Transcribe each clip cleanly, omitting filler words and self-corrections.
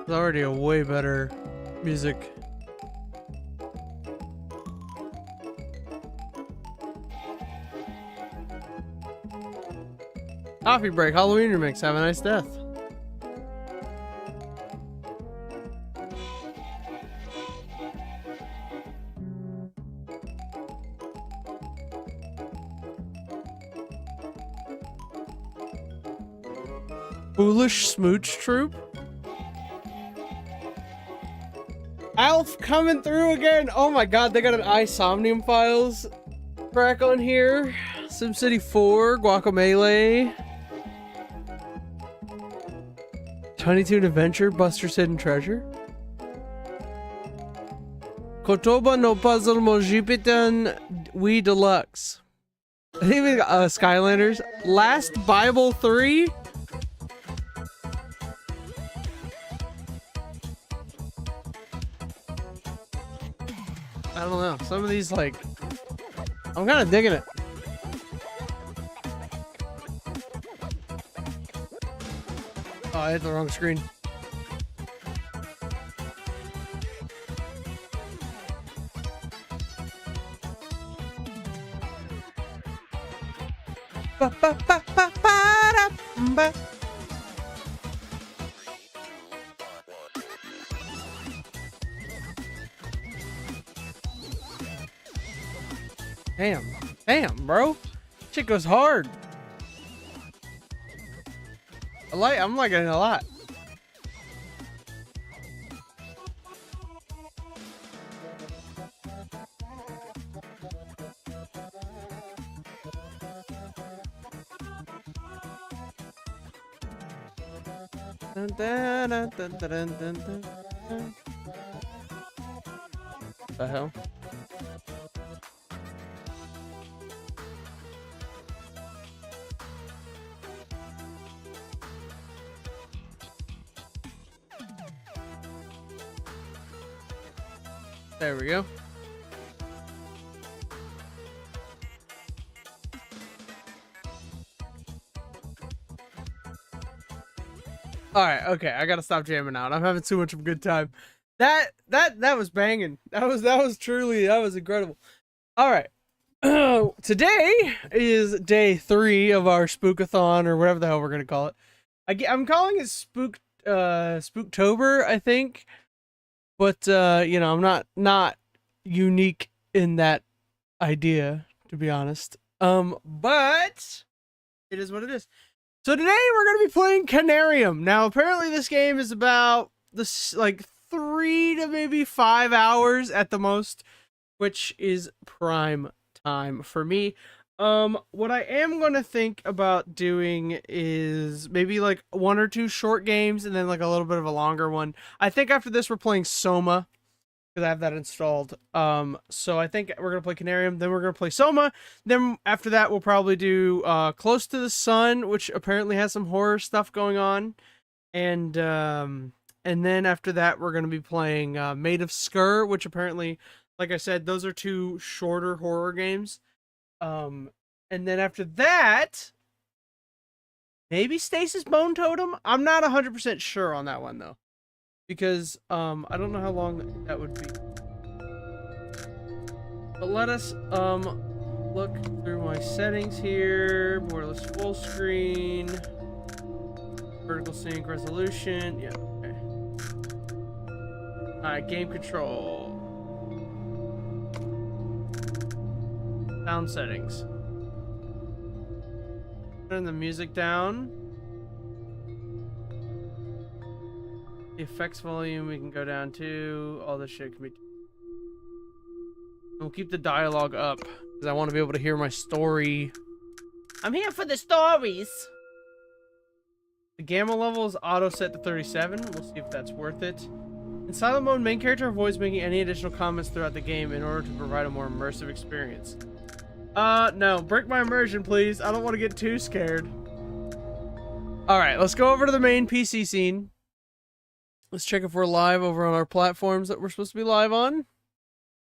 It's already a way better music. Coffee break, Halloween remix. Have a nice death. Foolish Smooch Troop. Alf coming through again. Oh my god, they got an iSomnium Files track on here. SimCity 4, Guacamelee. Tiny Toon Adventure, Buster's Hidden Treasure. Kotoba no Puzzle Mojipitan We Deluxe. I think we got Skylanders. Last Bible 3. I don't know. Some of these, like, I'm kind of digging it. Oh, I hit the wrong screen. Ba, ba, ba, ba, ba, da, ba. Damn. Damn, bro. Shit goes hard. I'm liking it a lot. Dun, dun, dun, dun, dun, dun, dun, dun. What the hell? There we go. All right, okay. I gotta stop jamming out. I'm having too much of a good time. That was banging. That was incredible. All right. Today is day 3 of our spookathon, or whatever the hell we're gonna call it. I'm calling it Spooktober, I think. But, you know, I'm not unique in that idea, to be honest. But it is what it is. So today we're going to be playing Conarium. Now, apparently this game is about like 3 to maybe 5 hours at the most, which is prime time for me. What I am going to think about doing is maybe like 1 or 2 short games and then like a little bit of a longer one. I think after this we're playing Soma because I have that installed. So I think we're going to play Conarium, then we're going to play Soma. Then after that we'll probably do Close to the Sun, which apparently has some horror stuff going on. And then after that we're going to be playing Maid of Sker, which apparently, like I said, those are 2 shorter horror games. And then after that, maybe Stasis Bone Totem? I'm not 100% sure on that one, though. Because, I don't know how long that would be. But let us, look through my settings here. Borderless full screen. Vertical sync resolution. Yeah, okay. Alright, game control. Sound settings. Turn the music down. The effects volume we can go down to. All this shit can be. We'll keep the dialogue up because I want to be able to hear my story. I'm here for the stories. The gamma level is auto set to 37. We'll see if that's worth it. In silent mode, main character avoids making any additional comments throughout the game in order to provide a more immersive experience. No. Break my immersion, please. I don't want to get too scared. Alright, let's go over to the main PC scene. Let's check if we're live over on our platforms that we're supposed to be live on.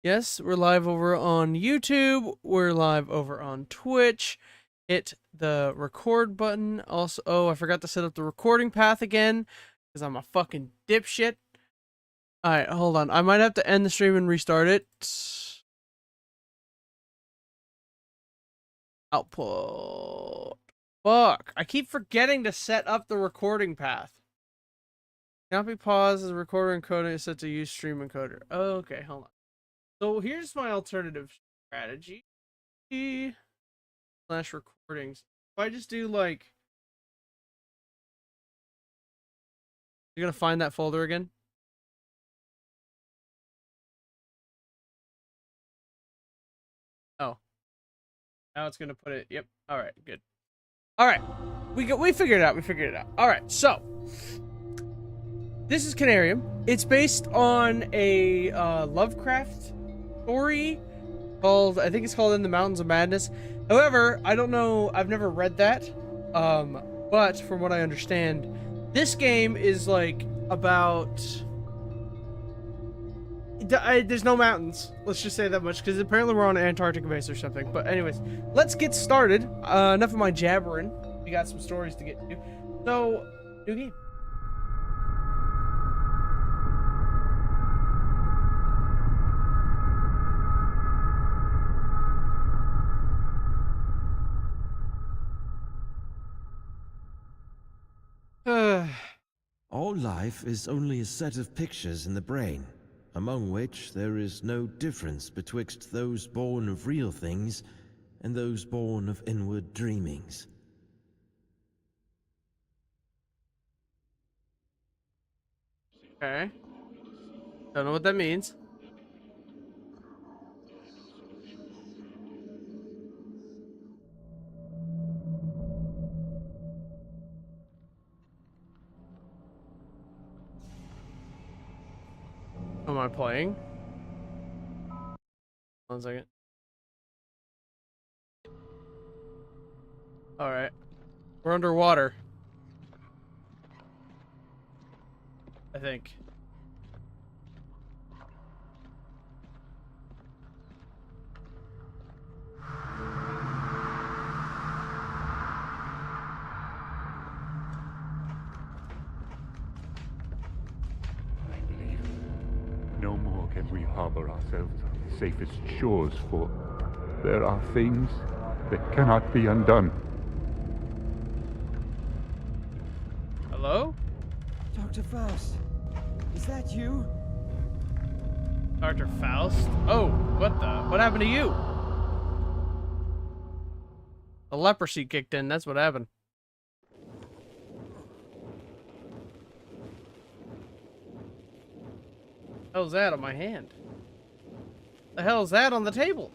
Yes, we're live over on YouTube. We're live over on Twitch. Hit the record button. Also, oh, I forgot to set up the recording path again. Because I'm a fucking dipshit. Alright, hold on. I might have to end the stream and restart it. Output. Fuck. I keep forgetting to set up the recording path. Cannot be paused as the recorder encoding is set to use stream encoder. Oh, okay, hold on. So here's my alternative strategy. Slash recordings. If I just do like... You're gonna find that folder again? Oh. Now it's gonna put it... Yep. Alright, good. Alright. We figured it out. We figured it out. Alright, so... This is Conarium. It's based on a Lovecraft story called, I think it's called In the Mountains of Madness. However, I don't know, I've never read that. But from what I understand, this game is like about... there's no mountains. Let's just say that much, because apparently we're on an Antarctic base or something. But anyways, let's get started. Enough of my jabbering. We got some stories to get to. So, new game. All life is only a set of pictures in the brain, among which there is no difference betwixt those born of real things and those born of inward dreamings. Okay. Don't know what that means. Am I playing? 1 second. Alright. We're underwater. I think. No more can we harbor ourselves on the safest shores, for there are things that cannot be undone. Hello? Dr. Faust, is that you? Dr. Faust? Oh, what happened to you? The leprosy kicked in, that's what happened. The hell's that on my hand? The hell's that on the table?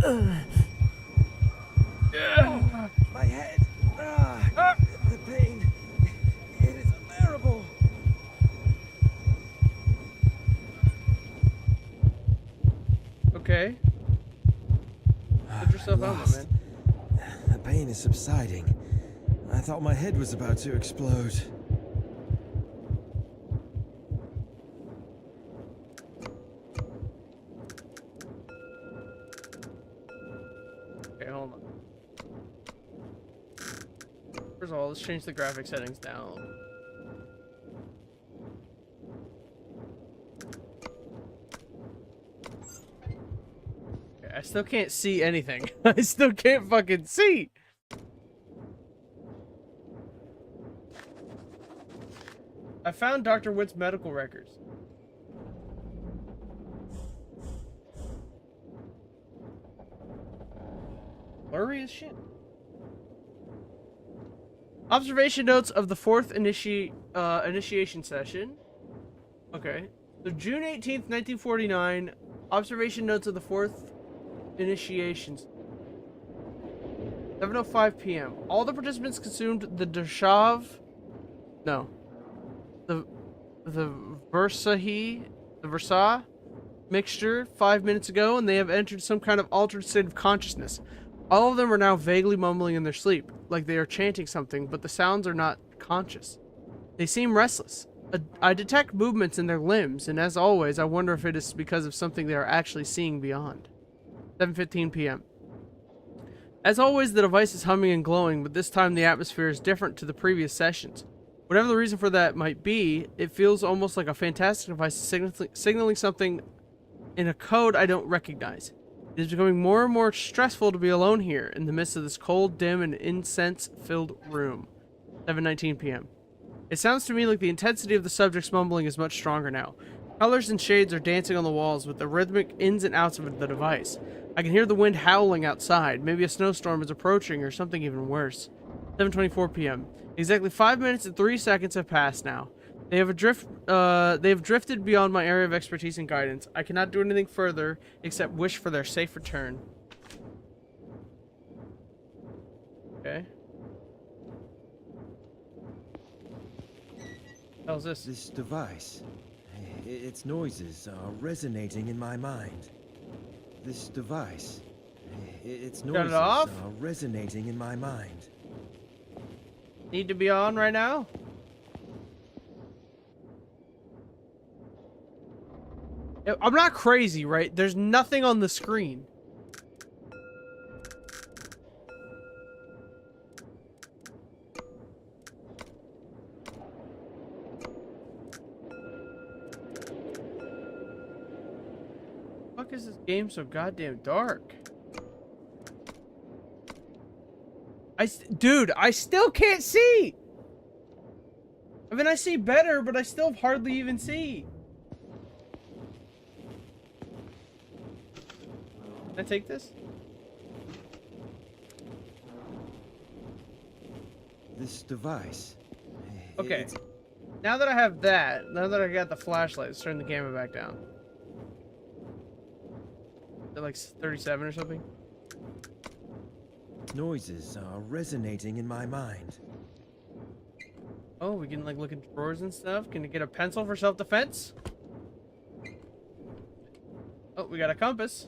Oh, my head. The pain. It is unbearable. Okay. Put yourself on there, man. The pain is subsiding. I thought my head was about to explode. Okay, hold on. First of all, let's change the graphic settings down. Okay, I still can't see anything. I still can't fucking see. I found Dr. Witt's medical records. Blurry as shit. Observation notes of the fourth initiation session. Okay. So June 18th, 1949. Observation notes of the fourth initiations. 7:05 p.m. All the participants consumed the Dershav. No. The Versa mixture 5 minutes ago, and they have entered some kind of altered state of consciousness. All of them are now vaguely mumbling in their sleep, like they are chanting something, but the sounds are not conscious. They seem restless. I detect movements in their limbs, and as always, I wonder if it is because of something they are actually seeing beyond. 7:15 p.m. As always, the device is humming and glowing, but this time the atmosphere is different to the previous sessions. Whatever the reason for that might be, it feels almost like a fantastic device signaling something in a code I don't recognize. It is becoming more and more stressful to be alone here in the midst of this cold, dim, and incense-filled room. 7:19 p.m. It sounds to me like the intensity of the subject's mumbling is much stronger now. Colors and shades are dancing on the walls with the rhythmic ins and outs of the device. I can hear the wind howling outside. Maybe a snowstorm is approaching or something even worse. 7:24 p.m. Exactly 5 minutes and 3 seconds have passed now. They have drifted beyond my area of expertise and guidance. I cannot do anything further except wish for their safe return. Okay. What hell's this? This device, its noises are resonating in my mind. This device, its noises are resonating in my mind. Need to be on right now? I'm not crazy, right? There's nothing on the screen. Fuck is this game so goddamn dark? Dude, I still can't see. I mean, I see better, but I still hardly even see. Can I take this? This device. Okay. Now that I have that, now that I got the flashlight, let's turn the camera back down. Is it like 37 or something? Noises are resonating in my mind. Oh, we can like look in drawers and stuff. Can you get a pencil for self-defense? Oh, we got a compass.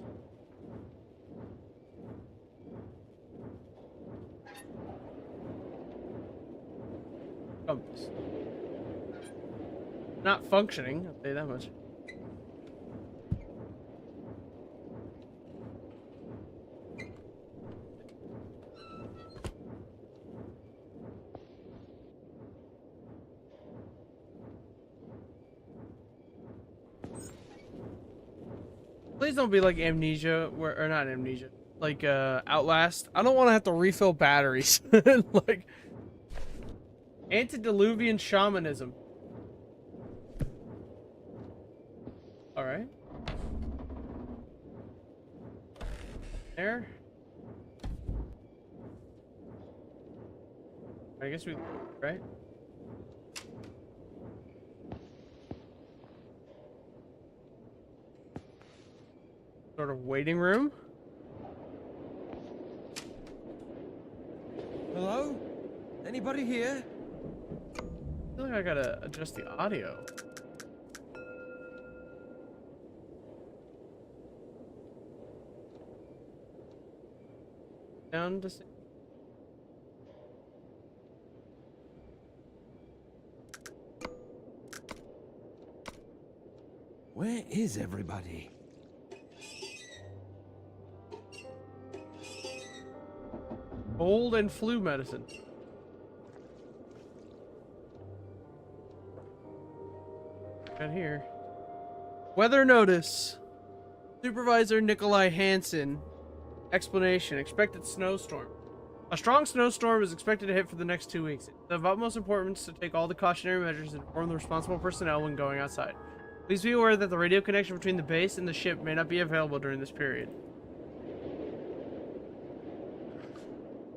Compass. Not functioning, I'll tell you that much. Please don't be like Amnesia, or not Amnesia, like Outlast. I don't want to have to refill batteries. Like antediluvian shamanism. All right. There. I guess we, right? Sort of waiting room. Hello? Anybody here? I feel like I gotta adjust the audio. Down to. Where is everybody? Cold and flu medicine. Got here. Weather notice. Supervisor Nikolai Hansen. Explanation. Expected snowstorm. A strong snowstorm is expected to hit for the next 2 weeks. It's of utmost importance to take all the cautionary measures and inform the responsible personnel when going outside. Please be aware that the radio connection between the base and the ship may not be available during this period.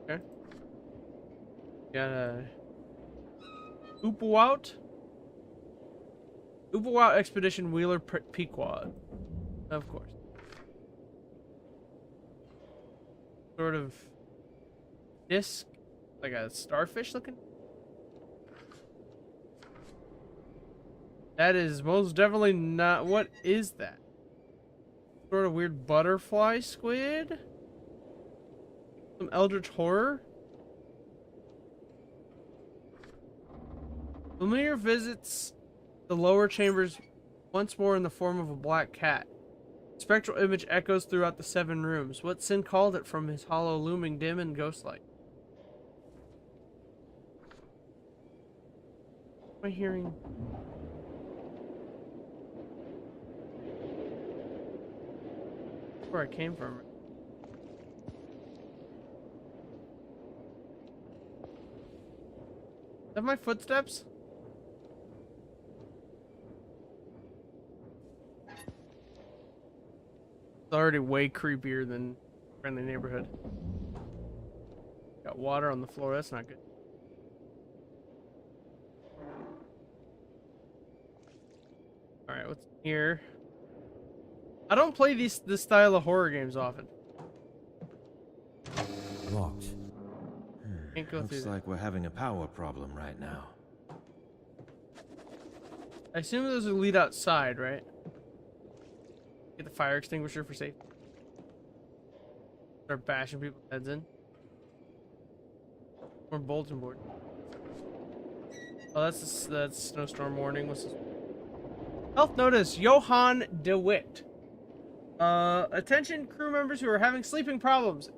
Okay. Got a Upuaut. Upuaut Expedition Wheeler Pequod. Of course. Sort of disc, like a starfish looking. That is most definitely not. What is that? Sort of weird butterfly squid? Some eldritch horror? Familiar visits the lower chambers once more in the form of a black cat. Spectral image echoes throughout the 7 rooms. What sin called it from his hollow, looming, dim, and ghost-like? Am I hearing? Where I came from. Is that my footsteps? It's already way creepier than Friendly Neighborhood. Got water on the floor, that's not good. Alright, what's here? I don't play this style of horror games often. Locked. Can't go Looks through like we're having a power problem right now. I assume those will lead outside, right? Get the fire extinguisher for safety. Start bashing people's heads in. More bulletin board. Oh, that's snowstorm warning. What's this? Health notice, Johann DeWitt. Attention crew members who are having sleeping problems.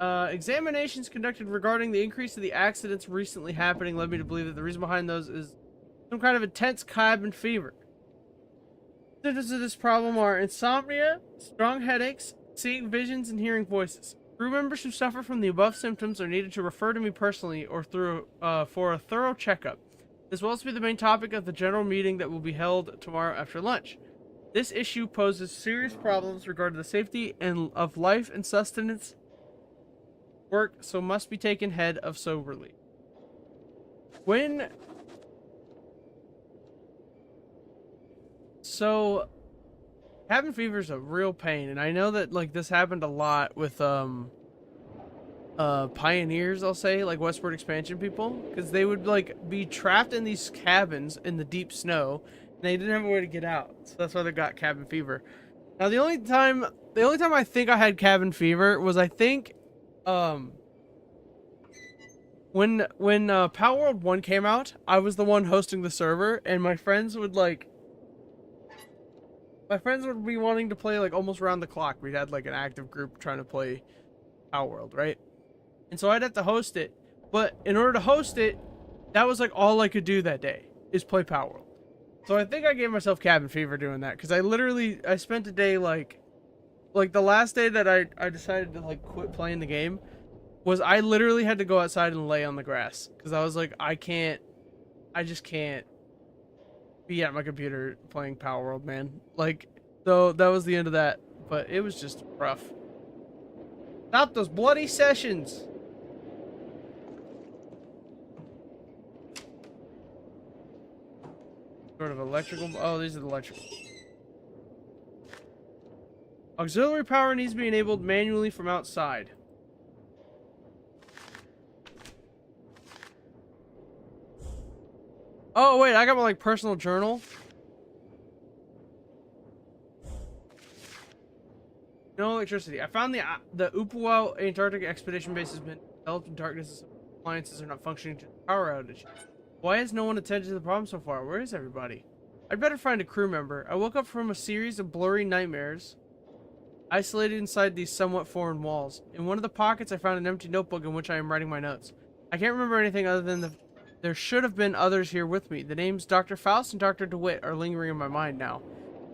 Examinations conducted regarding the increase of the accidents recently happening led me to believe that the reason behind those is some kind of intense cabin fever. Symptoms of this problem are insomnia, strong headaches, seeing visions, and hearing voices. Crew members who suffer from the above symptoms are needed to refer to me personally or through for a thorough checkup. This will also be the main topic of the general meeting that will be held tomorrow after lunch. This issue poses serious problems regarding the safety of life and sustenance work, so must be taken head of soberly. So cabin fever is a real pain, and I know that like this happened a lot with pioneers, I'll say, like westward expansion people, because they would like be trapped in these cabins in the deep snow and they didn't have a way to get out, so that's why they got cabin fever. Now the only time I think I had cabin fever was I think when Power World 1 came out, I was the one hosting the server, and my friends would be wanting to play like almost around the clock. We had like an active group trying to play Power World, right? And so I'd have to host it. But in order to host it, that was like all I could do that day is play Power World. So I think I gave myself cabin fever doing that, because I spent a day like the last day that I decided to like quit playing the game was I literally had to go outside and lay on the grass, because I was like, I just can't be at my computer playing Power World, man. Like, so that was the end of that, but it was just rough. Stop those bloody sessions. Sort of electrical. Oh, these are the electrical. Auxiliary power needs to be enabled manually from outside. Oh wait, I got my like personal journal. No electricity. I found the Upuaut Antarctic expedition base has been developed in darkness. Appliances are not functioning due to power outage. Why has no one attended to the problem so far? Where is everybody? I'd better find a crew member. I woke up from a series of blurry nightmares, isolated inside these somewhat foreign walls. In one of the pockets, I found an empty notebook in which I am writing my notes. I can't remember anything other than there should have been others here with me. The names Dr. Faust and Dr. DeWitt are lingering in my mind now.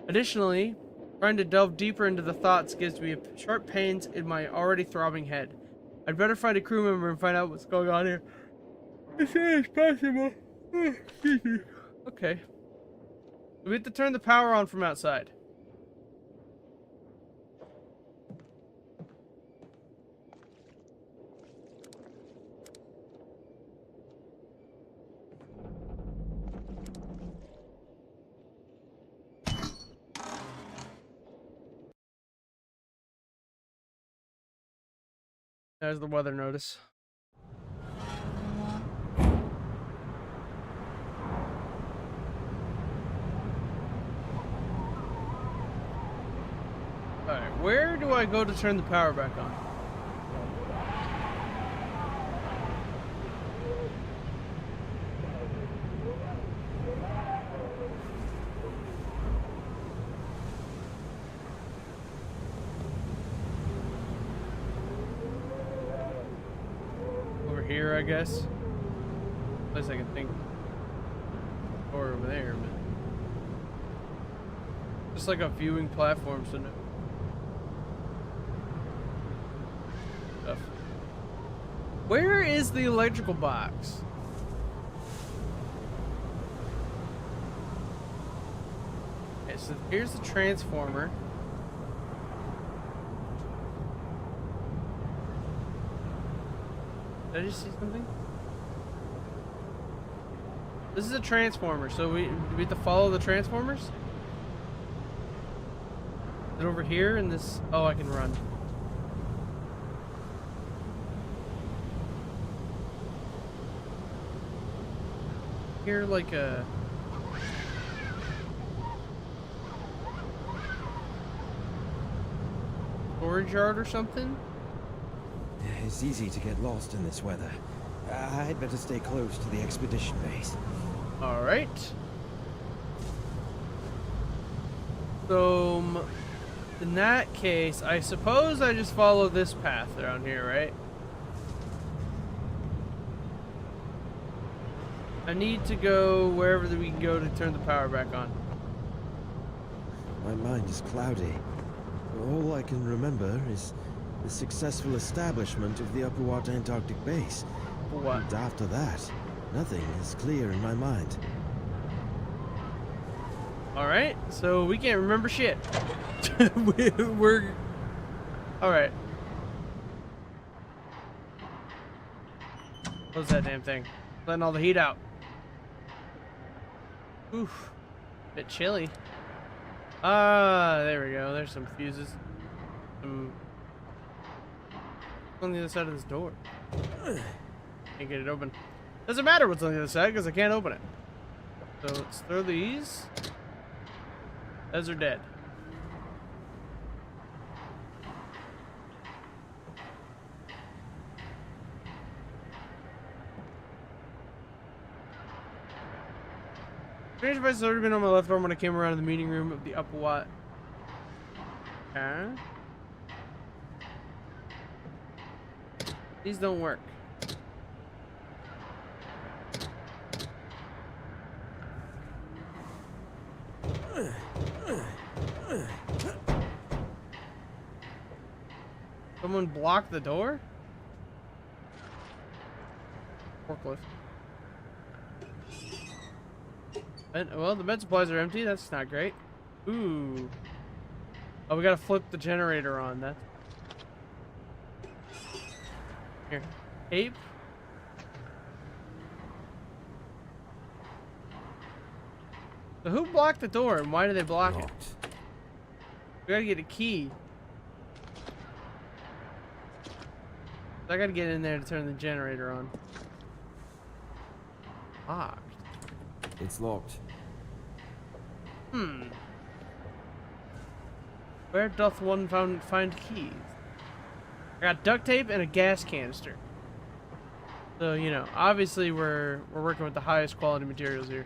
Additionally, trying to delve deeper into the thoughts gives me sharp pains in my already throbbing head. I'd better find a crew member and find out what's going on here as soon as possible. Okay. We have to turn the power on from outside. There's the weather notice. Alright, where do I go to turn the power back on? here, I guess. At least I can think. Or over there, but just like a viewing platform, so no stuff. Where is the electrical box? Okay, so here's the transformer. Did I just see something? This is a transformer, so do we have to follow the transformers? Is it over here in this? Oh, I can run. Here, like a storage yard or something? It's easy to get lost in this weather. I'd better stay close to the expedition base. All right. So, in that case, I suppose I just follow this path around here, right? I need to go wherever we can go to turn the power back on. My mind is cloudy. All I can remember is the successful establishment of the Upuaut Antarctic base. What? And after that, nothing is clear in my mind. Alright, so we can't remember shit. We're... Alright. Close that damn thing. Letting all the heat out. Oof. Bit chilly. Ah, there we go. There's some fuses. Some... on the other side of this door. Can't get it open. Doesn't matter what's on the other side because I can't open it. So let's throw these. Those are dead. Strange device has already been on my left arm when I came around to the meeting room of the Upuaut. Okay. These don't work. Someone blocked the door? Forklift. Well, the med supplies are empty. That's not great. Ooh. Oh, we gotta flip the generator on. That's... Here. Tape. So who blocked the door and why did they block it? We gotta get a key. I gotta get in there to turn the generator on. Locked. It's locked. Where doth one find keys? I got duct tape and a gas canister. So, you know, obviously we're working with the highest quality materials here.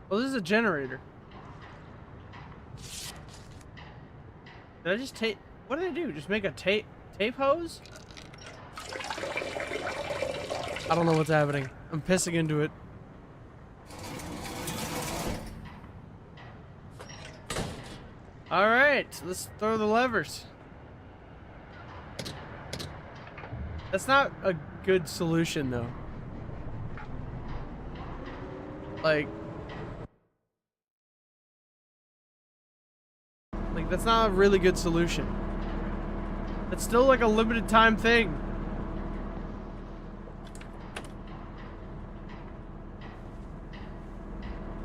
Well, this is a generator. Did I just tape? What did I do? Just make a tape hose? I don't know what's happening. I'm pissing into it. All right, let's throw the levers. That's not a good solution, though. Like, that's not a really good solution. It's still like a limited time thing.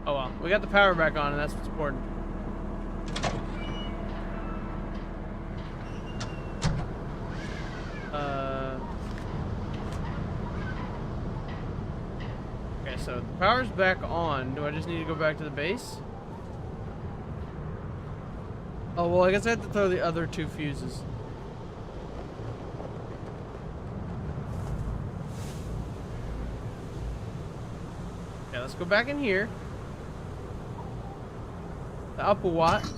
Oh well, we got the power back on and that's what's important. Okay, so the power's back on. Do I just need to go back to the base? Oh, well, I guess I have to throw the other two fuses. Okay, let's go back in here. The Upuaut.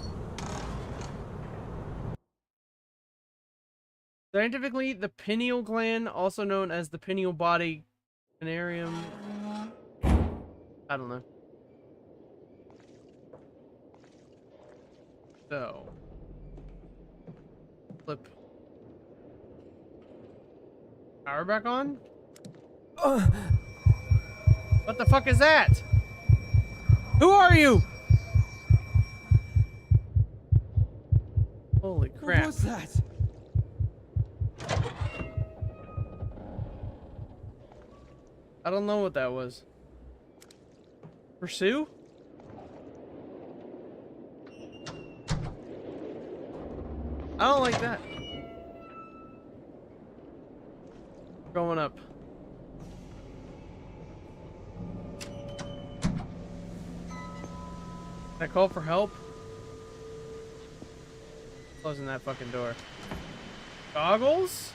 Scientifically, the pineal gland, also known as the pineal body, Conarium. I don't know. So, flip power back on. What the fuck is that? Who are you? Holy crap! What was that? I don't know what that was. Pursue? I don't like that. Going up. Can I call for help? Closing that fucking door. Goggles?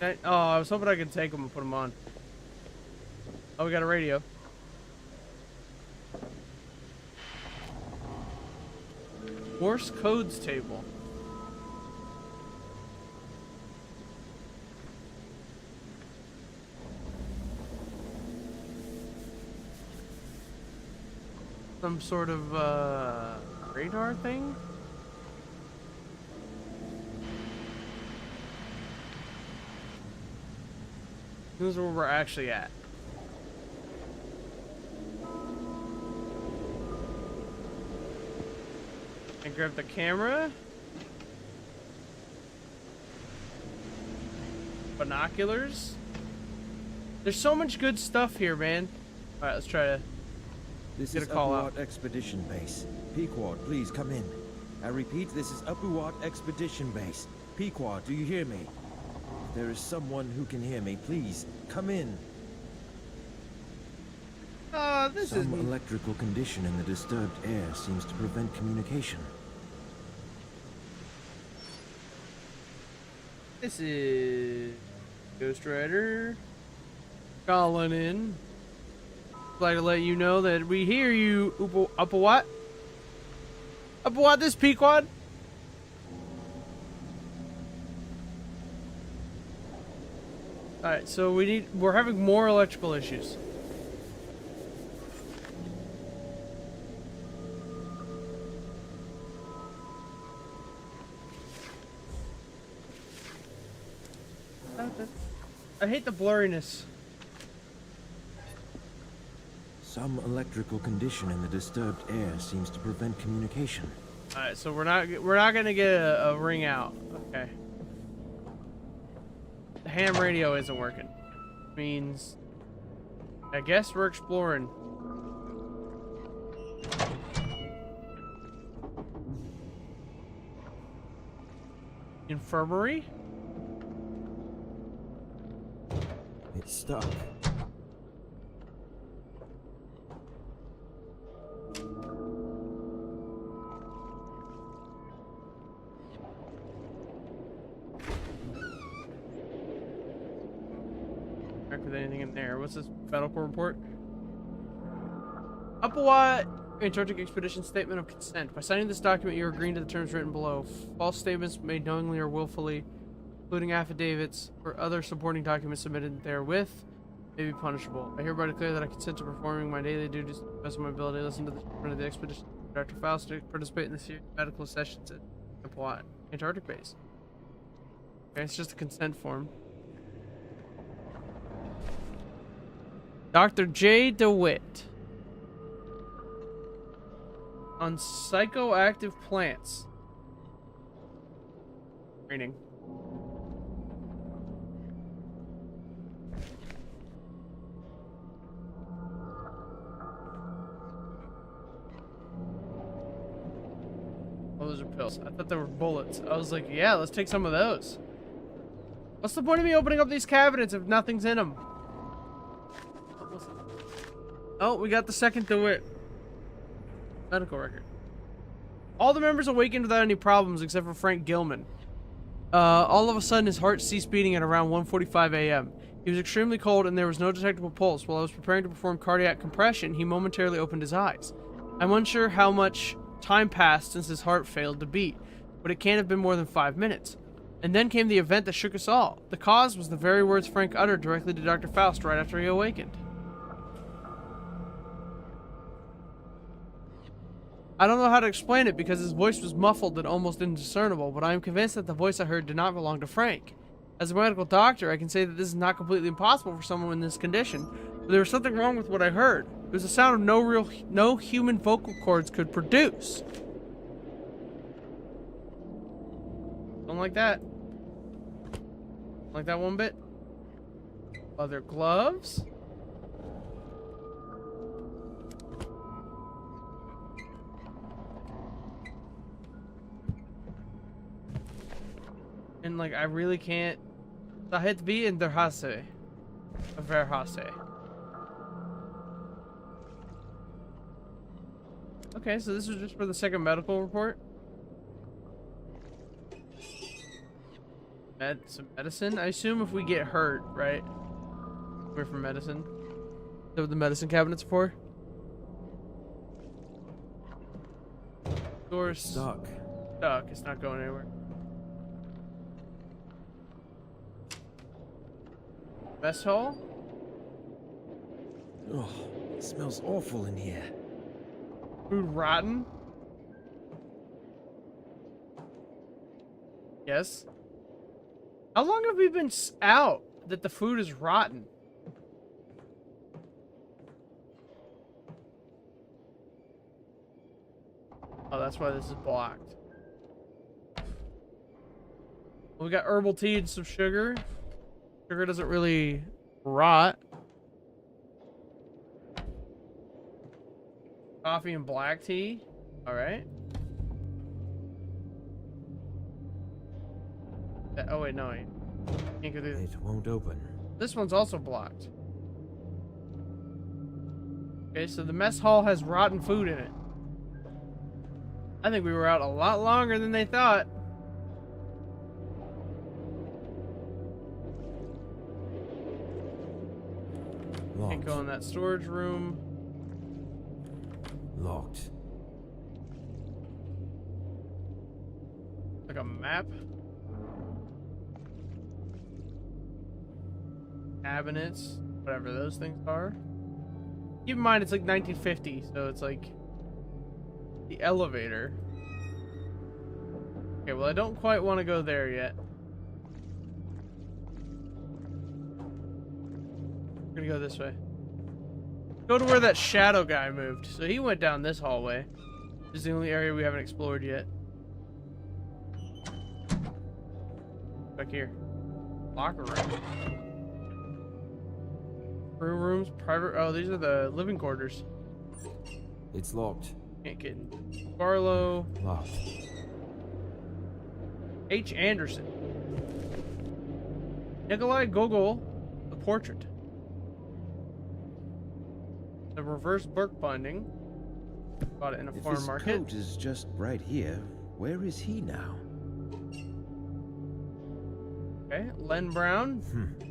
Oh, I was hoping I could take them and put them on. Oh, we got a radio. Morse codes table. Some sort of radar thing? This is where we're actually at. And grab the camera. Binoculars. There's so much good stuff here, man. Alright, let's try to This get is a call Upuaut out. Expedition Base. Pequod, please come in. I repeat, this is Upuaut Expedition Base. Pequod, do you hear me? If there is someone who can hear me, please, come in. This is Some electrical condition in the disturbed air seems to prevent communication. This is Ghost Rider calling in. I'd like to let you know that we hear you, Upuaut. Upuaut, this Pequod. Alright, so we're having more electrical issues. I hate the blurriness. Some electrical condition in the disturbed air seems to prevent communication. Alright, so we're not gonna get a ring out. Okay. The ham radio isn't working. Means I guess we're exploring. Infirmary? It's stuck. Check with anything in there. What's this medical report? Upuaut Antarctic Expedition Statement of Consent. By signing this document, you are agreeing to the terms written below. False statements made knowingly or willfully, including affidavits or other supporting documents submitted therewith, may be punishable. I hereby declare that I consent to performing my daily duties to the best of my ability. Listen to the statement of the expedition. Dr. Faust to participate in the series of medical sessions at Upuaut Antarctic Base. Okay, it's just a consent form. Dr. J. DeWitt. On psychoactive plants. Training. Oh, those are pills. I thought they were bullets. I was like, yeah, let's take some of those. What's the point of me opening up these cabinets if nothing's in them? Oh, we got the second DeWitt. Medical record. All the members awakened without any problems except for Frank Gilman. All of a sudden, his heart ceased beating at around 1:45 a.m. He was extremely cold and there was no detectable pulse. While I was preparing to perform cardiac compression, he momentarily opened his eyes. I'm unsure how much time passed since his heart failed to beat, but it can't have been more than 5 minutes. And then came the event that shook us all. The cause was the very words Frank uttered directly to Dr. Faust right after he awakened. I don't know how to explain it because his voice was muffled and almost indiscernible, but I am convinced that the voice I heard did not belong to Frank. As a medical doctor, I can say that this is not completely impossible for someone in this condition, but there was something wrong with what I heard. It was a sound no human vocal cords could produce. Don't like that. Like that one bit. Other gloves. And like I really can't. Dahet vi in der Hase. Verhase. Okay, so this was just for the second medical report. Some medicine. I assume if we get hurt, right? We're for medicine. Is that what the medicine cabinets are for? Door's Stuck. stuck. It's not going anywhere. Mess hall? Oh, it smells awful in here. Food rotten? Yes. How long have we been out that the food is rotten? Oh, that's why this is blocked. Well, we got herbal tea and some sugar. Sugar doesn't really rot. Coffee and black tea. All right. Oh wait, no, I can't go through. It won't open. This one's also blocked. Okay, so the mess hall has rotten food in it. I think we were out a lot longer than they thought. Locked. Can't go in that storage room. Locked. Like a map. Cabinets, whatever those things are. Keep in mind, it's like 1950, so it's like the elevator. Okay, well, I don't quite want to go there yet. We're gonna go this way. Go to where that shadow guy moved. So he went down this hallway. This is the only area we haven't explored yet. Back here. Locker room. Crew rooms, private. Oh, these are the living quarters. It's locked. Can't get in. Barlow. Locked. H. Anderson. Nikolai Gogol, the portrait. The reverse Burke binding. Bought it in a If farm his market. coat is just right here, where is he now? Okay, Len Brown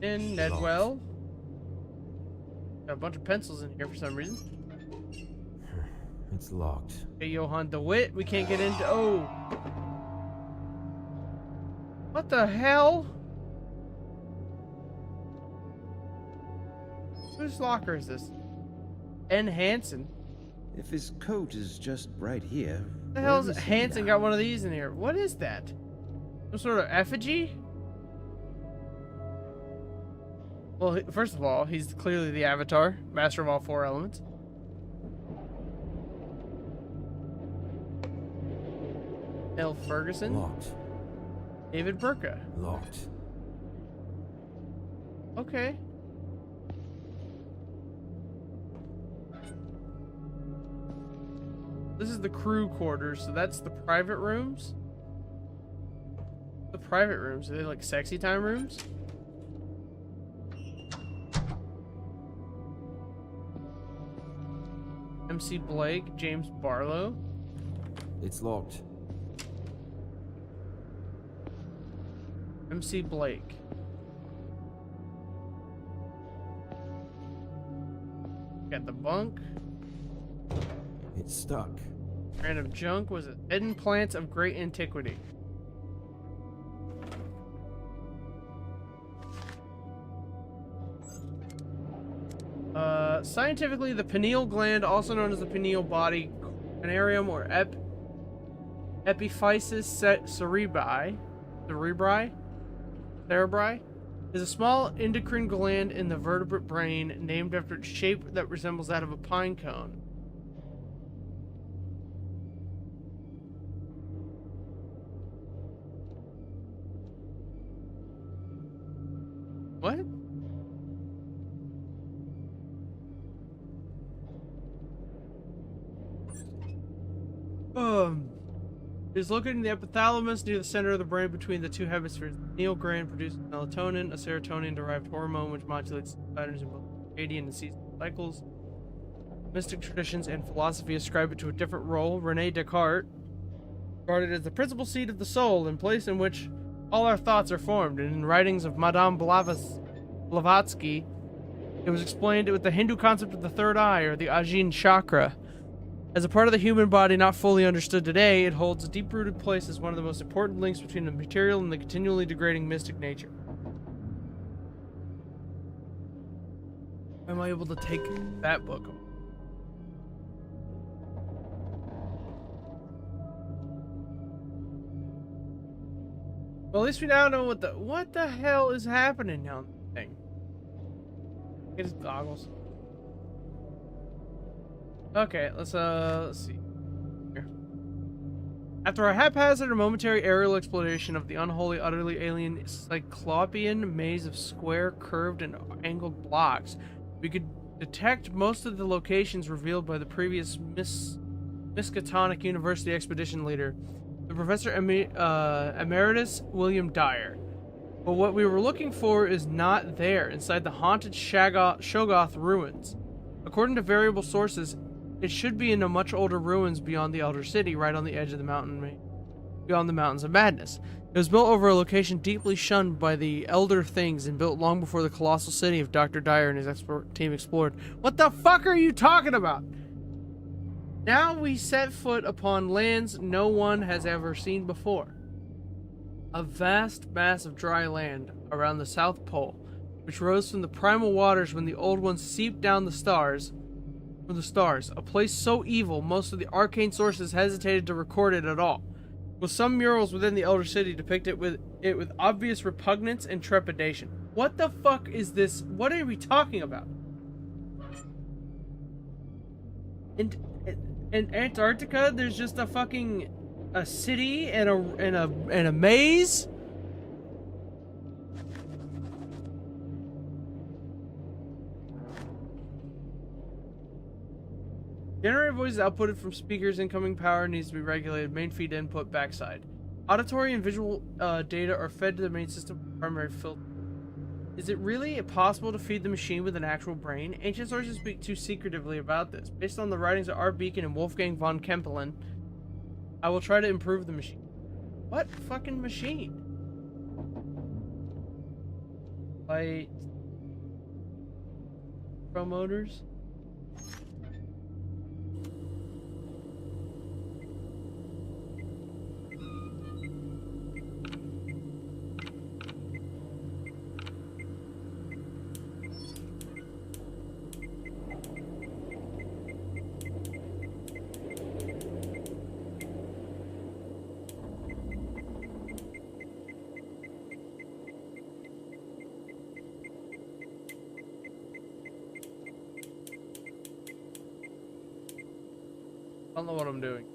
and Nedwell. Got a bunch of pencils in here for some reason. It's locked. Okay, Johann DeWitt. We can't get into. Oh. What the hell? Whose locker is this? N. Hansen. If his coat is just right here, What the where hell's is he Hansen now? got one of these in here? What is that? Some sort of effigy? Well, first of all, he's clearly the Avatar, master of all four elements. L. Ferguson. Locked. David Burka. Locked. Okay. This is the crew quarters, so that's the private rooms. The private rooms, are they like sexy time rooms? MC Blake, James Barlow. It's locked. MC Blake. Got the bunk. It's stuck. Random junk was a hidden plant of great antiquity. Scientifically, the pineal gland, also known as the pineal body, Conarium or epiphysis cerebri, is a small endocrine gland in the vertebrate brain named after its shape that resembles that of a pine cone. What? It is located in the epithalamus near the center of the brain between the two hemispheres. The pineal gland produces melatonin, a serotonin-derived hormone which modulates patterns in both circadian and seasonal cycles. Mystic traditions and philosophy ascribe it to a different role. Rene Descartes regarded it as the principal seat of the soul and place in which all our thoughts are formed. And in writings of Madame Blavatsky, it was explained with the Hindu concept of the third eye, or the Ajna chakra. As a part of the human body not fully understood today, it holds a deep-rooted place as one of the most important links between the material and the continually degrading mystic nature. Am I able to take that book? Well, at least we now know what the hell is happening now. Thing. Get his goggles. Okay, let's see. Here. After a haphazard and momentary aerial exploration of the unholy, utterly alien cyclopean maze of square, curved, and angled blocks, we could detect most of the locations revealed by the previous Miskatonic University expedition leader, the Professor Emeritus William Dyer. But what we were looking for is not there, inside the haunted Shoggoth ruins. According to variable sources, it should be in the much older ruins beyond the Elder City, right on the edge of the mountain, beyond the Mountains of Madness. It was built over a location deeply shunned by the Elder Things and built long before the colossal city of Dr. Dyer and his team explored. What the fuck are you talking about? Now we set foot upon lands no one has ever seen before. A vast mass of dry land around the South Pole, which rose from the primal waters when the old ones seeped down the stars. A place so evil, most of the arcane sources hesitated to record it at all. With some murals within the Elder City depict it with obvious repugnance and trepidation. What the fuck is this? What are we talking about? In Antarctica, there's just a city and a maze. Generator voice is outputted from speakers. Incoming power needs to be regulated. Main feed input backside. Auditory and visual data are fed to the main system primary filter. Is it really possible to feed the machine with an actual brain? Ancient sources speak too secretively about this. Based on the writings of R. Beacon and Wolfgang von Kempelen, I will try to improve the machine. What fucking machine? Light promoters? I don't know what I'm doing.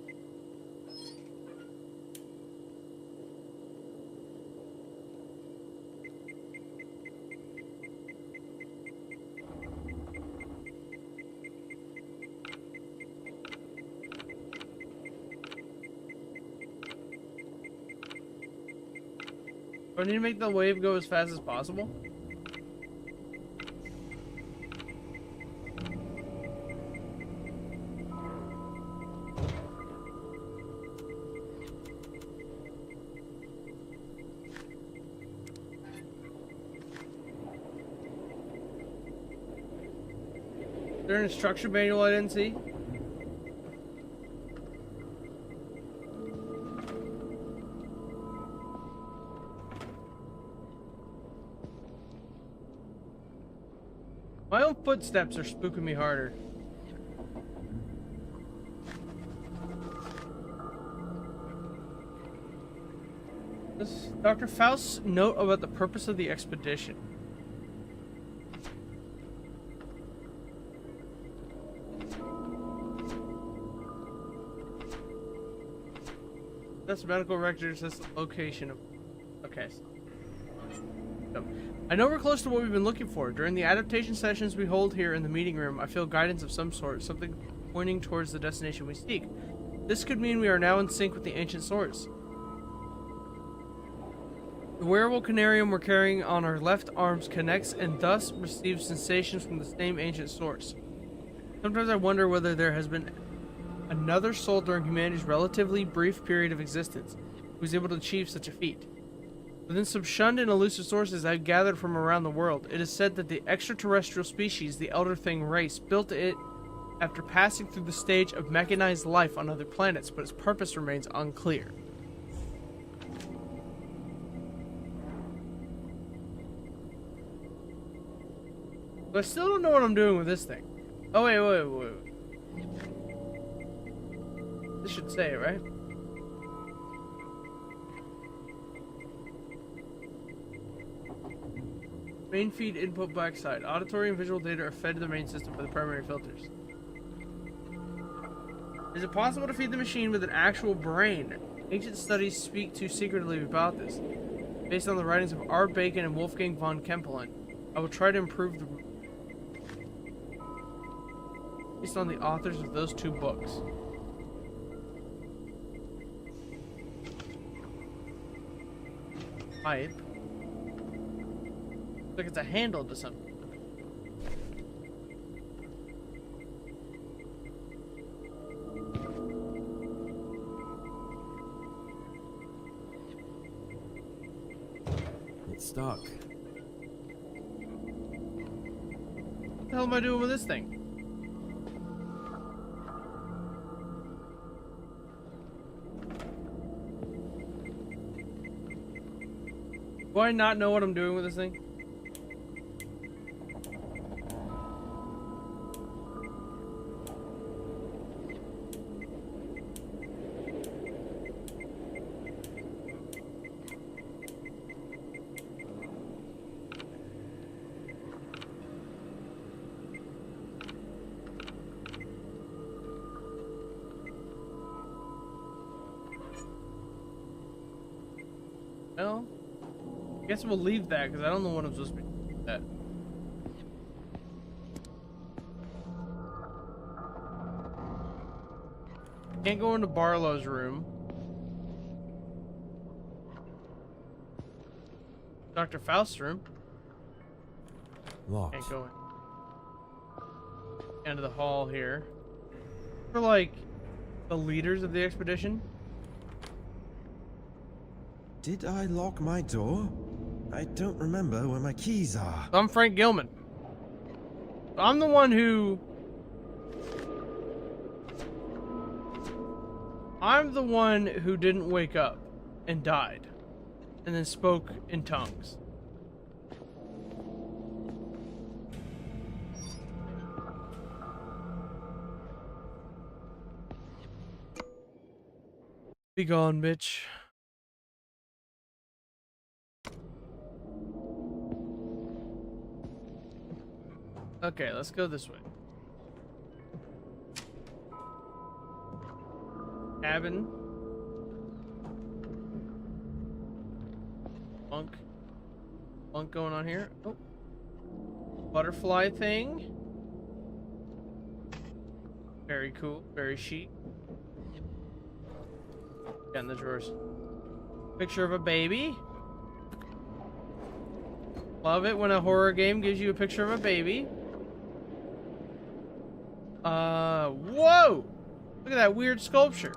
Do I need to make the wave go as fast as possible? Is there an instruction manual I didn't see? own footsteps are spooking me harder. This is Dr. Faust's note about the purpose of the expedition. That's medical records. That's the location of. Okay. So, I know we're close to what we've been looking for. During the adaptation sessions we hold here in the meeting room, I feel guidance of some sort, something pointing towards the destination we seek. This could mean we are now in sync with the ancient source. The wearable Conarium we're carrying on our left arms connects and thus receives sensations from the same ancient source. Sometimes I wonder whether there has been another soul during humanity's relatively brief period of existence who was able to achieve such a feat. Within some shunned and elusive sources I've gathered from around the world, it is said that the extraterrestrial species, the Elder Thing race, built it after passing through the stage of mechanized life on other planets, but its purpose remains unclear. But I still don't know what I'm doing with this thing. Oh, wait. This should say it, right? Main feed input backside. Auditory and visual data are fed to the main system by the primary filters. Is it possible to feed the machine with an actual brain? Ancient studies speak too secretively about this. Based on the writings of R. Bacon and Wolfgang von Kempelen, I will try to improve the... based on the authors of those two books. Pipe. Looks like it's a handle to something. It's stuck. What the hell am I doing with this thing? Do I not know what I'm doing with this thing? Well, I guess we'll leave that because I don't know what I'm supposed to be doing with that. Can't go into Barlow's room. Dr. Faust's room. Locked. Can't go in. Into the hall here. For like the leaders of the expedition. Did I lock my door? I don't remember where my keys are. I'm Frank Gilman. I'm the one who... I'm the one who didn't wake up and died. And then spoke in tongues. Be gone, bitch. Okay, let's go this way. Cabin. Bunk going on here. Oh. Butterfly thing. Very cool. Very chic. Got in the drawers. Picture of a baby. Love it when a horror game gives you a picture of a baby. Whoa! Look at that weird sculpture.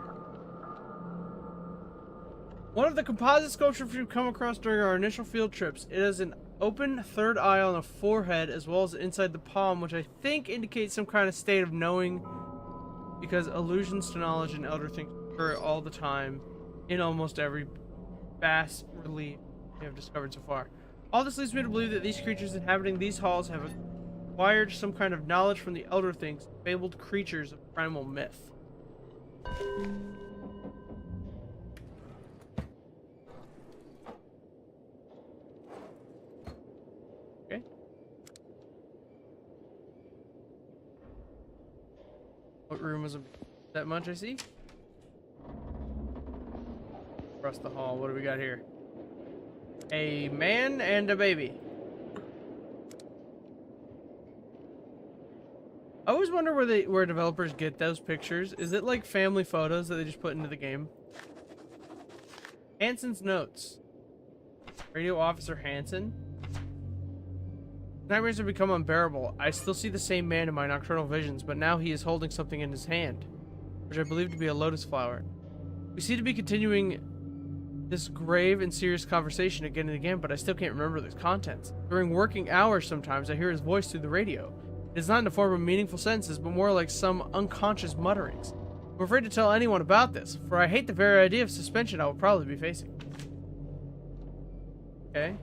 One of the composite sculptures we've come across during our initial field trips. It has an open third eye on the forehead as well as inside the palm, which I think indicates some kind of state of knowing, because allusions to knowledge and elder things occur all the time in almost every bas relief we have discovered so far. All this leads me to believe that these creatures inhabiting these halls have acquired some kind of knowledge from the elder things, fabled creatures of primal myth. Okay. What room was that much I see? Across the hall, what do we got here? A man and a baby. I always wonder where developers get those pictures. Is it like family photos that they just put into the game? Hansen's notes. Radio Officer Hansen. Nightmares have become unbearable. I still see the same man in my nocturnal visions, but now he is holding something in his hand, which I believe to be a lotus flower. We seem to be continuing this grave and serious conversation again and again, but I still can't remember the contents. During working hours sometimes I hear his voice through the radio. It is not in the form of meaningful sentences, but more like some unconscious mutterings. I'm afraid to tell anyone about this, for I hate the very idea of suspension I will probably be facing. Okay.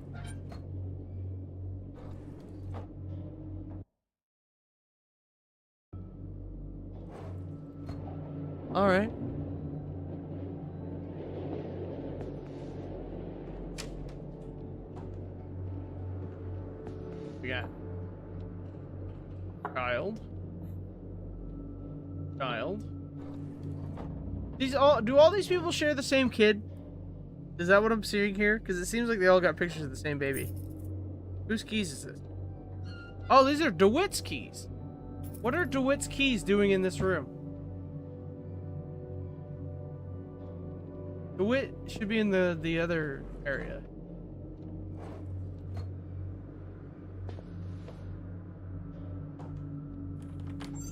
Alright. We got child. Do all these people share the same kid? Is that what I'm seeing here? Because it seems like they all got pictures of the same baby. Whose keys is this? Oh, these are DeWitt's keys. What are DeWitt's keys doing in this room? DeWitt should be in the other area.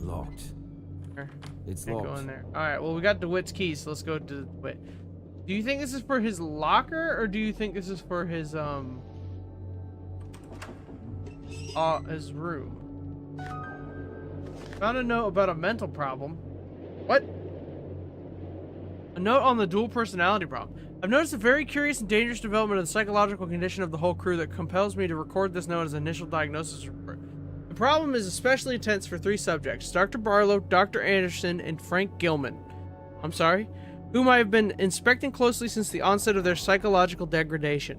Locked. It's Can't locked. go in there. All right. Well, we got DeWitt's keys, so let's go to DeWitt. Do you think this is for his locker, or do you think this is for his room? Found a note about a mental problem. What? A note on the dual personality problem. I've noticed a very curious and dangerous development of the psychological condition of the whole crew that compels me to record this note as an initial diagnosis report. The problem is especially intense for 3 subjects: Dr. Barlow, Dr. Anderson, and Frank Gilman. I'm sorry, whom I have been inspecting closely since the onset of their psychological degradation.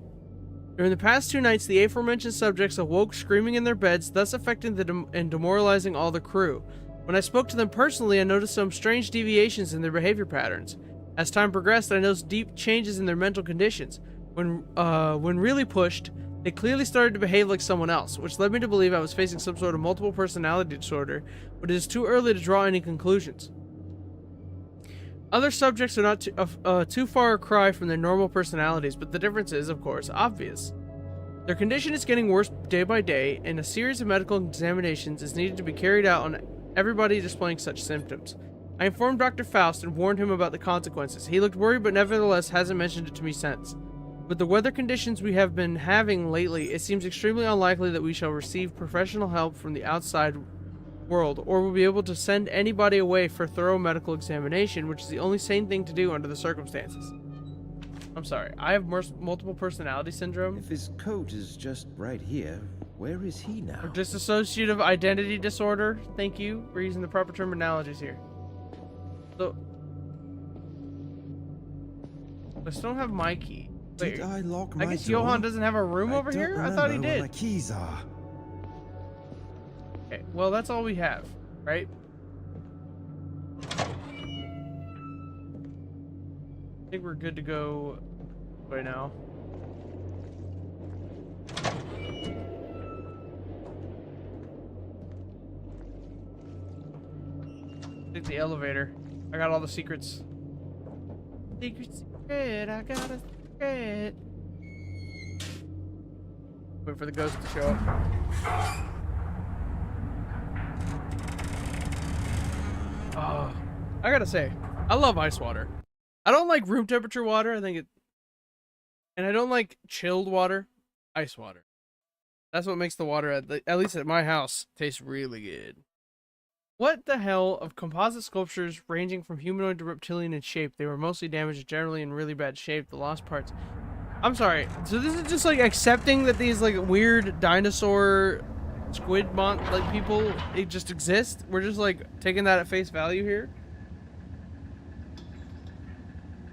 During the past 2 nights, the aforementioned subjects awoke screaming in their beds, thus affecting and demoralizing all the crew. When I spoke to them personally, I noticed some strange deviations in their behavior patterns. As time progressed, I noticed deep changes in their mental conditions. When really pushed, they clearly started to behave like someone else, which led me to believe I was facing some sort of multiple personality disorder, but it is too early to draw any conclusions. Other subjects are not too far a cry from their normal personalities, but the difference is, of course, obvious. Their condition is getting worse day by day, and a series of medical examinations is needed to be carried out on everybody displaying such symptoms. I informed Dr. Faust and warned him about the consequences. He looked worried, but nevertheless hasn't mentioned it to me since. With the weather conditions we have been having lately, it seems extremely unlikely that we shall receive professional help from the outside world, or will be able to send anybody away for thorough medical examination, which is the only sane thing to do under the circumstances. I'm sorry, I have multiple personality syndrome. If his coat is just right here, where is he now? Or dissociative identity disorder. Thank you for using the proper terminologies here. So, I still don't have my key. Wait, Did I lock my I guess door? Johan doesn't have a room over here? I thought he Where did. my keys are. Okay, well, that's all we have, right? I think we're good to go right now. Take the elevator. I got all the secrets. Secret, I got a secret. Wait for the ghost to show up. Oh, I gotta say, I love ice water. I don't like room temperature water. And I don't like chilled water. Ice water. That's what makes the water, at least at my house, taste really good. What the hell of composite sculptures ranging from humanoid to reptilian in shape? They were mostly damaged, generally in really bad shape. The lost parts. I'm sorry. So this is just like accepting that these like weird dinosaur like people, it just exists. We're just like taking that at face value here.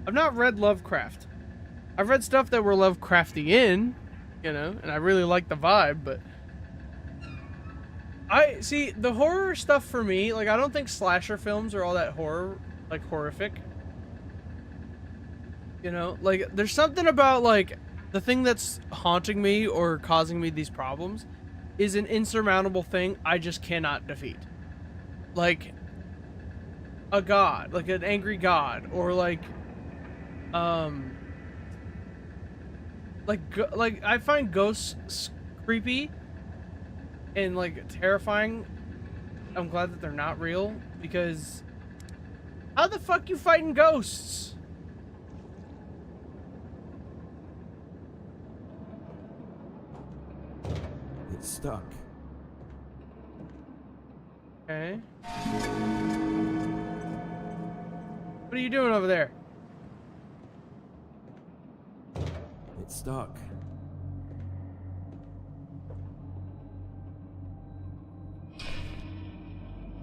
I've not read Lovecraft. I've read stuff that were Lovecraftian, you know, and I really like the vibe, but I see the horror stuff for me, like I don't think slasher films are all that horrific. You know, like there's something about like the thing that's haunting me or causing me these problems is an insurmountable thing I just cannot defeat. Like a god, like an angry god, or like I find ghosts creepy and like terrifying. I'm glad that they're not real, because how the fuck you fighting ghosts? It's stuck. Okay. What are you doing over there? It's stuck.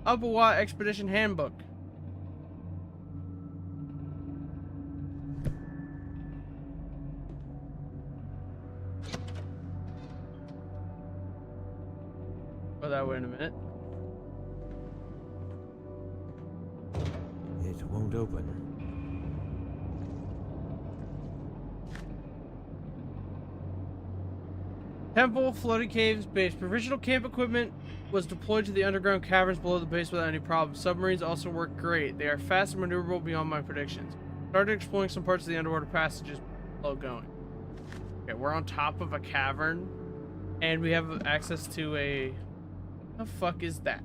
Upuaut Expedition Handbook. Go that way in a minute. It won't open. Temple, floating caves, base. Provisional camp equipment was deployed to the underground caverns below the base without any problem. Submarines also work great. They are fast and maneuverable beyond my predictions. Started exploring some parts of the underwater passages below going. Okay, we're on top of a cavern, and we have access to a... What the fuck is that?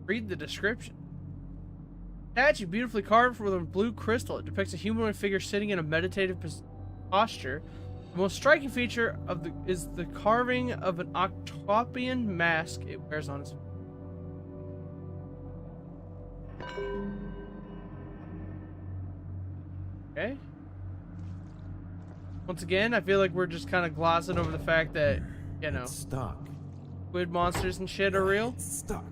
Read the description. Statue beautifully carved with a blue crystal. It depicts a humanoid figure sitting in a meditative posture. The most striking feature of is the carving of an octopian mask it wears on its face. Okay. Once again, I feel like we're just kind of glossing over the fact that, you know, It's stuck. squid monsters and shit are real. It's stuck.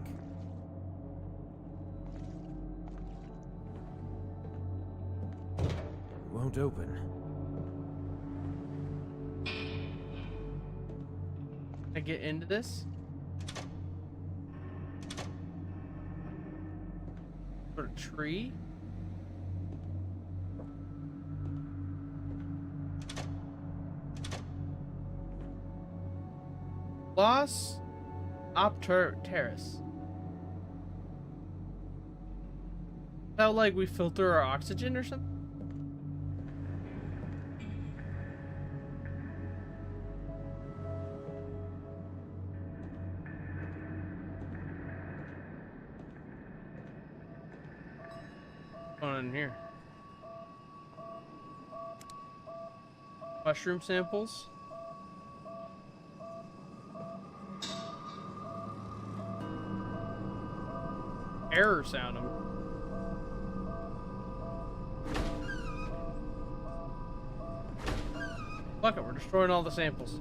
It won't open. Can I get into this? Sort of tree? Los Opterterrace. How like we filter our oxygen or something? What's going on in here? Mushroom samples. Error sound. Fuck it, we're destroying all the samples.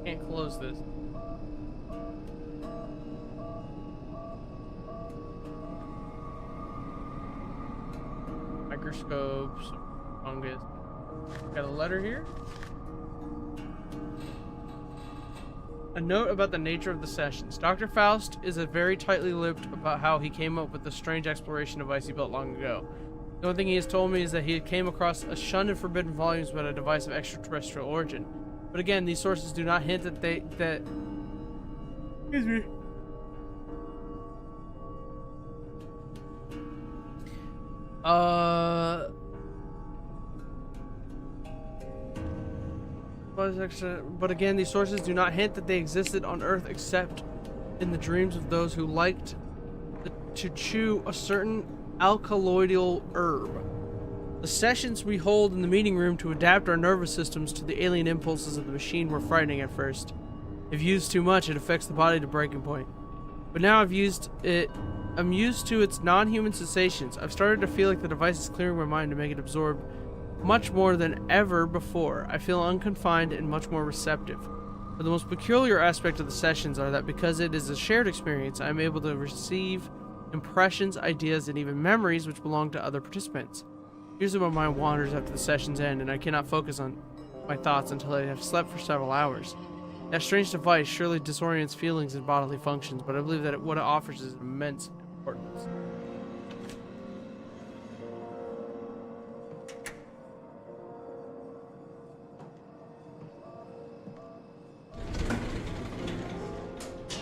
Can't close this. Microscopes, fungus. Got a letter here. A note about the nature of the sessions. Dr. Faust is a very tightly lipped about how he came up with the strange exploration device he built long ago. The only thing he has told me is that he came across a shunned and forbidden volumes about a device of extraterrestrial origin. But again, these sources do not hint that excuse me. But again, these sources do not hint that they existed on Earth except in the dreams of those who liked to chew a certain alkaloidal herb. The sessions we hold in the meeting room to adapt our nervous systems to the alien impulses of the machine were frightening at first. If used too much, it affects the body to breaking point. But now I'm used to its non-human sensations. I've started to feel like the device is clearing my mind to make it absorb much more than ever before. I feel unconfined and much more receptive. But the most peculiar aspect of the sessions are that because it is a shared experience, I am able to receive impressions, ideas, and even memories which belong to other participants. Usually my mind wanders after the sessions end, and I cannot focus on my thoughts until I have slept for several hours. That strange device surely disorients feelings and bodily functions, but I believe that what it offers is immense importance.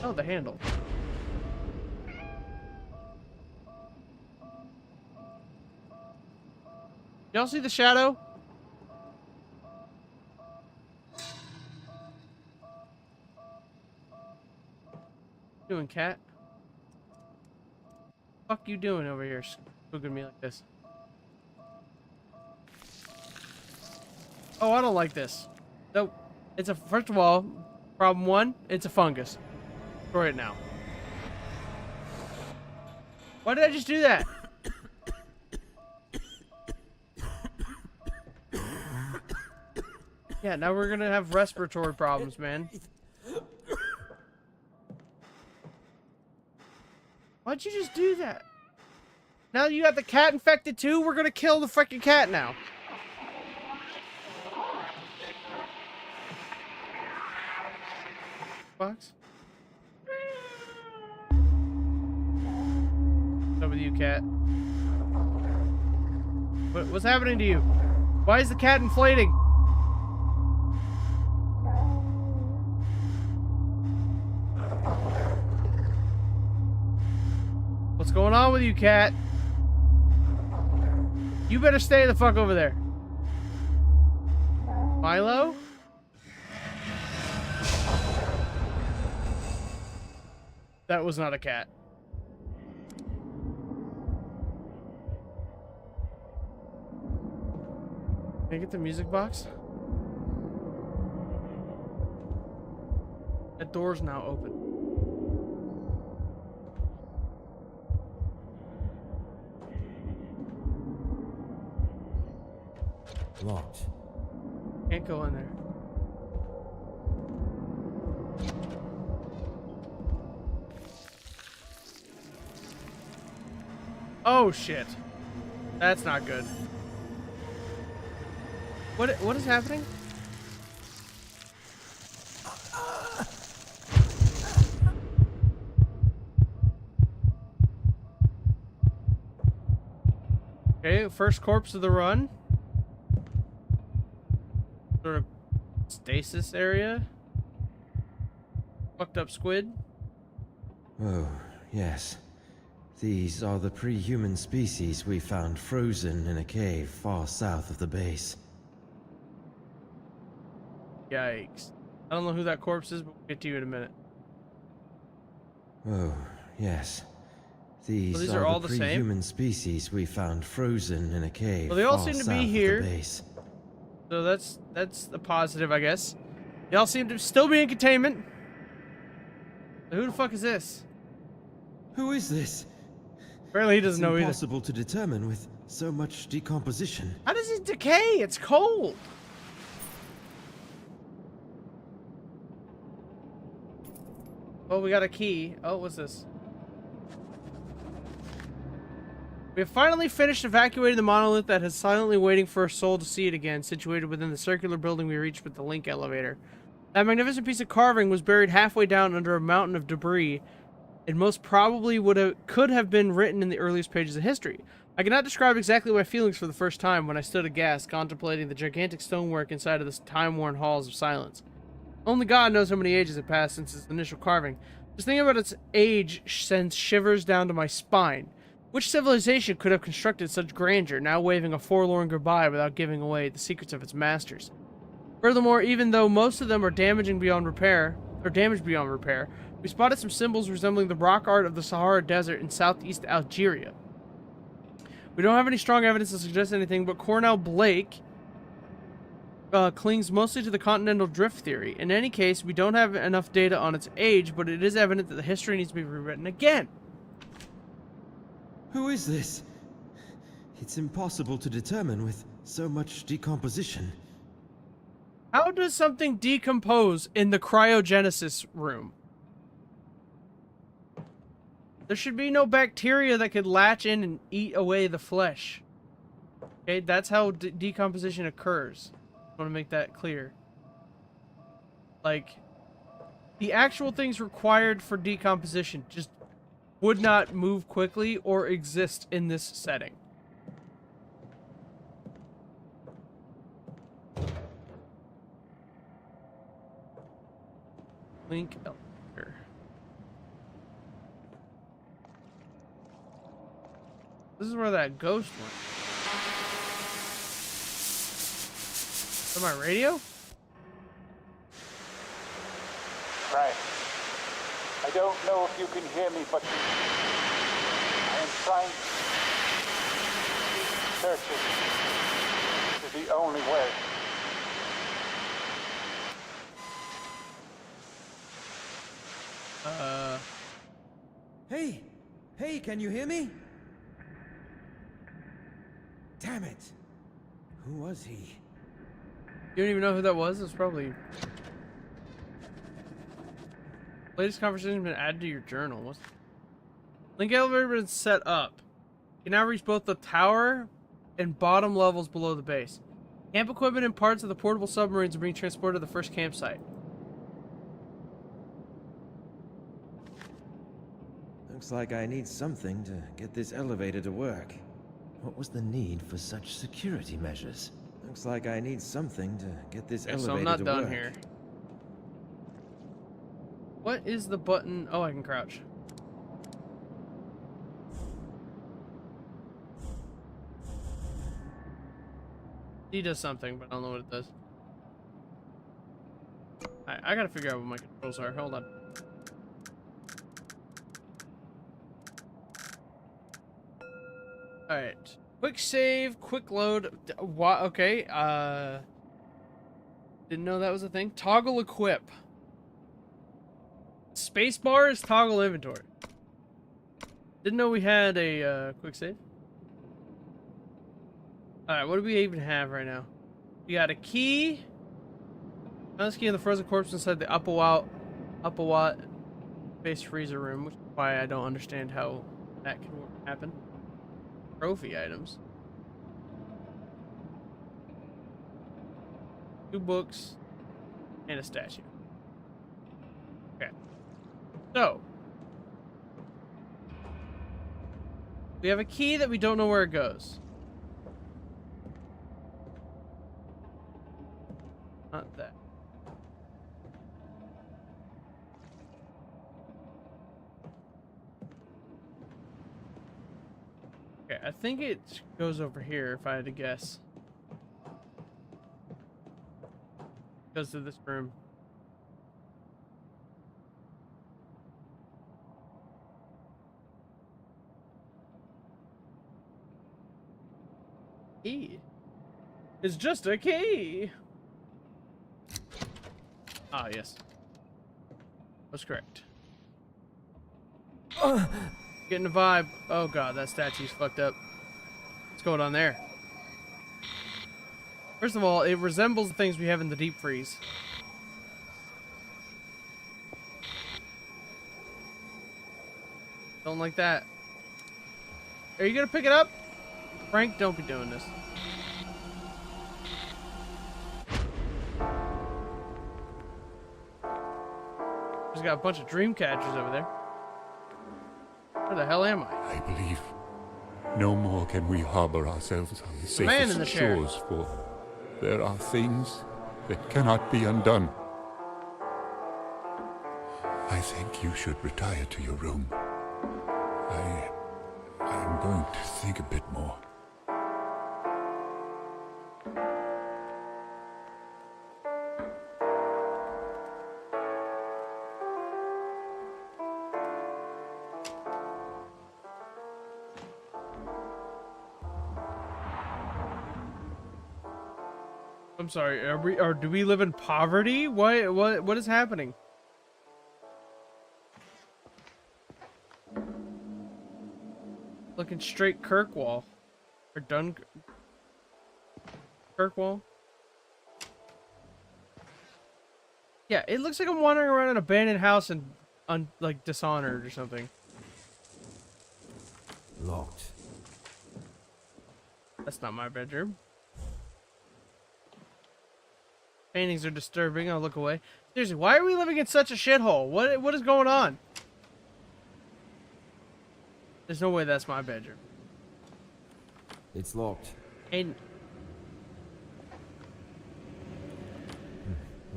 Oh, the handle. Y'all see the shadow? Doing, cat? Fuck you doing over here, spooking me like this? Oh, I don't like this. Nope. It's a, first of all, problem one, it's a fungus. Destroy it now. Why did I just do that? Yeah, now we're gonna have respiratory problems, man. Why'd you just do that? Now you got the cat infected too? We're gonna kill the freaking cat now. Box? What's up with you, cat? What's happening to you? Why is the cat inflating? What's going on with you, cat? You better stay the fuck over there. Milo? That was not a cat. Can I get the music box? That door's now open. Locked. Can't go in there. Oh shit. That's not good. What is happening? Okay, first corpse of the run. Sort of stasis area. Fucked up squid. Oh, yes. These are the pre-human species we found frozen in a cave far south of the base. Yikes. I don't know who that corpse is, but we'll get to you in a minute. Oh, yes. These are are all the the same? pre-human species we found frozen in a cave Well, they all far seem to be south of here. the base. So that's a positive, I guess. They all seem to still be in containment. So who the fuck is this? Who is this? Apparently he It's doesn't know either. impossible to determine with so much decomposition. How does it decay? It's cold. Oh, we got a key. Oh, what's this? We have finally finished evacuating the monolith that is silently waiting for a soul to see it again, situated within the circular building we reached with the link elevator. That magnificent piece of carving was buried halfway down under a mountain of debris. It most probably could have been written in the earliest pages of history. I cannot describe exactly my feelings for the first time when I stood aghast, contemplating the gigantic stonework inside of the time-worn halls of silence. Only God knows how many ages have passed since its initial carving. Just thinking about its age sends shivers down to my spine. Which civilization could have constructed such grandeur, now waving a forlorn goodbye without giving away the secrets of its masters? Furthermore, even though most of them are damaged beyond repair, we spotted some symbols resembling the rock art of the Sahara Desert in southeast Algeria. We don't have any strong evidence to suggest anything, but Cornell Blake clings mostly to the continental drift theory. In any case, we don't have enough data on its age, but it is evident that the history needs to be rewritten again. Who is this? It's impossible to determine with so much decomposition. How does something decompose in the cryogenesis room? There should be no bacteria that could latch in and eat away the flesh. Okay, that's how decomposition occurs. I want to make that clear. Like, the actual things required for decomposition just would not move quickly or exist in this setting. Link elevator. This is where that ghost went. Is that my radio? Frank, I don't know if you can hear me, but I am trying to keep searching. This is the only way. Hey! Hey, can you hear me? Damn it! Who was he? You don't even know who that was? It's probably... Latest conversation has been added to your journal. What's... Link elevator has been set up. You can now reach both the tower and bottom levels below the base. Camp equipment and parts of the portable submarines are being transported to the first campsite. Looks like I need something to get this elevator to work. What was the need for such security measures? Looks like I need something to get this Okay, elevator so I'm not to done work. here. What is the button? Oh, I can crouch. He does something, but I don't know what it does. I gotta figure out what my controls are. Hold on. Alright. Quick save, quick load. What? Okay. Didn't know that was a thing. Toggle equip. Spacebar is toggle inventory. Didn't know we had a quick save. Alright, what do we even have right now? We got a key. Found this key in the frozen corpse inside the Upuaut base freezer room, which is why I don't understand how that can happen. Trophy items. 2 books and a statue. Okay. So we have a key that we don't know where it goes. Not that. Okay, I think it goes over here if I had to guess. Goes to this room. Key. It's just a key. Ah, yes. That's correct. Getting the vibe. Oh god, that statue's fucked up. What's going on there? First of all, it resembles the things we have in the deep freeze. Don't like that. Are you gonna pick it up? Frank, don't be doing this. There's got a bunch of dream catchers over there. Where the hell am I? I believe no more can we harbor ourselves on the man in safest the chair. shores, for there are things that cannot be undone. I think you should retire to your room. I'm going to think a bit more. I'm sorry. Do we live in poverty? What is happening? Looking straight Kirkwall or Dun. Kirkwall. Yeah, it looks like I'm wandering around an abandoned house and like Dishonored or something. Locked. That's not my bedroom. Paintings are disturbing. I'll look away. Seriously, why are we living in such a shithole? What is going on? There's no way that's my bedroom. It's locked. And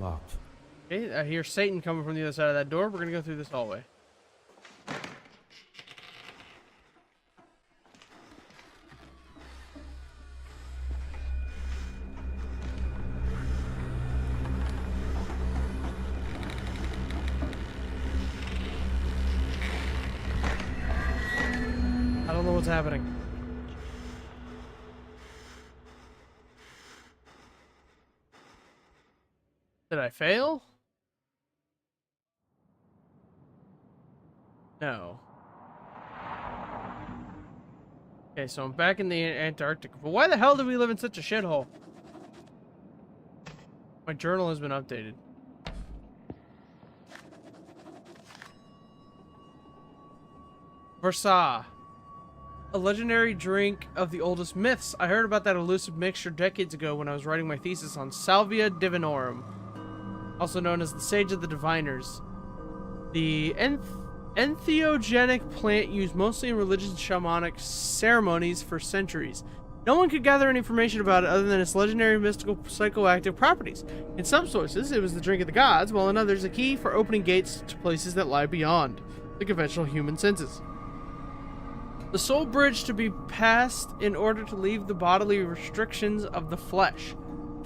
Locked. okay, I hear Satan coming from the other side of that door. We're gonna go through this hallway. I don't know what's happening. Did I fail? No. Okay, so I'm back in the Antarctic. But why the hell do we live in such a shithole? My journal has been updated. Versa. A legendary drink of the oldest myths. I heard about that elusive mixture decades ago when I was writing my thesis on Salvia divinorum, also known as the Sage of the Diviners. The entheogenic plant used mostly in religious and shamanic ceremonies for centuries. No one could gather any information about it other than its legendary mystical psychoactive properties. In some sources, it was the drink of the gods, while in others, a key for opening gates to places that lie beyond the conventional human senses. The sole bridge to be passed in order to leave the bodily restrictions of the flesh.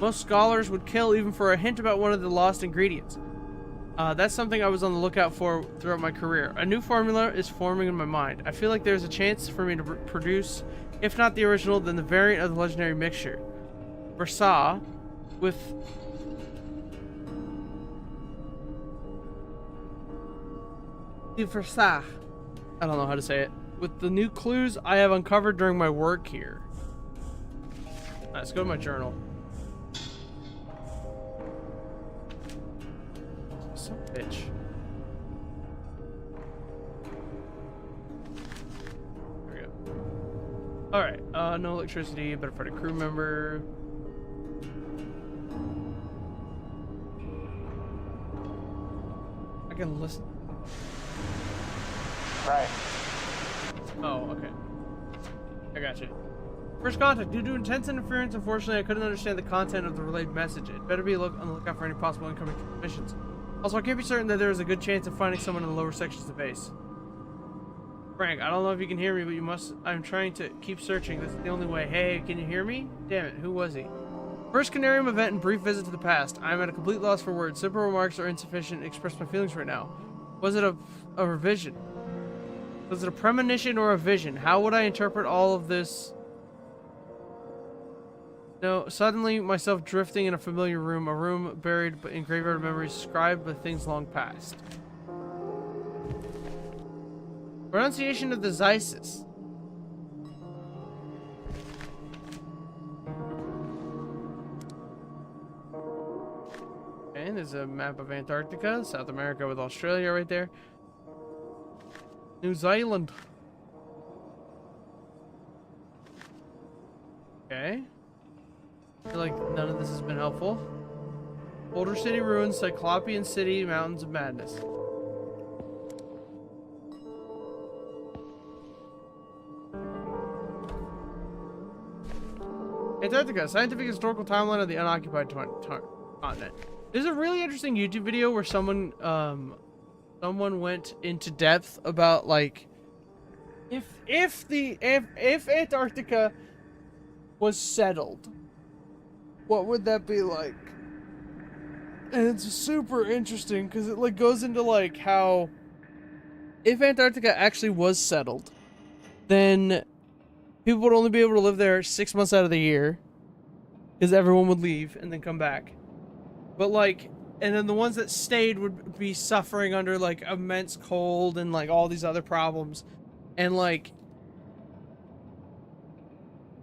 Most scholars would kill even for a hint about one of the lost ingredients. That's something I was on the lookout for throughout my career. A new formula is forming in my mind. I feel like there's a chance for me to produce, if not the original, then the variant of the legendary mixture. Versa, with Versa. I don't know how to say it. With the new clues I have uncovered during my work here. Let's go to my journal. Some bitch. There we go. Alright, no electricity, better find a crew member. I can listen. Right. Oh, okay. I got you. First contact. Due to intense interference, unfortunately, I couldn't understand the content of the relayed message. It better be on the lookout for any possible incoming transmissions. Also, I can't be certain that there is a good chance of finding someone in the lower sections of the base. Frank, I don't know if you can hear me, but you must... I'm trying to keep searching. That's the only way. Hey, can you hear me? Damn it, who was he? First Conarium event and brief visit to the past. I'm at a complete loss for words. Simple remarks are insufficient to express my feelings right now. Was it a revision? Was it a premonition or a vision? How would I interpret all of this? No, suddenly myself drifting in a familiar room, a room buried in graveyard memories, scribed with things long past. Pronunciation of the Zeisis. Okay, there's a map of Antarctica, South America with Australia right there. New Zealand. Okay. I feel like none of this has been helpful. Boulder City ruins, Cyclopean City, Mountains of Madness. Antarctica, scientific historical timeline of the unoccupied continent. There's a really interesting YouTube video where someone went into depth about like if Antarctica was settled, what would that be like? And it's super interesting because it like goes into like how if Antarctica actually was settled, then people would only be able to live there 6 months out of the year because everyone would leave and then come back. But like, and then the ones that stayed would be suffering under like immense cold and like all these other problems. And like,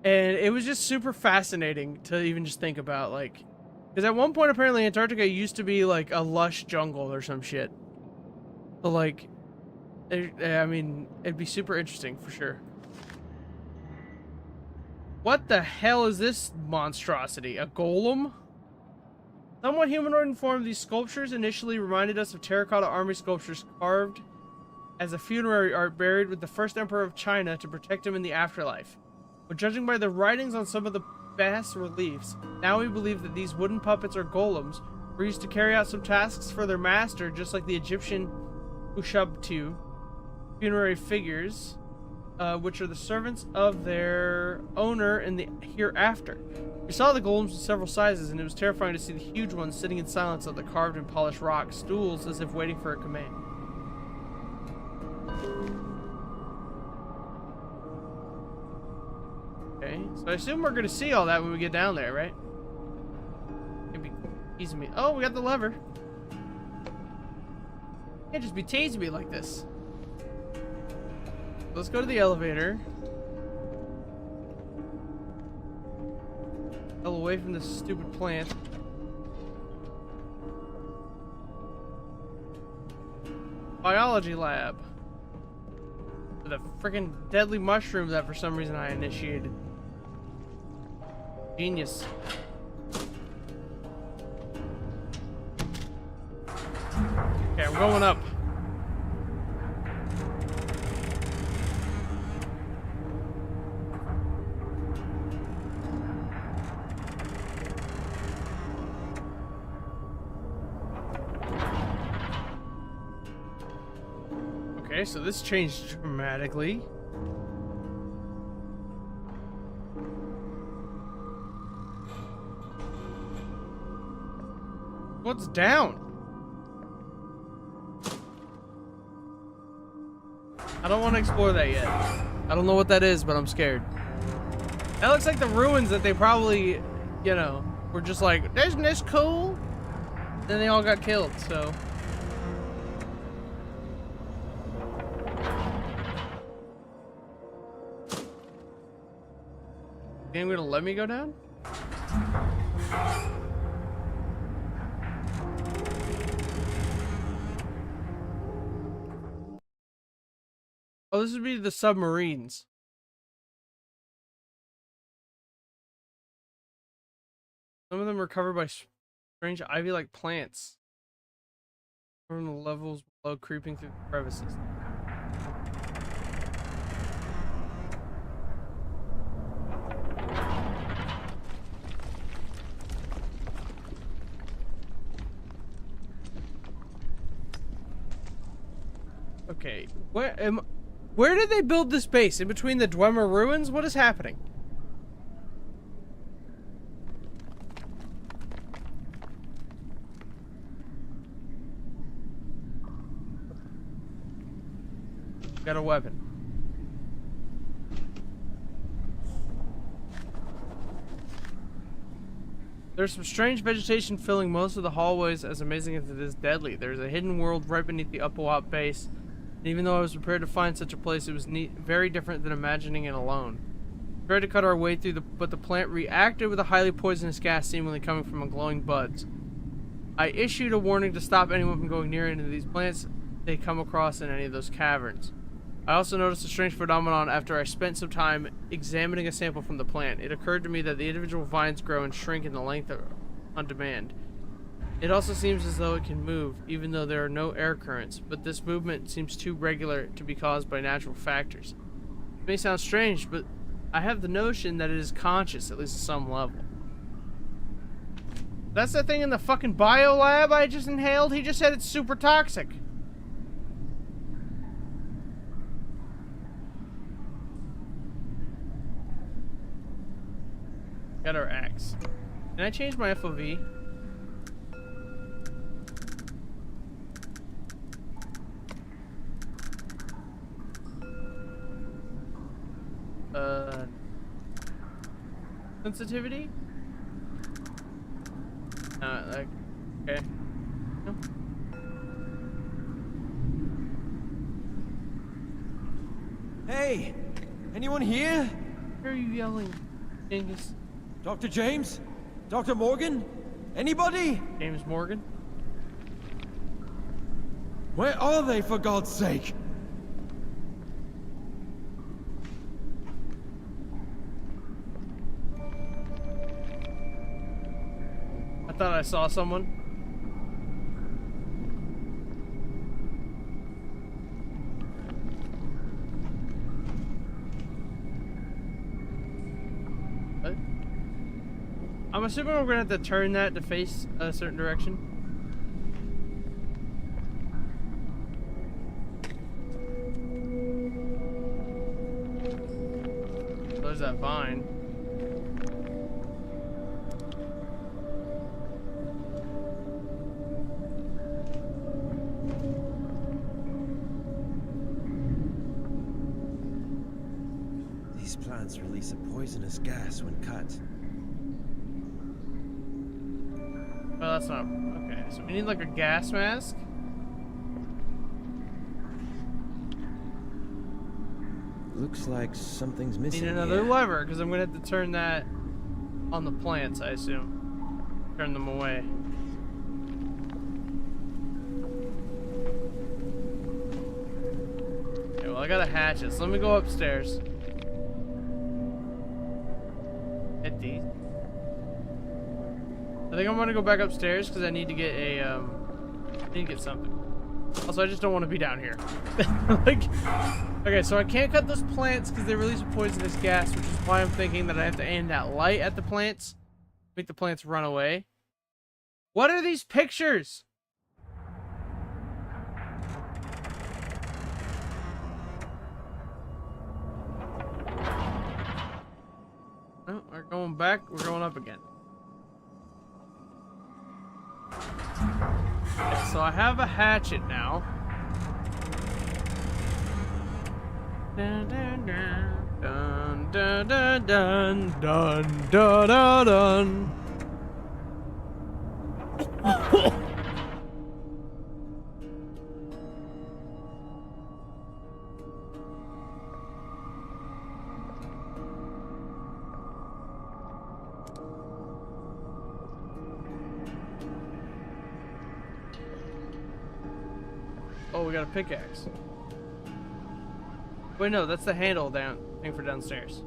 And it was just super fascinating to even just think about, like, because at one point apparently Antarctica used to be like a lush jungle or some shit. So like, I mean, it'd be super interesting for sure. What the hell is this monstrosity? A golem? Somewhat humanoid in form, these sculptures initially reminded us of terracotta army sculptures carved as a funerary art buried with the first emperor of China to protect him in the afterlife. But judging by the writings on some of the bas reliefs, now we believe that these wooden puppets or golems were used to carry out some tasks for their master, just like the Egyptian Upuaut funerary figures, which are the servants of their owner in the hereafter. We saw the golems in several sizes, and it was terrifying to see the huge ones sitting in silence on the carved and polished rock stools as if waiting for a command. Okay, so I assume we're gonna see all that when we get down there, right? Can't be teasing me. Oh, we got the lever. Can't just be teasing me like this. Let's go to the elevator. Hell away from this stupid plant. Biology lab. The freaking deadly mushroom that for some reason I initiated. Genius. Okay, I'm going up. Okay, so this changed dramatically. What's down? I don't want to explore that yet. I don't know what that is, but I'm scared. That looks like the ruins that they probably, you know, were just like, isn't this cool? Then they all got killed, so. Game gonna let me go down? Oh, this would be the submarines. Some of them are covered by strange ivy-like plants. From the levels below, creeping through the crevices. Okay, where did they build this base? In between the Dwemer ruins? What is happening? Got a weapon. There's some strange vegetation filling most of the hallways, as amazing as it is deadly. There's a hidden world right beneath the Upuaut base. And even though I was prepared to find such a place, it was very different than imagining it alone. We tried to cut our way through, but the plant reacted with a highly poisonous gas seemingly coming from a glowing buds. I issued a warning to stop anyone from going near any of these plants they come across in any of those caverns. I also noticed a strange phenomenon after I spent some time examining a sample from the plant. It occurred to me that the individual vines grow and shrink in the length on demand. It also seems as though it can move, even though there are no air currents, but this movement seems too regular to be caused by natural factors. It may sound strange, but I have the notion that it is conscious, at least at some level. That's that thing in the fucking bio lab I just inhaled? He just said it's super toxic. Got our axe. Can I change my FOV? Sensitivity? Like, okay. No. Hey! Anyone here? Why are you yelling? Dingus. Dr. James? Dr. Morgan? Anybody? James Morgan. Where are they, for God's sake? I thought I saw someone. What? I'm assuming we're gonna have to turn that to face a certain direction. There's that vine. These plants release a poisonous gas when cut. Oh, that's not okay. So we need like a gas mask. Looks like something's missing. Need another here. lever because I'm gonna have to turn that on the plants, I assume. Turn them away. Okay, well I got a hatchet, so let me go upstairs. Hit these. I think I'm gonna go back upstairs because I need to get a I need to get something. Also, I just don't want to be down here. Like, okay, so I can't cut those plants because they release a poisonous gas, which is why I'm thinking that I have to aim that light at the plants, make the plants run away. What are these pictures? Oh, we're going back. We're going up again. Okay, so I have a hatchet now. Dun dun dun dun dun dun dun dun dun dun. Oh, we got a pickaxe. Wait, no, that's the handle down thing for downstairs.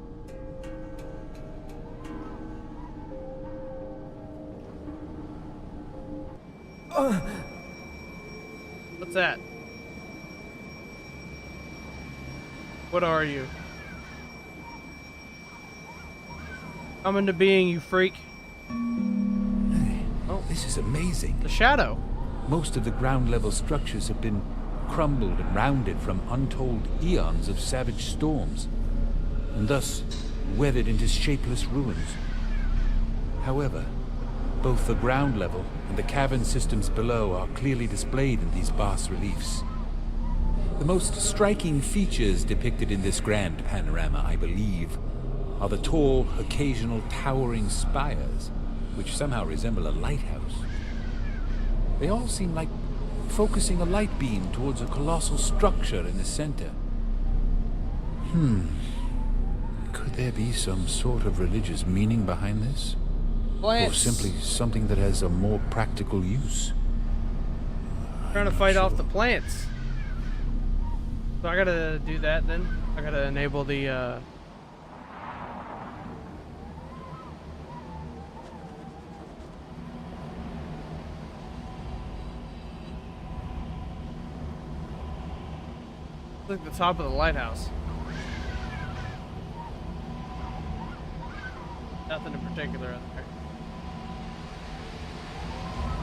What's that? What are you? Come into being, you freak. Oh, this is amazing. The shadow. Most of the ground level structures have been crumbled and rounded from untold eons of savage storms, and thus weathered into shapeless ruins. However, both the ground level and the cavern systems below are clearly displayed in these bas-reliefs. The most striking features depicted in this grand panorama, I believe, are the tall, occasional towering spires, which somehow resemble a lighthouse. They all seem like focusing a light beam towards a colossal structure in the center. Could there be some sort of religious meaning behind this? Plants. Or simply something that has a more practical use? Trying to fight off the plants. So I gotta do that then. I gotta enable the like the top of the lighthouse. Nothing in particular in there.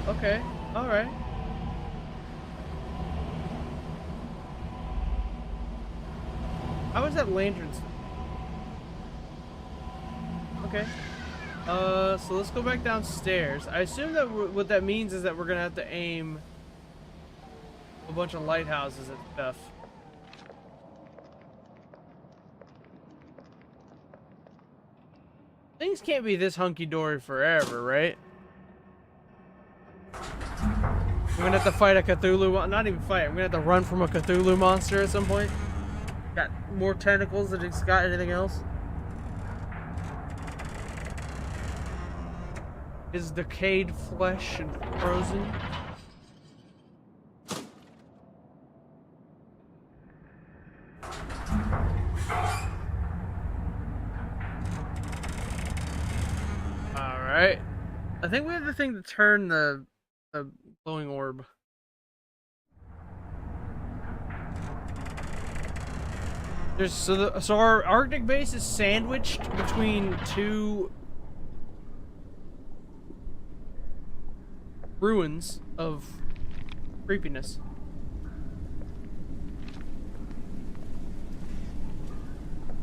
Okay, alright. How is that lantern? Okay. So let's go back downstairs. I assume that what that means is that we're gonna have to aim a bunch of lighthouses at stuff. Things can't be this hunky-dory forever, right? I'm gonna have to fight a Cthulhu, not even fight, I'm gonna have to run from a Cthulhu monster at some point. Got more tentacles than it's got anything else. His decayed flesh and frozen. Alright. I think we have the thing to turn the glowing orb. So our Arctic base is sandwiched between two ruins of creepiness.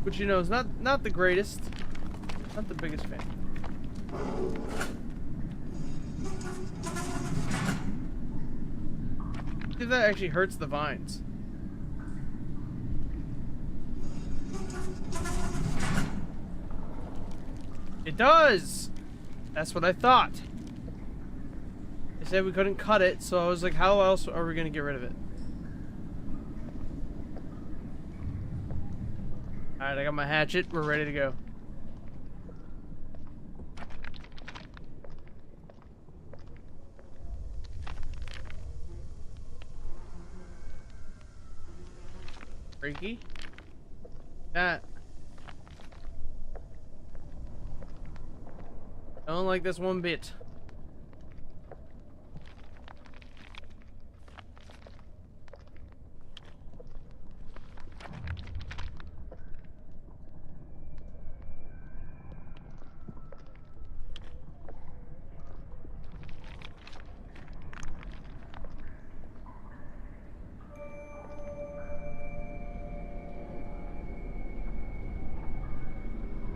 Which, you know, is not the greatest. Not the biggest fan. I think that actually hurts the vines. It does! That's what I thought. They said we couldn't cut it, so I was like, how else are we gonna get rid of it? Alright, I got my hatchet. We're ready to go. Freaky. That. I don't like this one bit.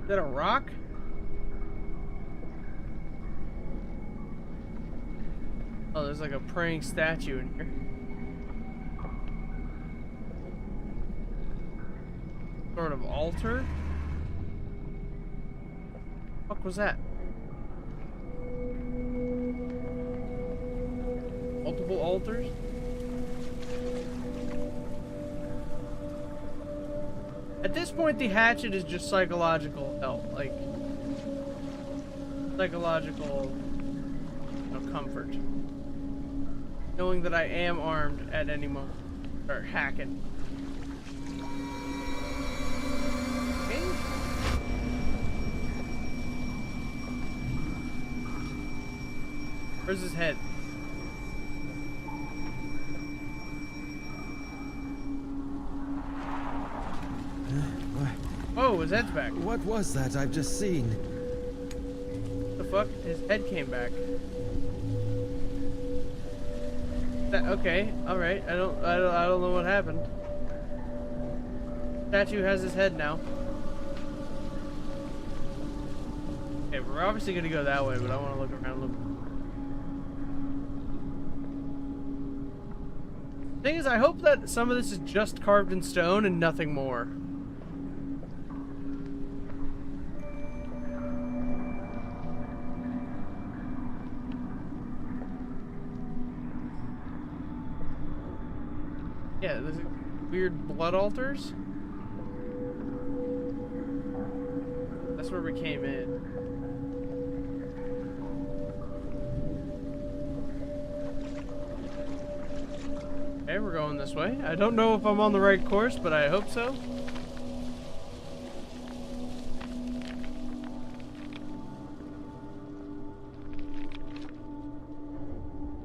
Is that a rock? Oh, there's like a praying statue in here. Sort of altar? What the fuck was that? Multiple altars? At this point, the hatchet is just psychological help, like psychological, you know, comfort. Knowing that I am armed at any moment. Start hacking. Okay. Where's his head? Whoa, his head's back. What was that I've just seen? The fuck? His head came back. That, okay, alright. I don't know what happened. Statue has his head now. Okay, we're obviously gonna go that way, but I want to look around a little bit. Thing is, I hope that some of this is just carved in stone and nothing more. Yeah, there's weird blood altars. That's where we came in. Okay, we're going this way. I don't know if I'm on the right course, but I hope so.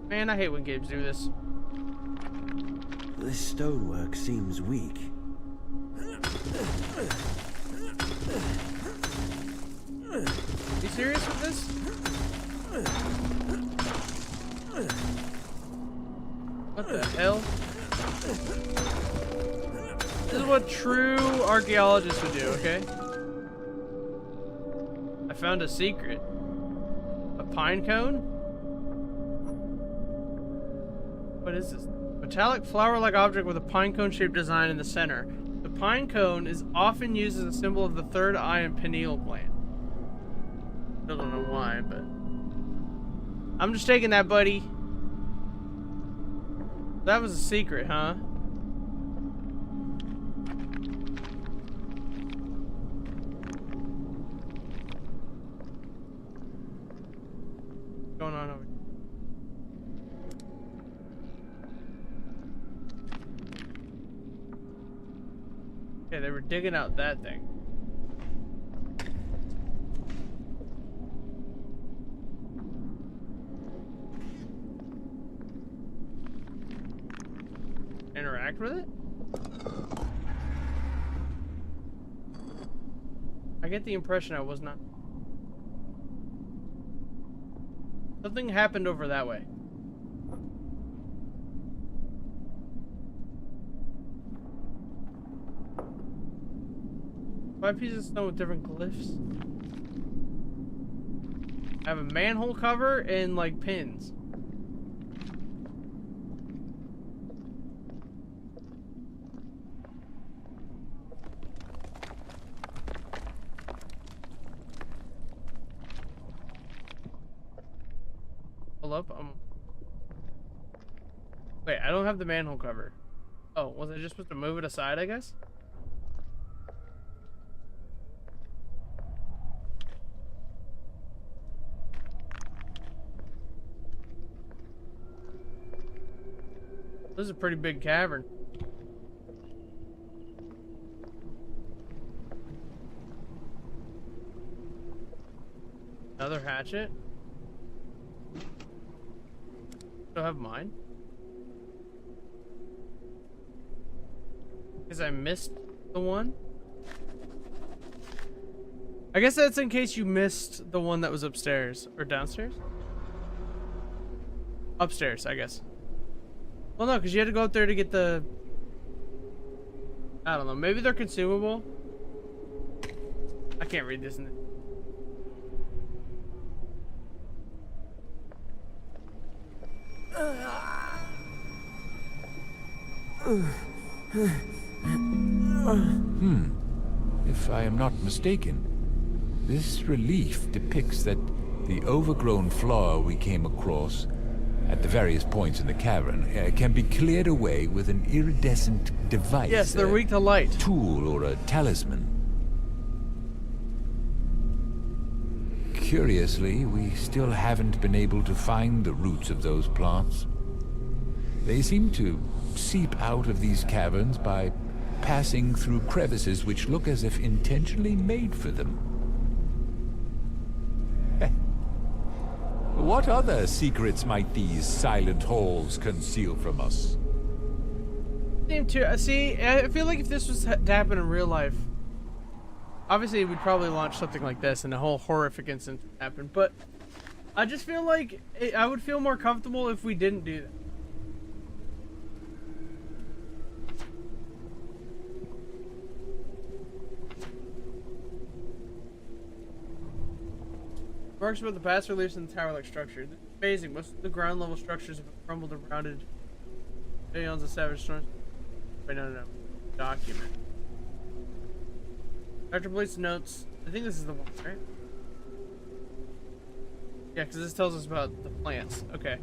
Man, I hate when games do this. This stonework seems weak. You serious with this? What the hell? This is what true archaeologists would do, okay? I found a secret. A pine cone? What is this? Metallic flower-like object with a pine cone-shaped design in the center. The pine cone is often used as a symbol of the third eye and pineal gland. I don't know why, but I'm just taking that, buddy. That was a secret, huh? Okay, they were digging out that thing. Interact with it? I get the impression I was not. Something happened over that way. Five pieces of stone with different glyphs. I have a manhole cover and like pins. Pull up. Wait, I don't have the manhole cover. Oh, was I just supposed to move it aside, I guess? This is a pretty big cavern. Another hatchet. Still have mine. Because I missed the one. I guess that's in case you missed the one that was upstairs or downstairs. Upstairs, I guess. Well, no, because you had to go up there to get the... I don't know. Maybe they're consumable. I can't read this. If I am not mistaken, this relief depicts that the overgrown floor we came across at the various points in the cavern can be cleared away with an iridescent device. Yes, they're weak to light. Tool or a talisman. Curiously, we still haven't been able to find the roots of those plants. They seem to seep out of these caverns by passing through crevices which look as if intentionally made for them. What other secrets might these silent halls conceal from us? See, I feel like if this was to happen in real life, obviously we'd probably launch something like this and a whole horrific incident would happen, but I just feel like I would feel more comfortable if we didn't do that. Remarks about the past reliefs in the tower-like structure. This is amazing. Most of the ground level structures have crumbled and rounded. Aeons of savage storms. Wait, no. Document. Dr. Blake's notes. I think this is the one, right? Yeah, because this tells us about the plants. Okay.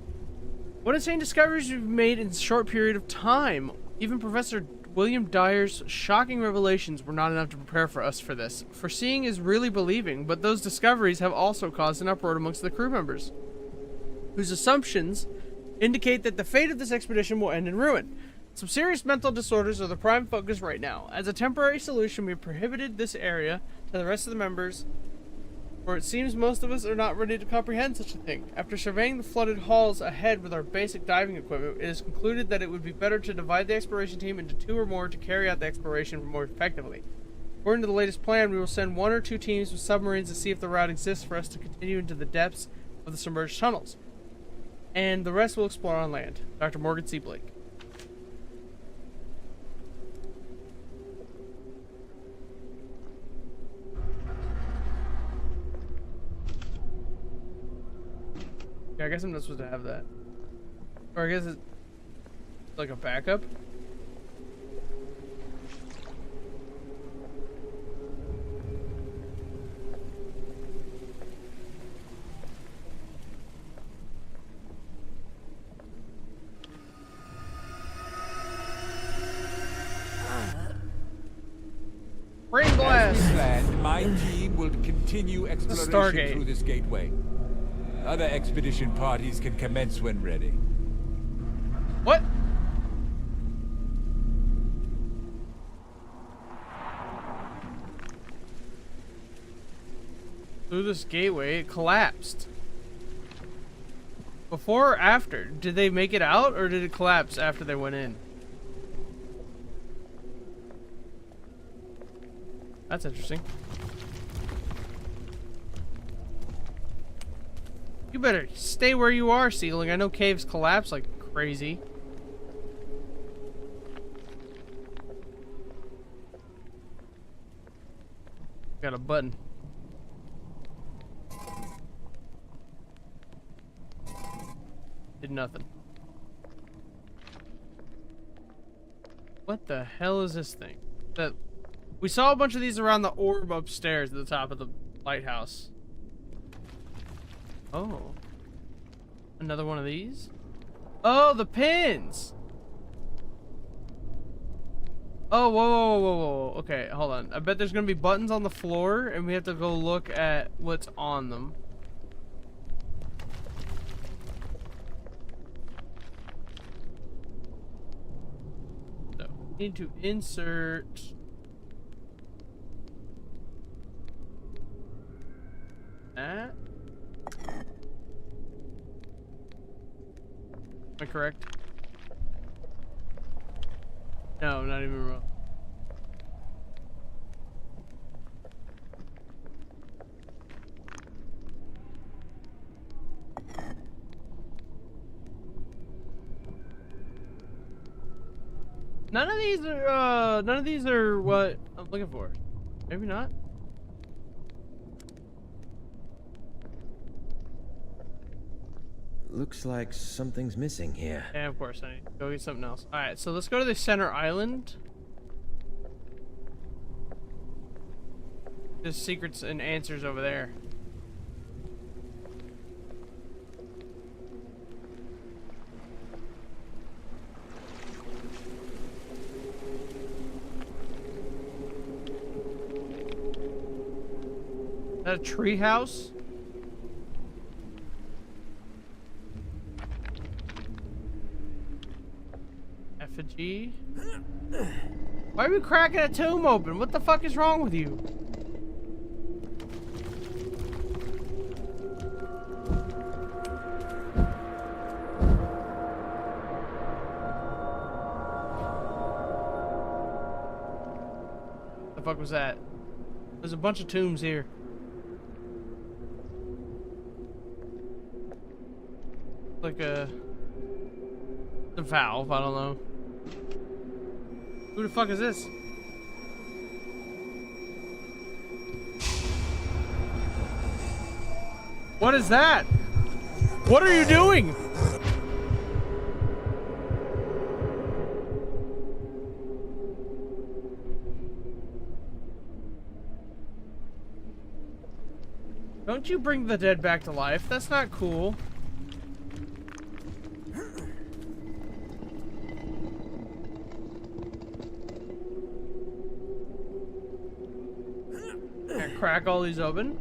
What insane discoveries you've made in a short period of time. Even Professor William Dyer's shocking revelations were not enough to prepare for us for this. Foreseeing is really believing, but those discoveries have also caused an uproar amongst the crew members, whose assumptions indicate that the fate of this expedition will end in ruin. Some serious mental disorders are the prime focus right now. As a temporary solution, we prohibited this area to the rest of the members, for it seems most of us are not ready to comprehend such a thing. After surveying the flooded halls ahead with our basic diving equipment, it is concluded that it would be better to divide the exploration team into 2 or more to carry out the exploration more effectively. According to the latest plan, we will send 1 or 2 teams with submarines to see if the route exists for us to continue into the depths of the submerged tunnels. And the rest will explore on land. Dr. Morgan C. Blake. Yeah, I guess I'm not supposed to have that. Or I guess it's like a backup. Brain blast! As we planned, my team will continue exploration Stargate. through this gateway. Other expedition parties can commence when ready. What? Through this gateway, it collapsed. Before or after? Did they make it out, or did it collapse after they went in? That's interesting. You better stay where you are, ceiling. I know caves collapse like crazy. Got a button. Did nothing. What the hell is this thing? That we saw a bunch of these around the orb upstairs at the top of the lighthouse. Oh. Another one of these? Oh, the pins! Oh, whoa. Okay, hold on. I bet there's gonna be buttons on the floor, and we have to go look at what's on them. So, need to insert... that. Am I correct? No, not even wrong. None of these are what I'm looking for. Maybe not. Looks like something's missing here. Yeah, of course. I need to go get something else. Alright, so let's go to the center island. There's secrets and answers over there. Is that a tree house? Effigy. Why are we cracking a tomb open? What the fuck is wrong with you? The fuck was that? There's a bunch of tombs here. Like a valve, I don't know. Who the fuck is this? What is that? What are you doing? Don't you bring the dead back to life? That's not cool. Crack all these open.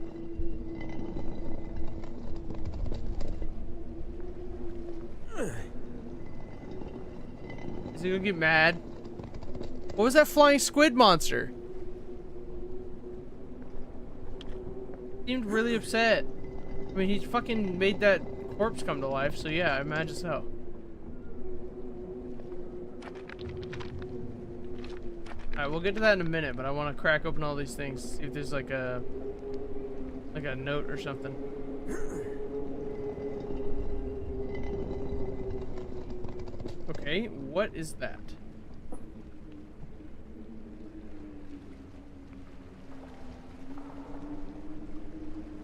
Is he gonna get mad? What was that flying squid monster? Seemed really upset. I mean, he fucking made that corpse come to life, so yeah, I imagine so. Alright, we'll get to that in a minute, but I want to crack open all these things, see if there's like a note or something. Okay, what is that?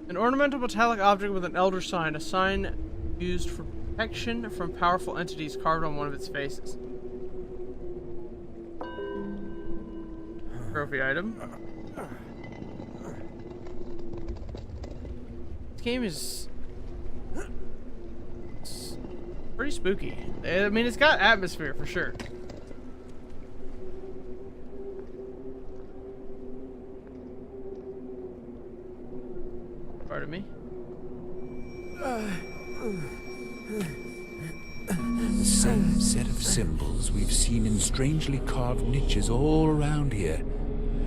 An ornamental metallic object with an elder sign, a sign used for protection from powerful entities carved on one of its faces. Trophy item. This game is pretty spooky. I mean, it's got atmosphere for sure. Pardon me. The same set of symbols we've seen in strangely carved niches all around here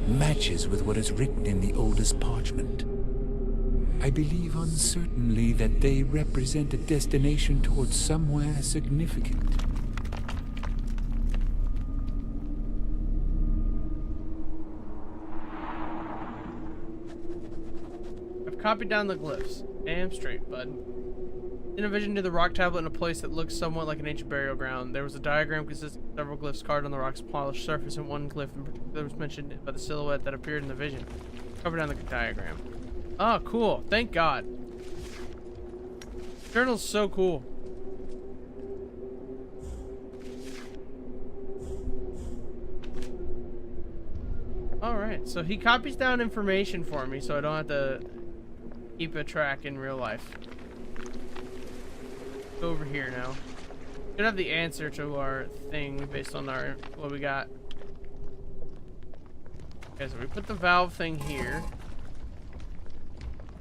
matches with what is written in the oldest parchment. I believe uncertainly that they represent a destination towards somewhere significant. I've copied down the glyphs. Damn straight, bud. In a vision near the rock tablet in a place that looks somewhat like an ancient burial ground. There was a diagram consisting of several glyphs carved on the rock's polished surface, and one glyph in particular was mentioned by the silhouette that appeared in the vision. Cover down the diagram. Oh, cool. Thank God. Journal's so cool. Alright, so he copies down information for me so I don't have to keep a track in real life. Go over here now. Should have the answer to our thing based on our what we got. Okay, so we put the valve thing here.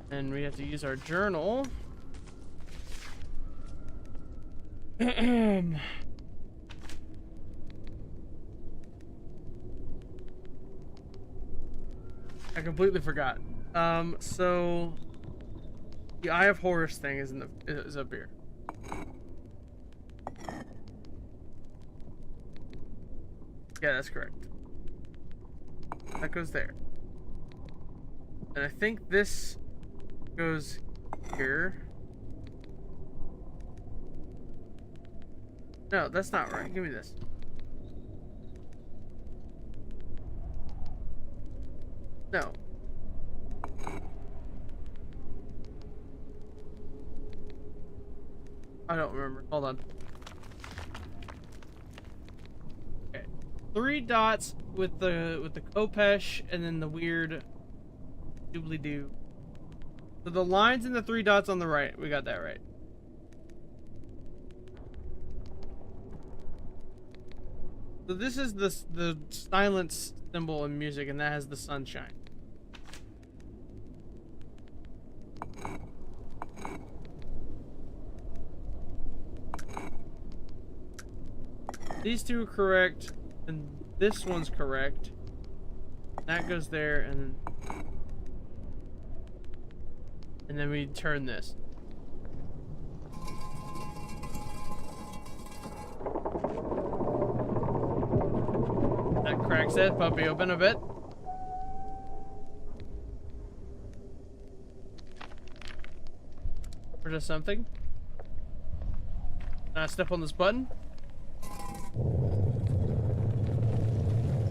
And we have to use our journal. I completely forgot. So the Eye of Horus thing is up here. Yeah, that's correct. That goes there. And I think this goes here. No, that's not right. Give me this. No. I don't remember. Hold on. Okay. 3 dots with the Kopesh and then the weird doobly-doo. So the lines and the 3 dots on the right. We got that right. So this is the silence symbol in music, and that has the sunshine. These 2 are correct, and this one's correct. That goes there, and then we turn this. That cracks that puppy open a bit. Or just something. Now step on this button.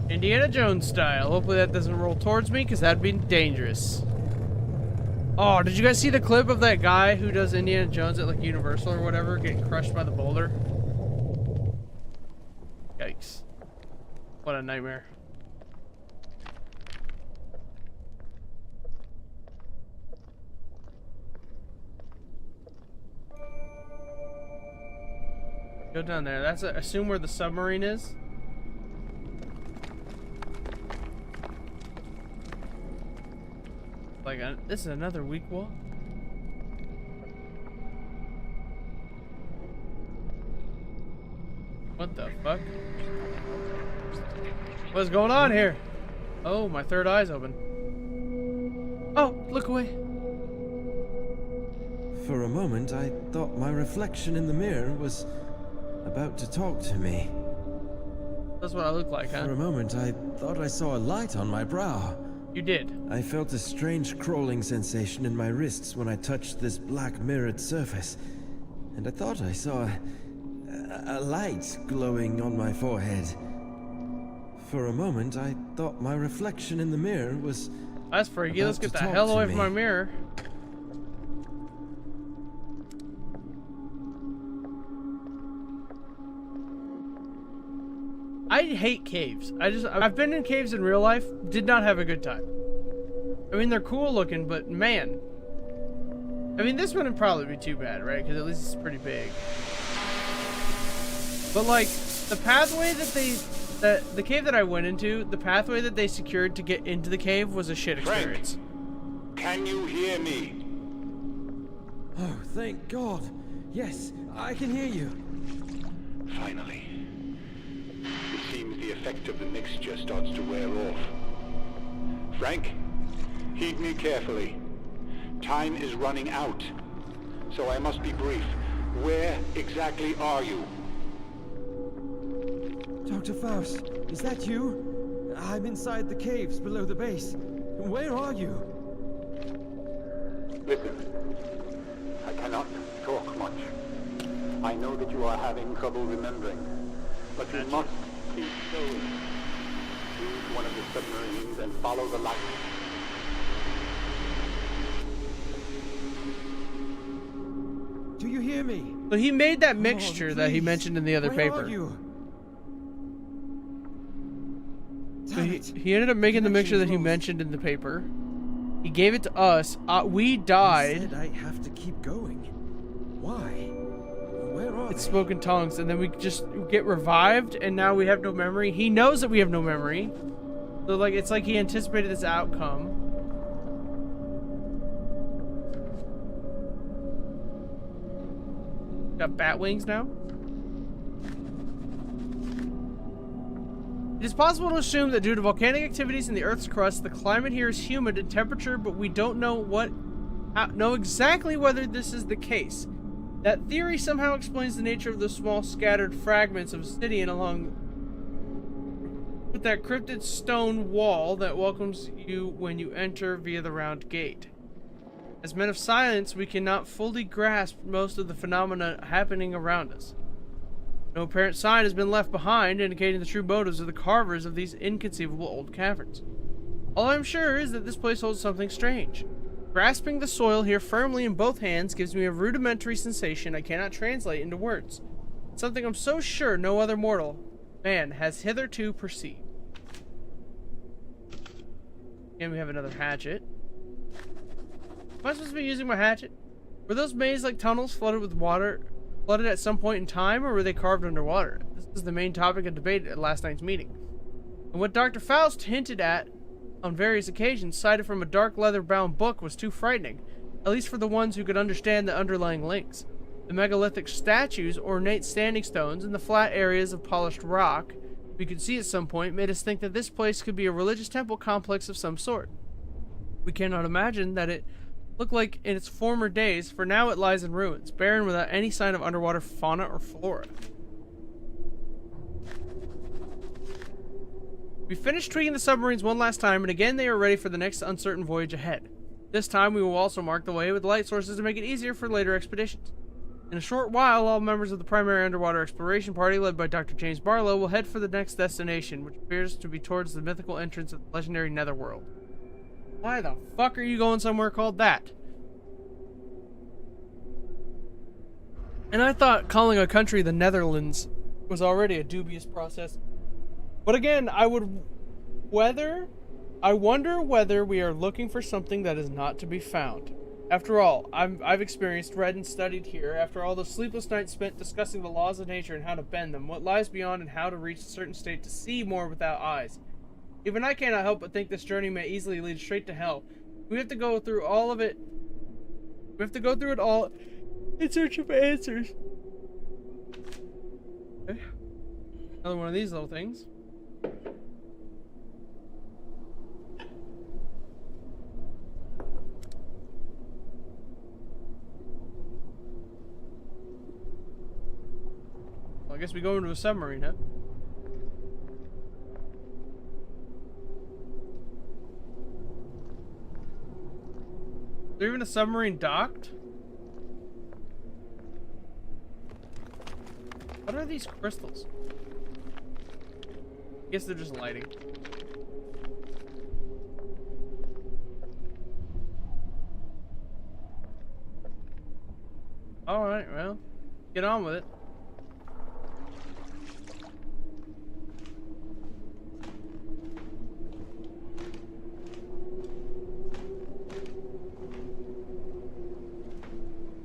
Indiana Jones style. Hopefully that doesn't roll towards me, because that'd be dangerous. Oh, did you guys see the clip of that guy who does Indiana Jones at like Universal or whatever getting crushed by the boulder? Yikes. What a nightmare. Go down there. That's assume where the submarine is. Like, this is another weak wall. What the fuck? What's going on here? Oh, my third eye's open. Oh, look away. For a moment, I thought my reflection in the mirror was about to talk to me. That's what I look like, huh? For a moment, I thought I saw a light on my brow. You did. I felt a strange crawling sensation in my wrists when I touched this black mirrored surface, and I thought I saw a light glowing on my forehead. For a moment, I thought my reflection in the mirror was That's freaky. Let's about get to the talk hell to away me. from my mirror. I hate caves. I've been in caves in real life, did not have a good time. I mean, they're cool looking, but man. I mean, this one would probably be too bad, right? Because at least it's pretty big. But like, the pathway that the cave that I went into, the pathway that they secured to get into the cave was a shit experience. Can you hear me? Oh, thank God. Yes, I can hear you. Finally. It seems the effect of the mixture starts to wear off. Frank, heed me carefully. Time is running out. So I must be brief. Where exactly are you? Dr. Faust, is that you? I'm inside the caves below the base. Where are you? Listen. I cannot talk much. I know that you are having trouble remembering. But you must keep going. Choose one of the submarines and follow the light. Do you hear me? So he made that Come on, mixture that he please. mentioned in the other Where paper. Are you? So Damn he, it. he ended up making the mixture that he Connection mentioned in the paper. He gave it to us. We He died. said I have to keep going. Why? Where are It's they? spoken tongues, and then we just get revived, and now we have no memory. He knows that we have no memory. So, like, it's like he anticipated this outcome. Got bat wings now? It is possible to assume that due to volcanic activities in the Earth's crust, the climate here is humid in temperature, but we don't know exactly whether this is the case. That theory somehow explains the nature of the small scattered fragments of obsidian along with that cryptid stone wall that welcomes you when you enter via the round gate. As men of science, we cannot fully grasp most of the phenomena happening around us. No apparent sign has been left behind indicating the true motives of the carvers of these inconceivable old caverns. All I'm sure is that this place holds something strange. Grasping the soil here firmly in both hands gives me a rudimentary sensation I cannot translate into words. Something I'm so sure no other mortal man has hitherto perceived. And we have another hatchet. Am I supposed to be using my hatchet? Were those maze-like tunnels flooded with water, flooded at some point in time, or were they carved underwater? This is the main topic of debate at last night's meeting. And what Dr. Faust hinted at on various occasions, cited from a dark leather-bound book, was too frightening, at least for the ones who could understand the underlying links. The megalithic statues, ornate standing stones, and the flat areas of polished rock we could see at some point made us think that this place could be a religious temple complex of some sort. We cannot imagine that it looked like in its former days, for now it lies in ruins, barren without any sign of underwater fauna or flora. We finished tweaking the submarines one last time, and again they are ready for the next uncertain voyage ahead. This time we will also mark the way with light sources to make it easier for later expeditions. In a short while, all members of the primary underwater exploration party, led by Dr. James Barlow, will head for the next destination, which appears to be towards the mythical entrance of the legendary Netherworld. Why the fuck are you going somewhere called that? And I thought calling a country the Netherlands was already a dubious process. But again, I wonder whether we are looking for something that is not to be found. After all, I've experienced, read, and studied here, after all the sleepless nights spent discussing the laws of nature and how to bend them, what lies beyond and how to reach a certain state to see more without eyes. Even I cannot help but think this journey may easily lead straight to hell. We have to go through all of it. We have to go through it all in search of answers. Okay. Another one of these little things. Well, I guess we go into a submarine, huh? Is there even a submarine docked? What are these crystals? I guess they're just lighting. Alright, well, get on with it.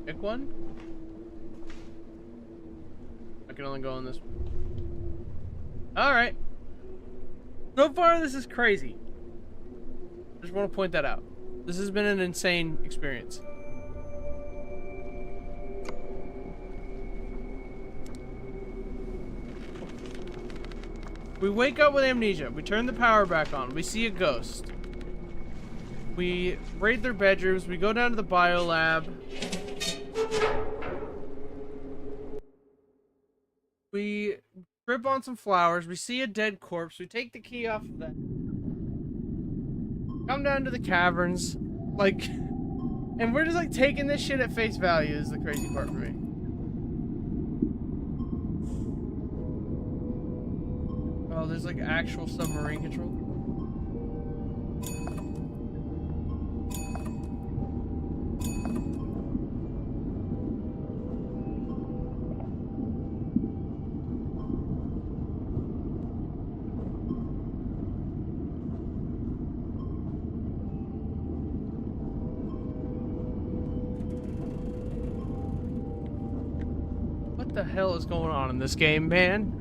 Pick one? I can only go on this one. Alright. So far, this is crazy. I just want to point that out. This has been an insane experience. We wake up with amnesia. We turn the power back on. We see a ghost. We raid their bedrooms. We go down to the bio lab. We trip on some flowers. We see a dead corpse. We take the key off of that. Come down to the caverns. Like, and we're just like taking this shit at face value is the crazy part for me. Oh, there's like actual submarine control. What the hell is going on in this game, man?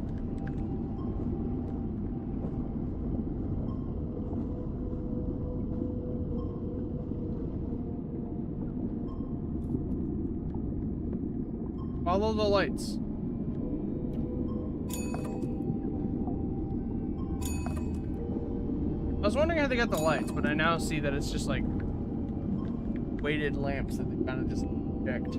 Follow the lights. I was wondering how they got the lights, but I now see that it's just like weighted lamps that they kind of just checked.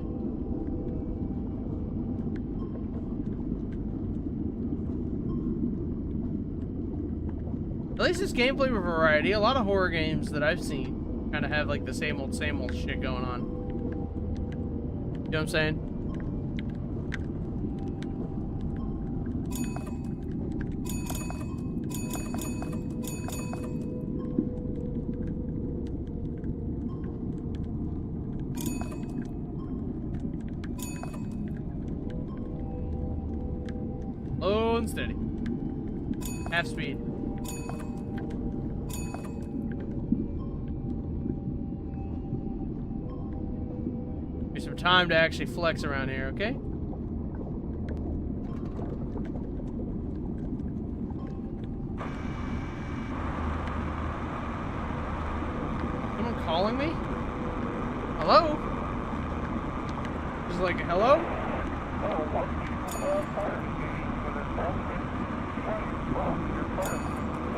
At least this gameplay variety. A lot of horror games that I've seen kind of have like the same old shit going on. You know what I'm saying? Slow and steady. Half speed. Some time to actually flex around here, okay? Someone calling me? Hello? Just like, hello?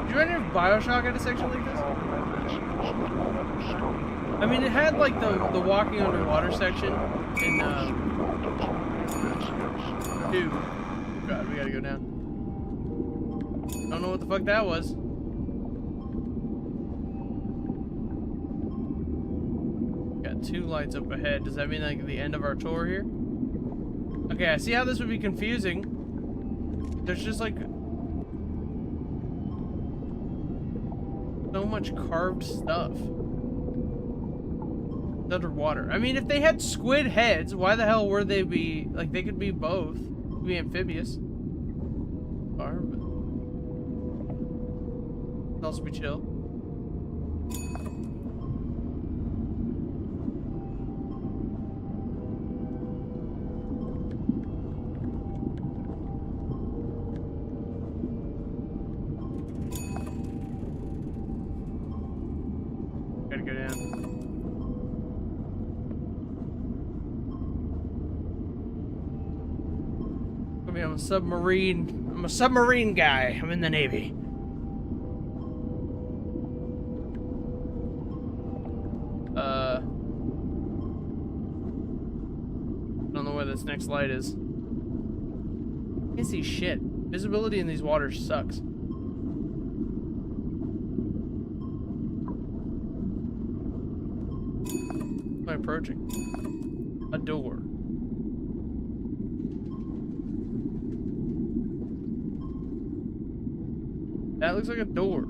Did you run into Bioshock at a section like this? I mean, it had like the walking underwater section in 2. God, we gotta go down. Don't know what the fuck that was. Got 2 lights up ahead. Does that mean like the end of our tour here? Okay, I see how this would be confusing. There's just like so much carved stuff. Underwater. I mean, if they had squid heads, why the hell were they be like? They could be both. Could be amphibious. Or, but it'd also be chill. Gotta go down. I'm a submarine. I'm a submarine guy. I'm in the Navy. Don't know where this next light is. Can't see shit. Visibility in these waters sucks. Am I approaching? A door. That looks like a door.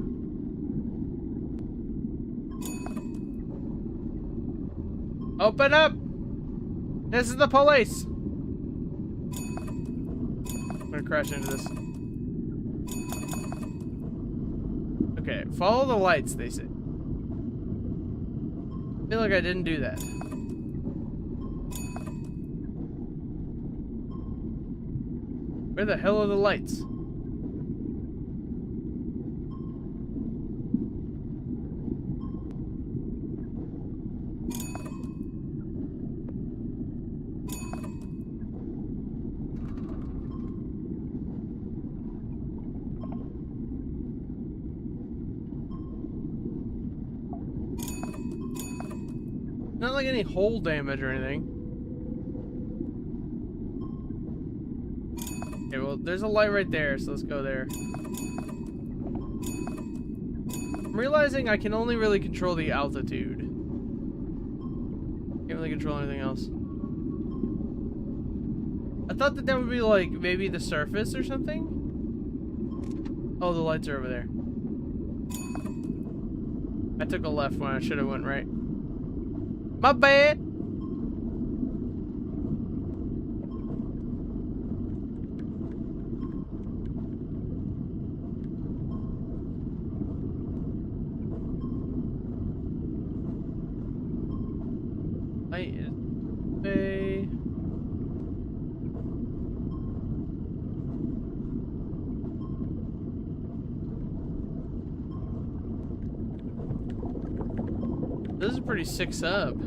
Open up! This is the police! I'm gonna crash into this. Okay, follow the lights, they say. I feel like I didn't do that. Where the hell are the lights? Not like any hull damage or anything. Okay, well, there's a light right there, so let's go there. I'm realizing I can only really control the altitude. Can't really control anything else. I thought that would be like maybe the surface or something. Oh, the lights are over there. I took a left when I should have went right. My bad. Light is bay. This is pretty sick sub.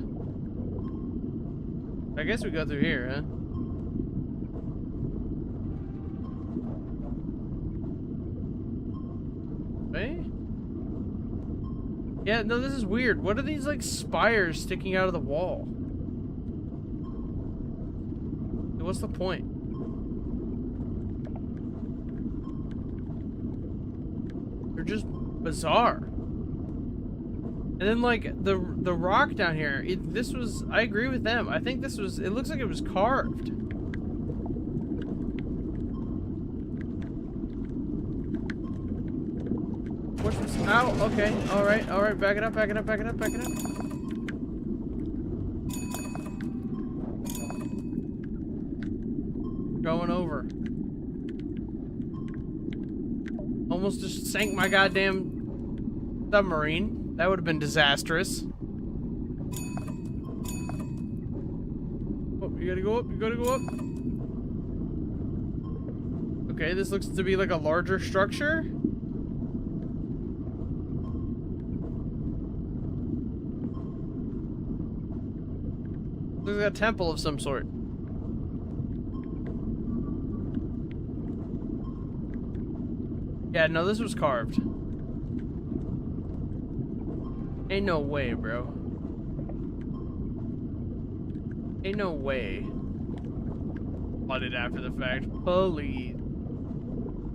I guess we go through here, huh? Hey? Yeah, no, this is weird. What are these, like, spires sticking out of the wall? What's the point? They're just bizarre. And then, like, the rock down here, this was, I agree with them. I think this was, it looks like it was carved. What's this? Ow, okay, alright, back it up. Going over. Almost just sank my goddamn submarine. That would have been disastrous. Oh, you gotta go up, Okay, this looks to be like a larger structure. Looks like a temple of some sort. Yeah, no, this was carved. Ain't no way, bro. Ain't no way. Flooded after the fact. Please.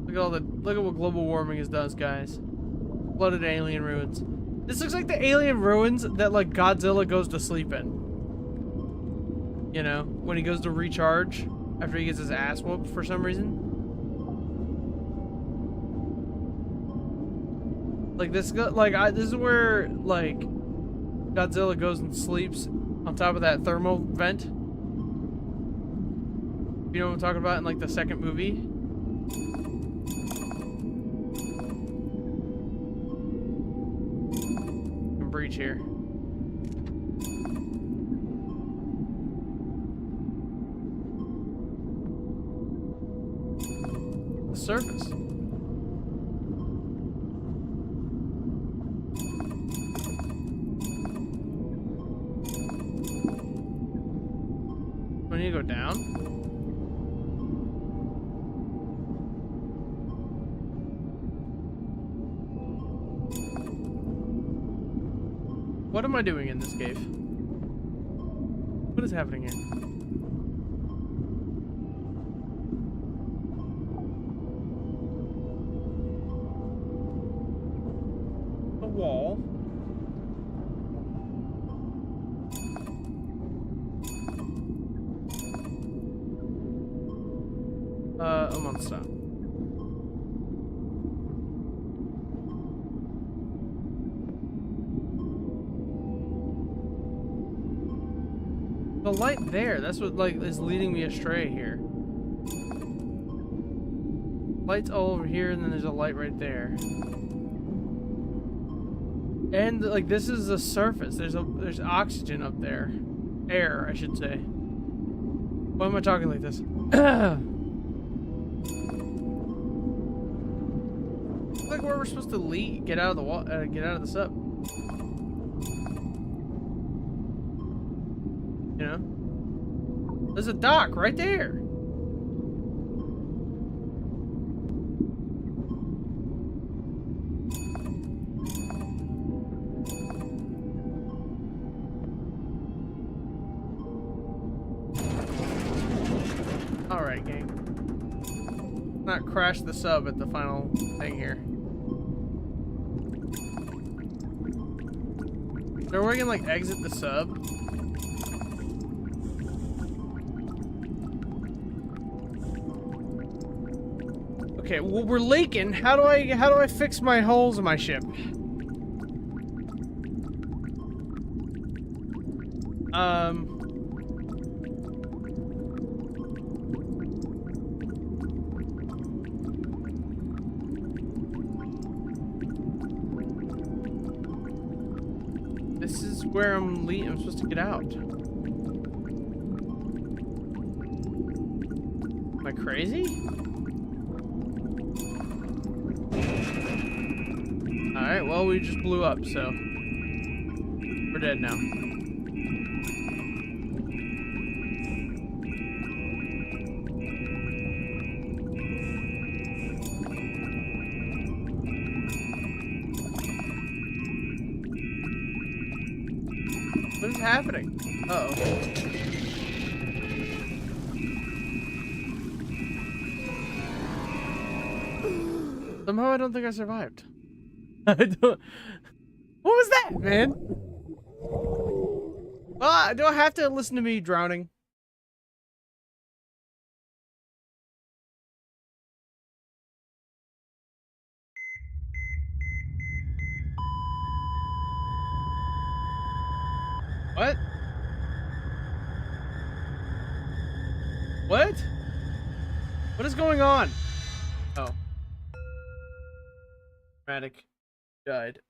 Look at what global warming has done, guys. Flooded alien ruins. This looks like the alien ruins that, like, Godzilla goes to sleep in. You know, when he goes to recharge after he gets his ass whooped for some reason. Like this, this is where like Godzilla goes and sleeps on top of that thermal vent. You know what I'm talking about in like the second movie? Can breach here. The surface. We need to go down. What am I doing in this cave? What is happening here? A wall. I'm on stop. The light there, that's what like is leading me astray here. Lights all over here, and then there's a light right there. And like this is the surface. There's oxygen up there. Air, I should say. Why am I talking like this? Like where we're supposed to leave, get out of the wall, get out of the sub. You know, there's a dock right there. not crash the sub at the final thing here. So we can like exit the sub. Okay, well we're leaking. How do I fix my holes in my ship? This is where I'm supposed to get out. Am I crazy? Alright, well we just blew up, so we're dead now. What is happening? Uh-oh. Somehow I don't think I survived. I don't... What was that, man? Do I have to listen to me drowning? What? What? What is going on? Oh. Dramatic died.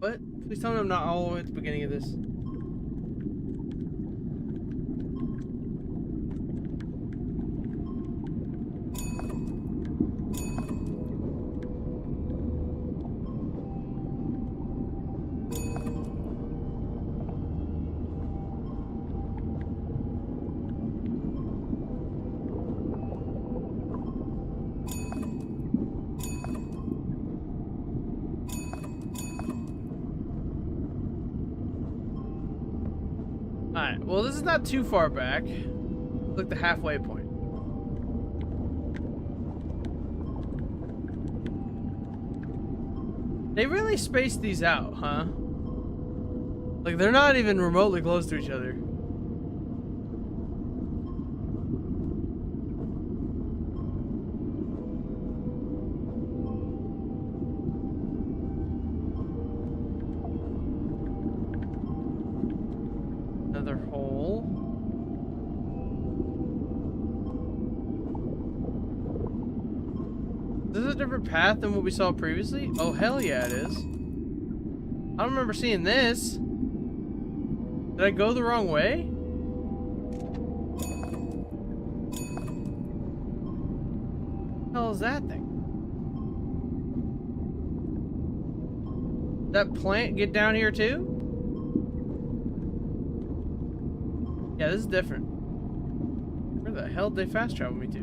What? Please tell me I'm not all the way at the beginning of this. Alright, well this is not too far back. It's like the halfway point. They really spaced these out, huh? Like they're not even remotely close to each other. Another hole. Is this a different path than what we saw previously? Oh, hell yeah, it is. I don't remember seeing this. Did I go the wrong way? What the hell is that thing? Did that plant get down here too? Yeah, this is different. Where the hell did they fast travel me to?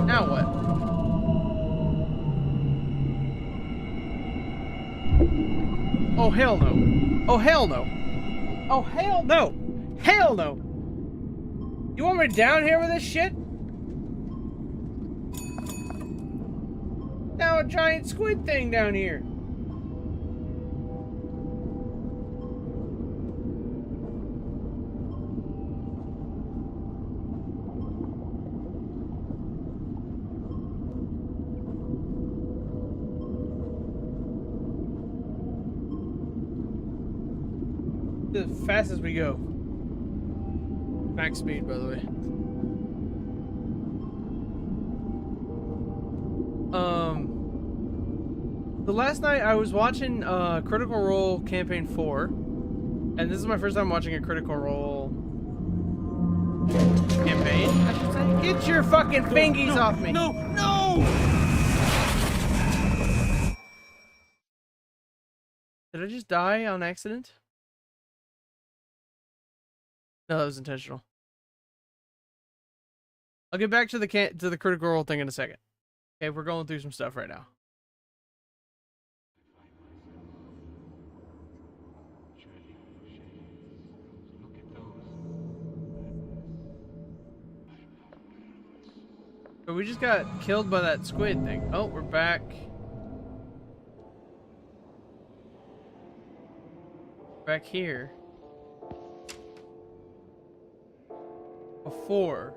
Now what? Oh, hell no. Oh, hell no. Oh, hell no. Hell no. You want me down here with this shit? Now a giant squid thing down here. As fast as we go. Max speed, by the way. The last night I was watching Critical Role Campaign 4, and this is my first time watching a Critical Role campaign, I should say. Get your fucking fingies off me! No, no! Did I just die on accident? No, that was intentional. I'll get back to the Critical Role thing in a second. Okay, we're going through some stuff right now. But we just got killed by that squid thing. Oh, we're back. Back here. Before.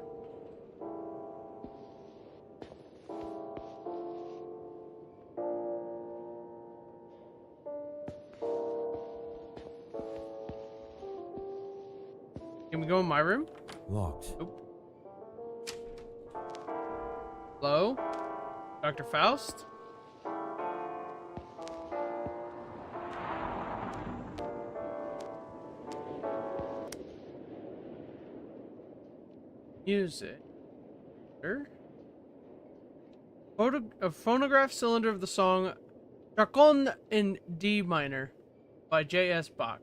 Can we go in my room? Locked. Nope. Hello? Dr. Faust? Music. Sure. A phonograph cylinder of the song Chacon in D minor by J.S. Bach.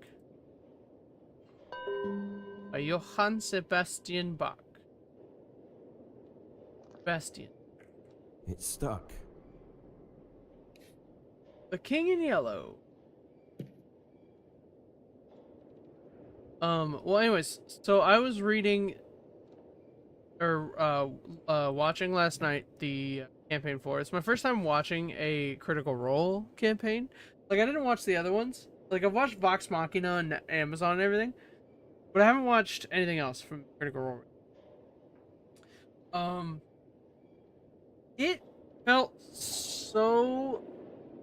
By Johann Sebastian Bach. Sebastian. It's stuck. The King in Yellow. Well, anyways, so I was reading or watching last night the campaign 4. It's my first time watching a Critical Role campaign. Like, I didn't watch the other ones. Like, I've watched Vox Machina on Amazon and everything, but I haven't watched anything else from Critical Role. It felt so...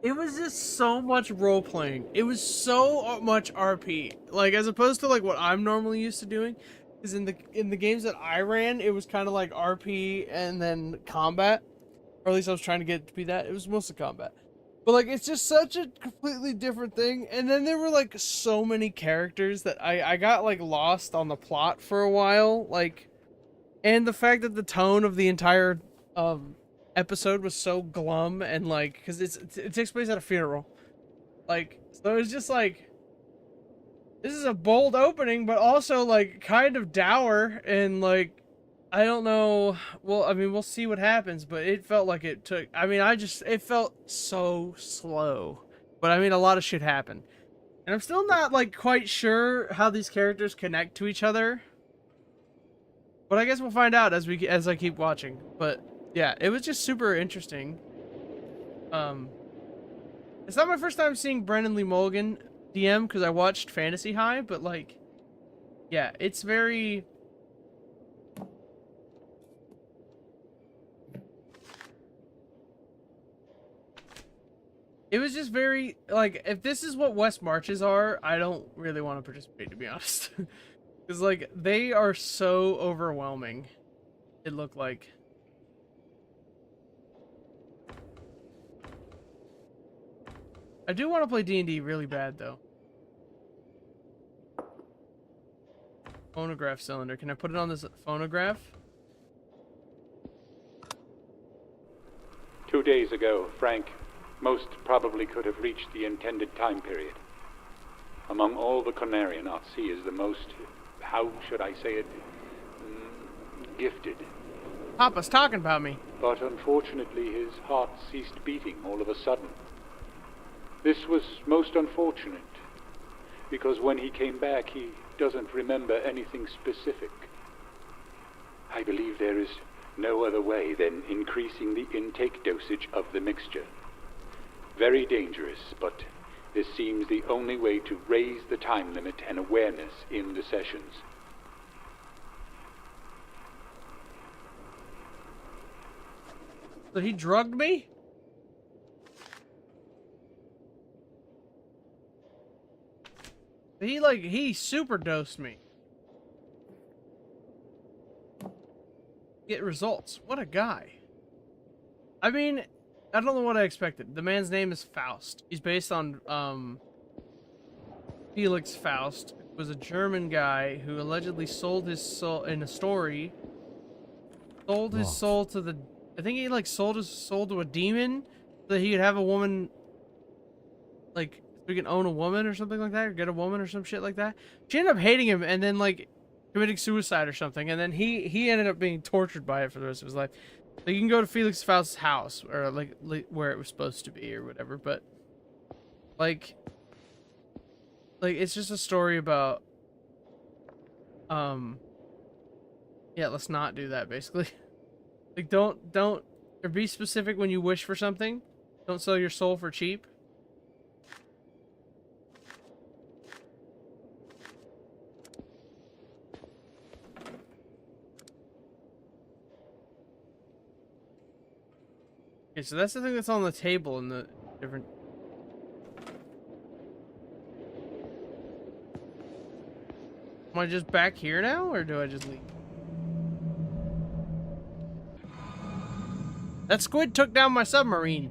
It was just so much role playing. It was so much RP. Like, as opposed to like what I'm normally used to doing. Because in the games that I ran, it was kind of like RP and then combat. Or at least I was trying to get it to be that. It was mostly combat. But like, it's just such a completely different thing. And then there were like so many characters that I got like lost on the plot for a while. Like, and the fact that the tone of the entire episode was so glum and like, because it takes place at a funeral. Like, so it was just like, this is a bold opening, but also like kind of dour and like, I don't know. Well, I mean, we'll see what happens, but it felt like it took, I mean, it felt so slow, but I mean, a lot of shit happened. And I'm still not like quite sure how these characters connect to each other, but I guess we'll find out as I keep watching. But yeah, it was just super interesting. It's not my first time seeing Brendan Lee Mulligan DM because I watched Fantasy High, but like, yeah, it's very... It was just very, like, if this is what West Marches are, I don't really want to participate, to be honest. Because, like, they are so overwhelming, it looked like. I do want to play D&D really bad, though. Phonograph cylinder. Can I put it on this phonograph? 2 days ago, Frank most probably could have reached the intended time period. Among all the Conarian, he is the most, how should I say it, gifted. Papa's talking about me. But unfortunately, his heart ceased beating all of a sudden. This was most unfortunate, because when he came back, he doesn't remember anything specific. I believe there is no other way than increasing the intake dosage of the mixture. Very dangerous, but this seems the only way to raise the time limit and awareness in the sessions. So he drugged me? He super dosed me. Get results. What a guy. I mean, I don't know what I expected. The man's name is Faust. He's based on Felix Faust, who was a German guy who allegedly sold his soul in a story. Sold his soul to the, I think he like sold his soul to a demon so that he could have a woman, like, so he can own a woman or something like that, or get a woman or some shit like that. She ended up hating him and then like committing suicide or something, and then he ended up being tortured by it for the rest of his life. So you can go to Felix Faust's house, or like where it was supposed to be or whatever, but like it's just a story about yeah, let's not do that basically. Like, don't, or be specific when you wish for something. Don't sell your soul for cheap. Okay, so that's the thing that's on the table in the different... Am I just back here now, or do I just leave? That squid took down my submarine.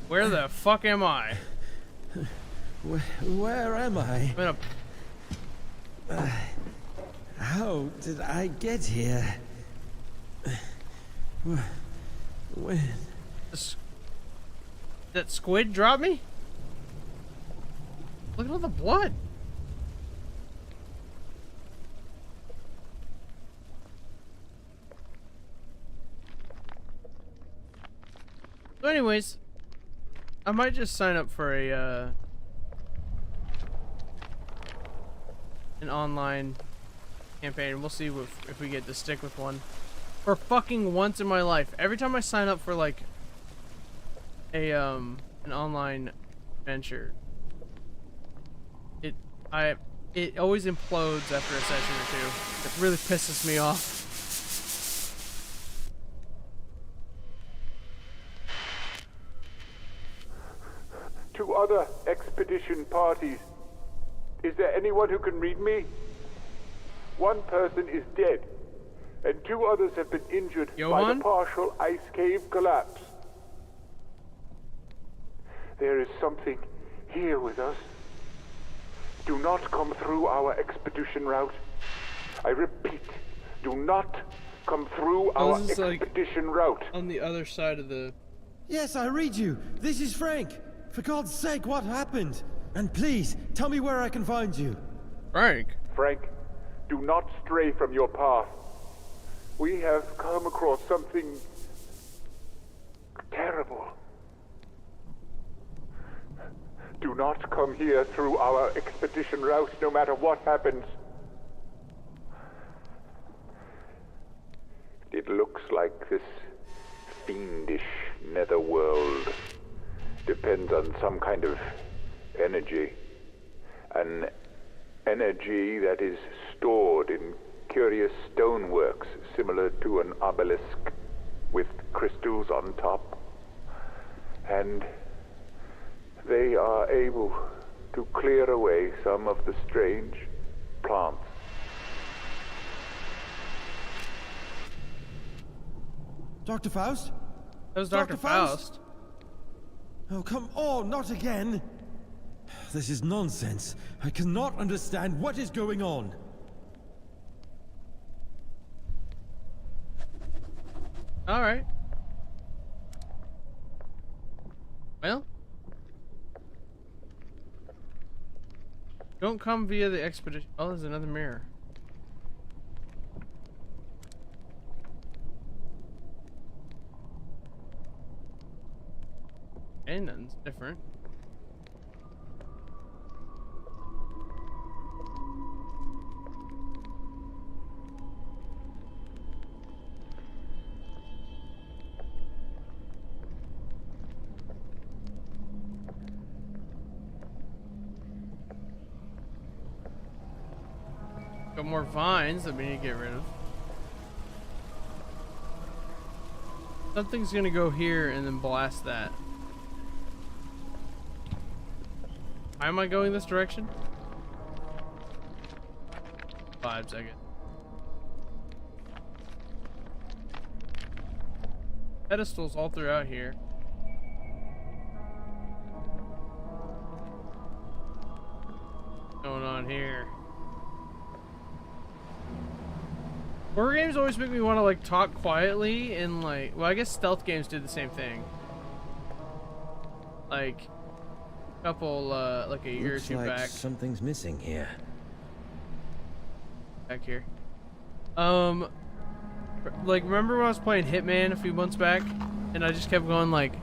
Where the fuck am I? Where am I? I'm in a... How did I get here? When? That squid dropped me? Look at all the blood. So anyways, I might just sign up for a an online campaign. We'll see if we get to stick with one. For fucking once in my life. Every time I sign up for like a an online venture, it always implodes after a session or two. It really pisses me off. To other expedition parties, is there anyone who can read me? One person is dead, and 2 others have been injured by Johan? the partial ice cave collapse. There is something here with us. Do not come through our expedition route. I repeat, do not come through our this is like expedition route. on the other side of the... Yes, I read you. This is Frank. For God's sake, what happened? And please, tell me where I can find you. Frank. Frank, do not stray from your path. We have come across something terrible. Do not come here through our expedition route, no matter what happens. It looks like this fiendish netherworld depends on some kind of energy. An energy that is stored in curious stoneworks similar to an obelisk with crystals on top. And they are able to clear away some of the strange plants. Dr. Faust? That was Dr. Dr. Faust? Faust. Oh, come on, not again. This is nonsense. I cannot understand what is going on. All right. Well, don't come via the expedition. Oh, there's another mirror. Okay, nothing's different. Got more vines that we need to get rid of. Something's gonna go here and then blast that. Why am I going this direction? Vibes, I guess. Pedestals all throughout here. What's going on here? Horror games always make me want to like talk quietly and like, well, I guess stealth games did the same thing. Like a couple, like a year or two back. Something's missing here. Back here. Like remember when I was playing Hitman a few months back, and I just kept going like,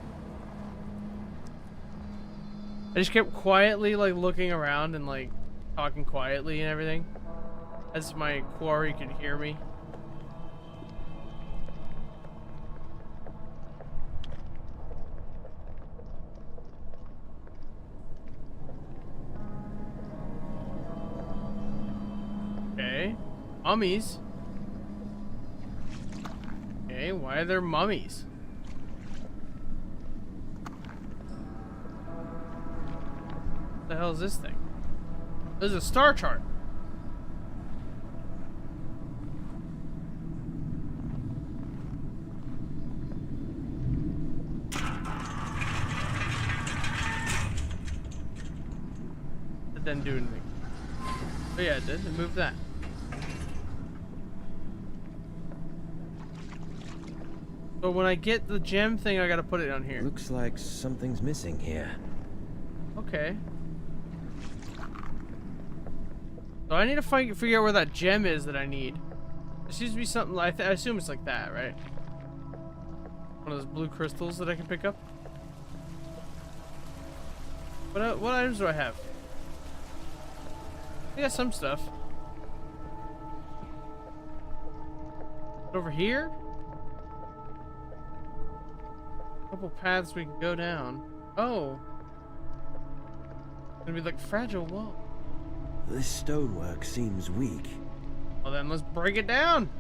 I just kept quietly like looking around and like talking quietly and everything. as my quarry can hear me. Okay, mummies. Okay, why are there mummies? What the hell is this thing? There's a star chart. It didn't do anything. Oh yeah, it did. It moved that. So when I get the gem thing, I gotta put it on here. Looks like something's missing here. Okay. So I need to figure out where that gem is that I need. There seems to be something like I assume it's like that, right? One of those blue crystals that I can pick up. What items do I have? I got some stuff. Over here? Couple paths we can go down. Oh. It's gonna be like fragile wall. This stonework seems weak. Well then, let's break it down.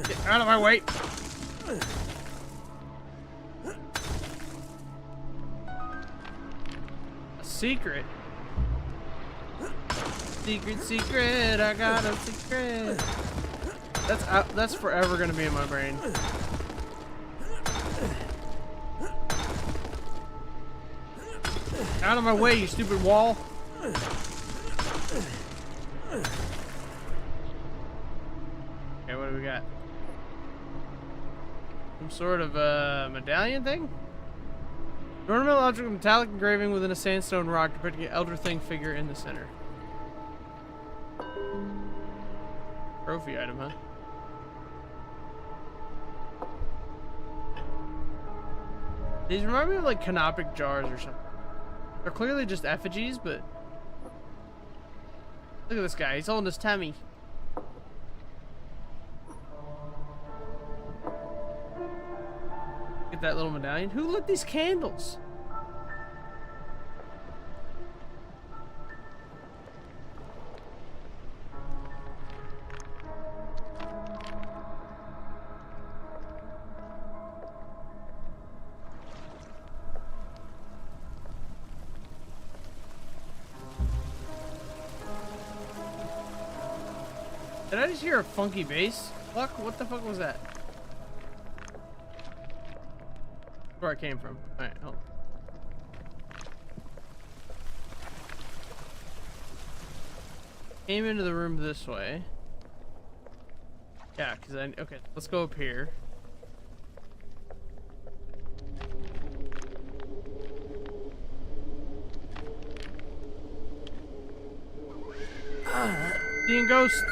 Get out of my way. A secret. Secret, I got a secret. That's forever gonna be in my brain. Out of my way, you stupid wall. Okay, what do we got? Some sort of medallion thing? An ornamental object with metallic engraving within a sandstone rock depicting an elder thing figure in the center. Trophy item, huh? These remind me of like canopic jars or something. They're clearly just effigies, but look at this guy. He's holding his tummy. Get that little medallion. Who lit these candles? Did I just hear a funky bass? Fuck, what the fuck was that? Where I came from. Alright, hold on. Came into the room this way. Yeah, because okay, let's go up here. Seeing ghosts.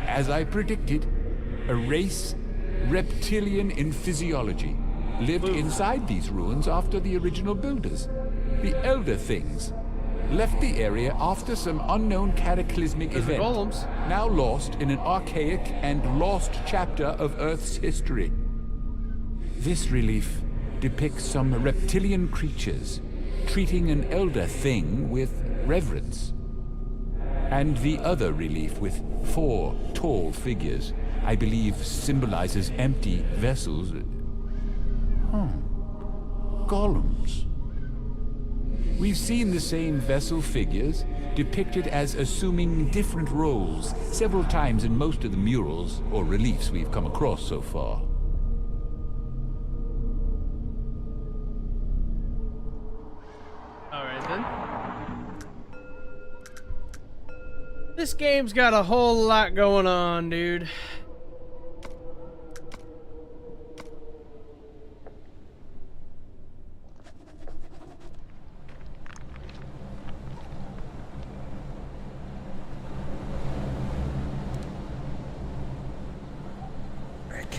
As I predicted, a race reptilian in physiology lived inside these ruins after the original builders. The Elder Things left the area after some unknown cataclysmic There's the event, golems. now lost in an archaic and lost chapter of Earth's history. This relief depicts some reptilian creatures treating an Elder Thing with reverence. And the other relief with 4 tall figures, I believe symbolizes empty vessels. Golems. We've seen the same vessel figures depicted as assuming different roles several times in most of the murals or reliefs we've come across so far. Alright then. This game's got a whole lot going on, dude.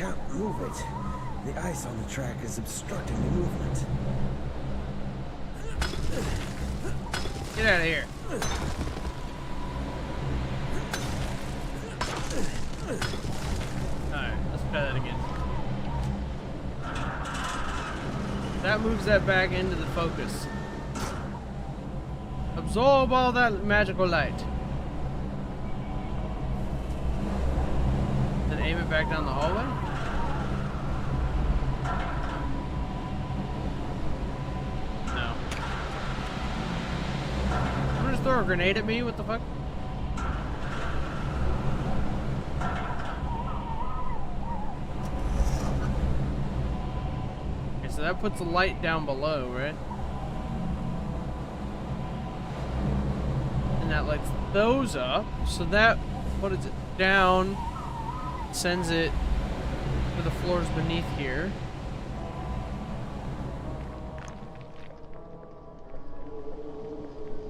can't move it. The ice on the track is obstructing the movement. Get out of here. Alright, let's try that again. That moves that back into the focus. Absorb all that magical light. Then aim it back down the hallway? No. I'm gonna just throw a grenade at me? What the fuck? Okay, so that puts the light down below, right? And that lights those up. So that, what is it? Down. Sends it to the floors beneath here.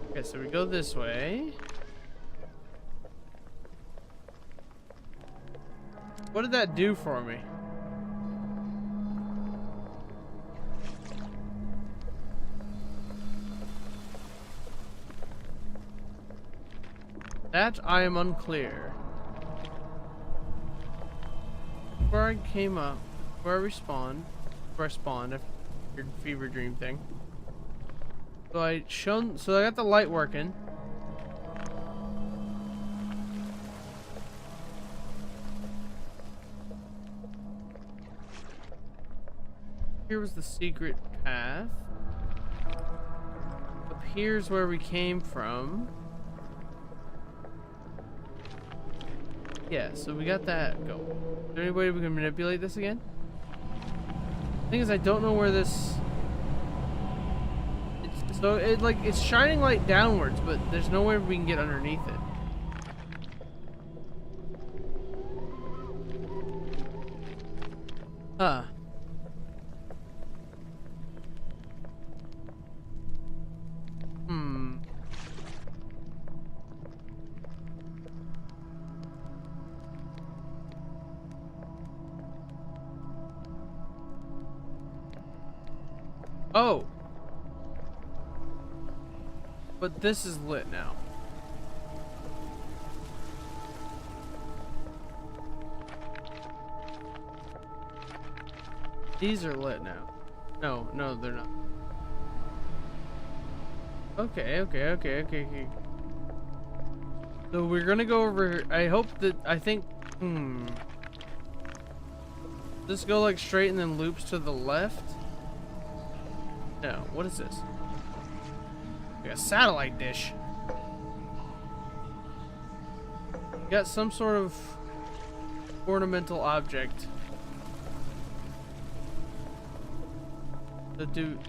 Okay, so we go this way. What did that do for me? That I am unclear. Where I came up, where I respawned, where I spawned, after your fever dream thing. So I got the light working. Here was the secret path. Up here's where we came from. Yeah, so we got that go. Is there any way we can manipulate this again? The thing is, I don't know where this... It's shining light downwards, but there's no way we can get underneath it. Huh. Oh! But this is lit now. These are lit now. No, they're not. Okay. So we're gonna go over. I think. This go like straight and then loops to the left? No, what is this? Like a satellite dish. Got some sort of ornamental object. The dude.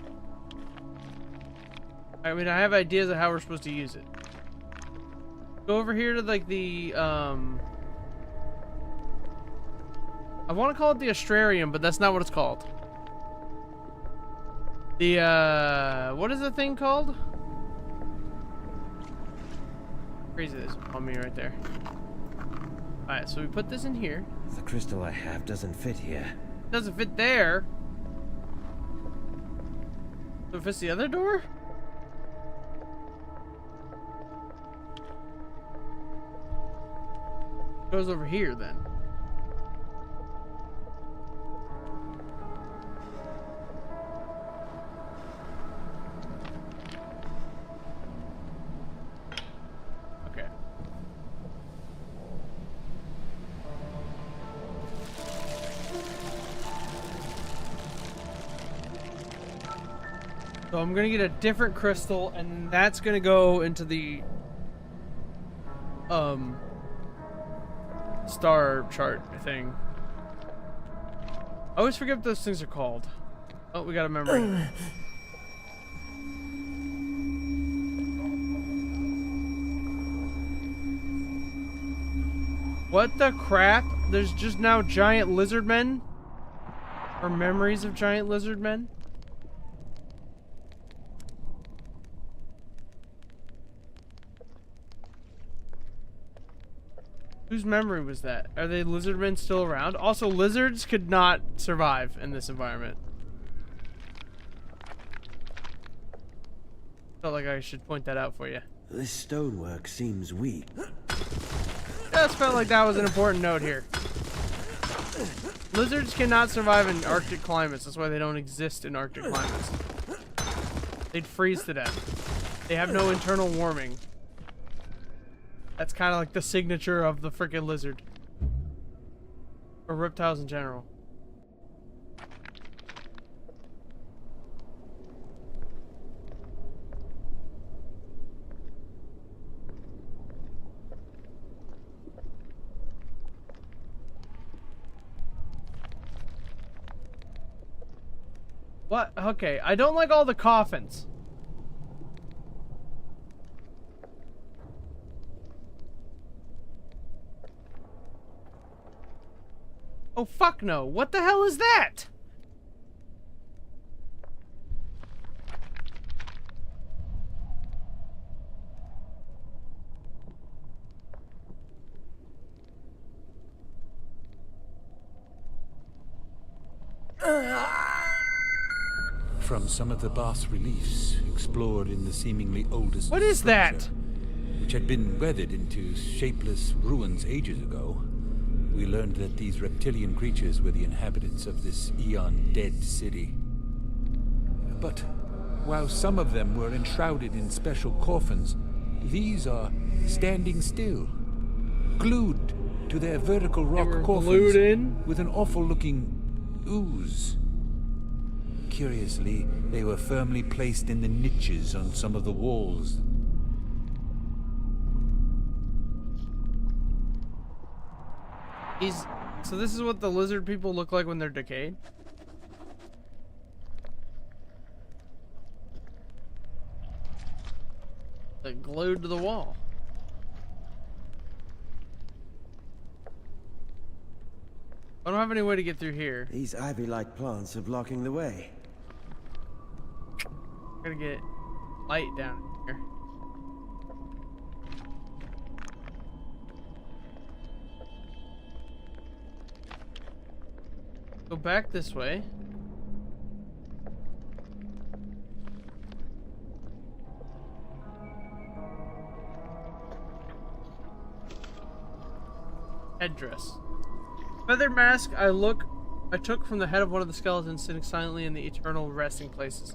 I mean, I have ideas of how we're supposed to use it. Go over here to like the I want to call it the Astrarium, but that's not what it's called. The what is the thing called? Crazy, this on me right there. Alright, so we put this in here. The crystal I have doesn't fit here. Doesn't fit there. So it fits the other door? Goes over here then. Okay. So I'm gonna get a different crystal, and that's gonna go into the star chart thing. I always forget what those things are called. Oh, we got a memory. What the crap? There's just now giant lizard men? Or memories of giant lizard men? Whose memory was that? Are they lizardmen still around? Also, lizards could not survive in this environment. Felt like I should point that out for you. This stonework seems weak. Just felt like that was an important note here. Lizards cannot survive in Arctic climates. That's why they don't exist in Arctic climates. They'd freeze to death. They have no internal warming. That's kind of like the signature of the freaking lizard. Or reptiles in general. What? Okay, I don't like all the coffins. Oh, fuck no. What the hell is that? From some of the bas-reliefs explored in the seemingly oldest What is that? structure, which had been weathered into shapeless ruins ages ago, we learned that these reptilian creatures were the inhabitants of this eon-dead city. But while some of them were enshrouded in special coffins, these are standing still, glued to their vertical rock were coffins glued in? with an awful-looking ooze. Curiously, they were firmly placed in the niches on some of the walls. So this is what the lizard people look like when they're decayed? Like glued to the wall. I don't have any way to get through here. These ivy-like plants are blocking the way. Gotta get light down here. Go back this way. Headdress. Feather mask I took from the head of one of the skeletons sitting silently in the eternal resting places.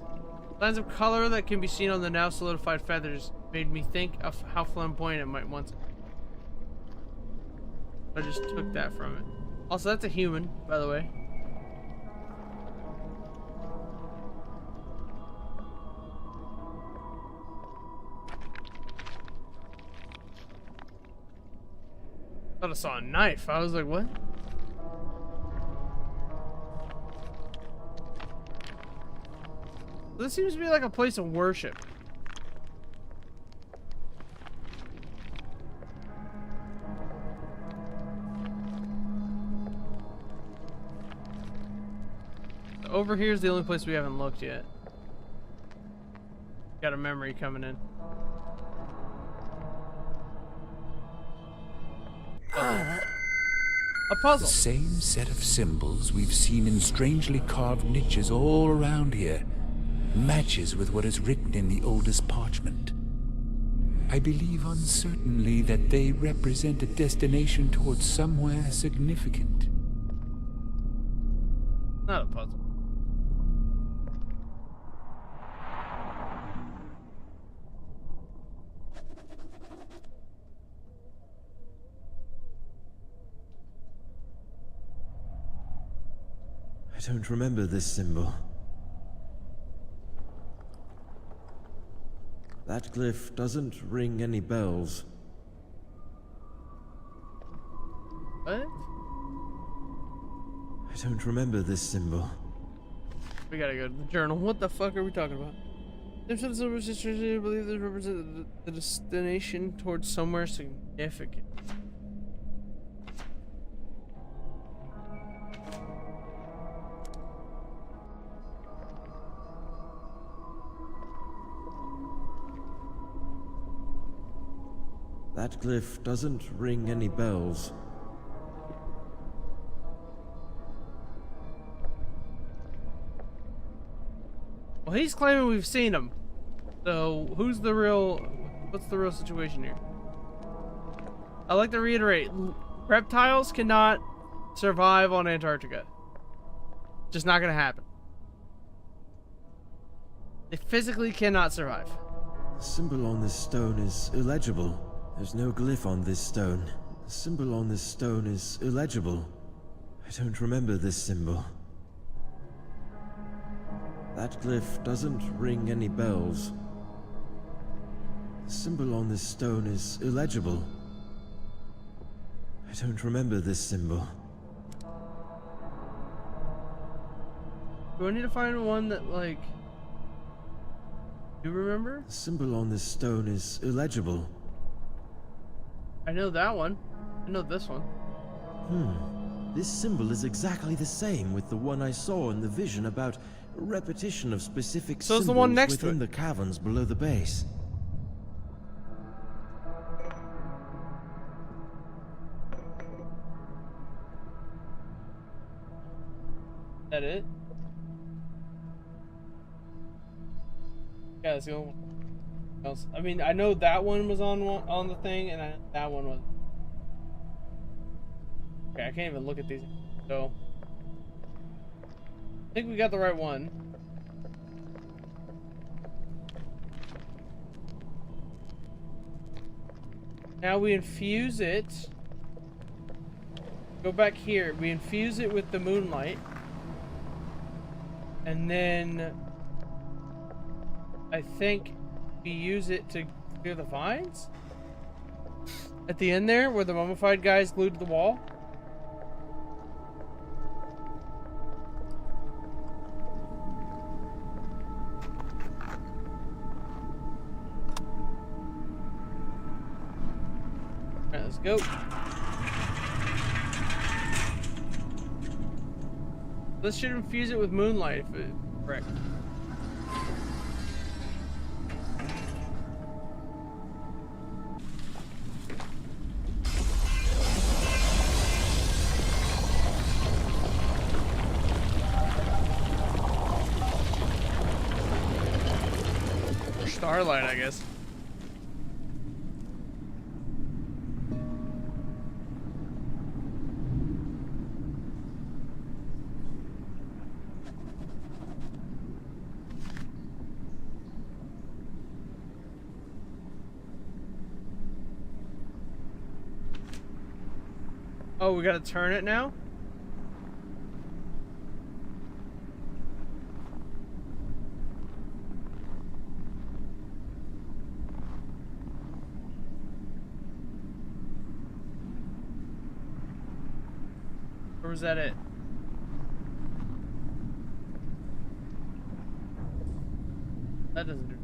Lines of color that can be seen on the now solidified feathers made me think of how flamboyant it might once be. I just took that from it. Also, that's a human, by the way. I thought I saw a knife. I was like, what? This seems to be like a place of worship. Over here is the only place we haven't looked yet. Got a memory coming in. A puzzle. The same set of symbols we've seen in strangely carved niches all around here matches with what is written in the oldest parchment. I believe uncertainly that they represent a destination towards somewhere significant. Not a puzzle. I don't remember this symbol. That glyph doesn't ring any bells. What? I don't remember this symbol. We gotta go to the journal. What the fuck are we talking about? There's some silver sisters who believe this represents the destination towards somewhere significant. That glyph doesn't ring any bells. Well, he's claiming we've seen him. So, what's the real situation here? I like to reiterate, reptiles cannot survive on Antarctica. Just not gonna happen. They physically cannot survive. The symbol on this stone is illegible. There's no glyph on this stone. The symbol on this stone is illegible. I don't remember this symbol. That glyph doesn't ring any bells. The symbol on this stone is illegible. I don't remember this symbol. Do I need to find one that, like, you remember? The symbol on this stone is illegible. I know that one. I know this one. This symbol is exactly the same with the one I saw in the vision about repetition of specific So it's symbols the one next to within it. the caverns below the base. That it? Yeah, that's the only one else. I mean, I know that one was on the thing, and that one was. Okay, I can't even look at these. So, I think we got the right one. Now we infuse it. Go back here. We infuse it with the moonlight. And then I think we use it to clear the vines? At the end there, where the mummified guy is glued to the wall? Alright, let's go. This should infuse it with moonlight if it's correct. Or starlight, I guess. Oh, we gotta turn it now? Or was that it? That doesn't do.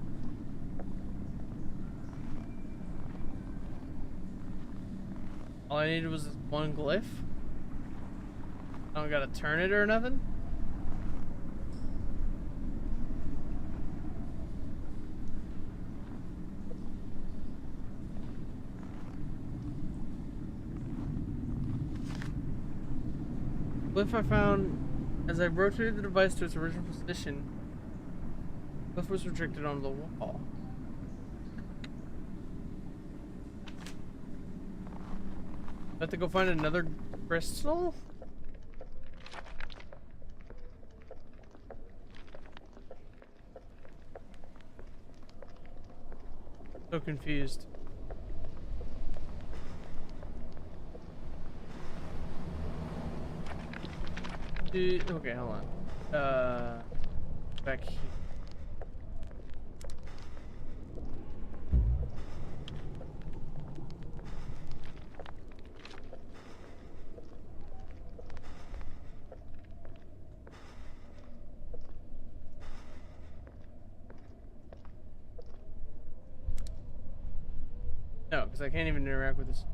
All I needed was this one glyph. I don't gotta turn it or nothing. Glyph I found as I rotated the device to its original position. Glyph was restricted onto the wall. I have to go find another crystal? So confused. Okay, hold on. Back here. No, because I can't even interact with this.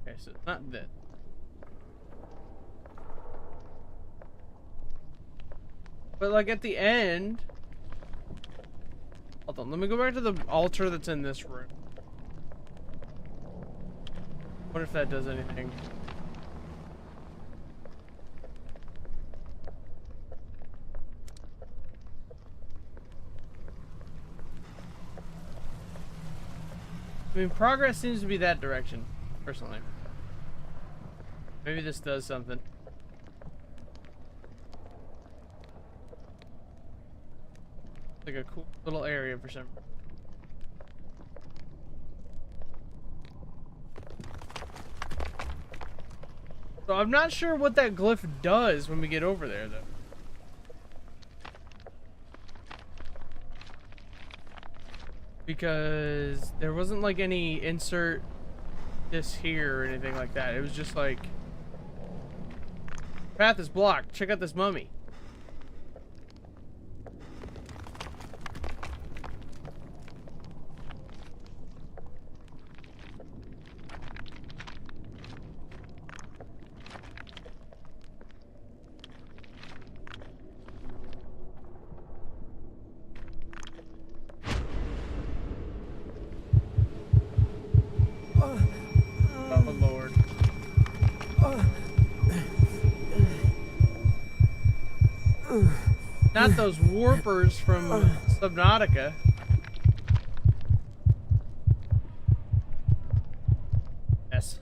Okay, so it's not this. But like at the end, Hold on, let me go back to the altar that's in this room. What if that does anything? I mean, progress seems to be that direction, personally. Maybe this does something. Like a cool little area for some. So I'm not sure what that glyph does when we get over there, though. Because there wasn't like any insert this here or anything like that. It was just like, path is blocked. Check out this mummy. Oh Lord. Not those warpers from Subnautica. Yes.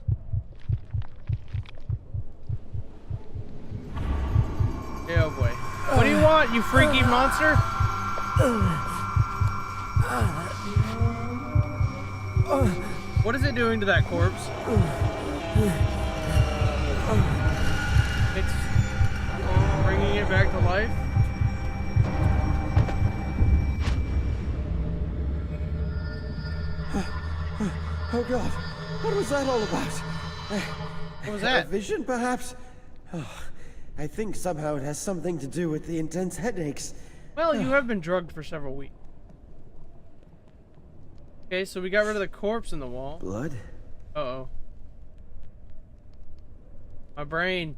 Yeah, oh boy. What do you want, you freaky monster? What is it doing to that corpse? It's bringing it back to life. Oh God, what was that all about? What was that? A vision, perhaps? Oh, I think somehow it has something to do with the intense headaches. Well, you have been drugged for several weeks. Okay, so we got rid of the corpse in the wall. Blood? Uh-oh. My brain.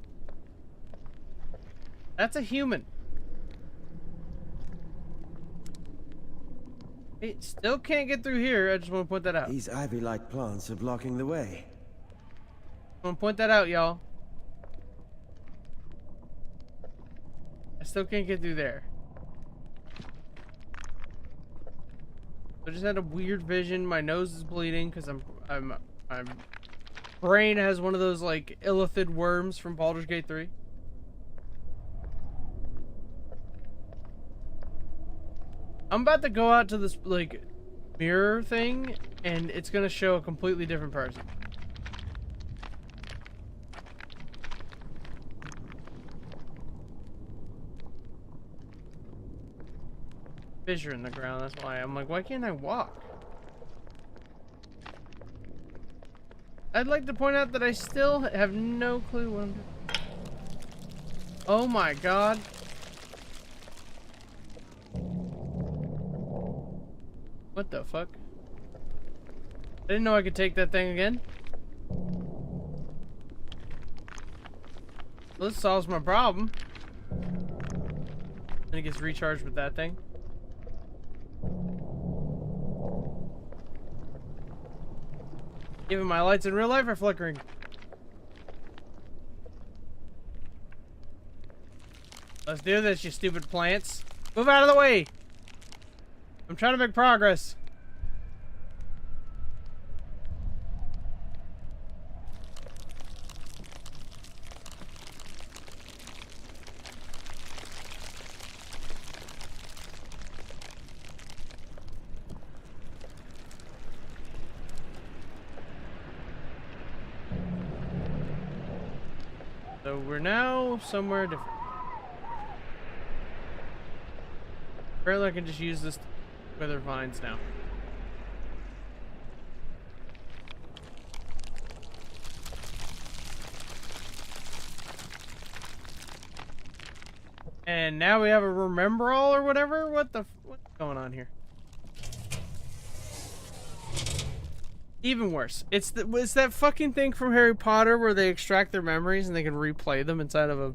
That's a human. It still can't get through here. I just want to point that out. These ivy-like plants are blocking the way. I want to point that out, y'all. I still can't get through there. I just had a weird vision. My nose is bleeding because I'm brain has one of those like illithid worms from Baldur's Gate 3. I'm about to go out to this like mirror thing and it's gonna show a completely different person. Fissure in the ground, that's why I'm like, why can't I walk? I'd like to point out that I still have no clue what I'm doing. Oh my God. What the fuck? I didn't know I could take that thing again. Well, this solves my problem. Then it gets recharged with that thing. Even my lights in real life are flickering. Let's do this, you stupid plants. Move out of the way. I'm trying to make progress. So we're now somewhere different. Apparently I can just use this to wither vines now. And now we have a remember all or whatever? What's going on here? Even worse. It's that fucking thing from Harry Potter where they extract their memories and they can replay them inside of a...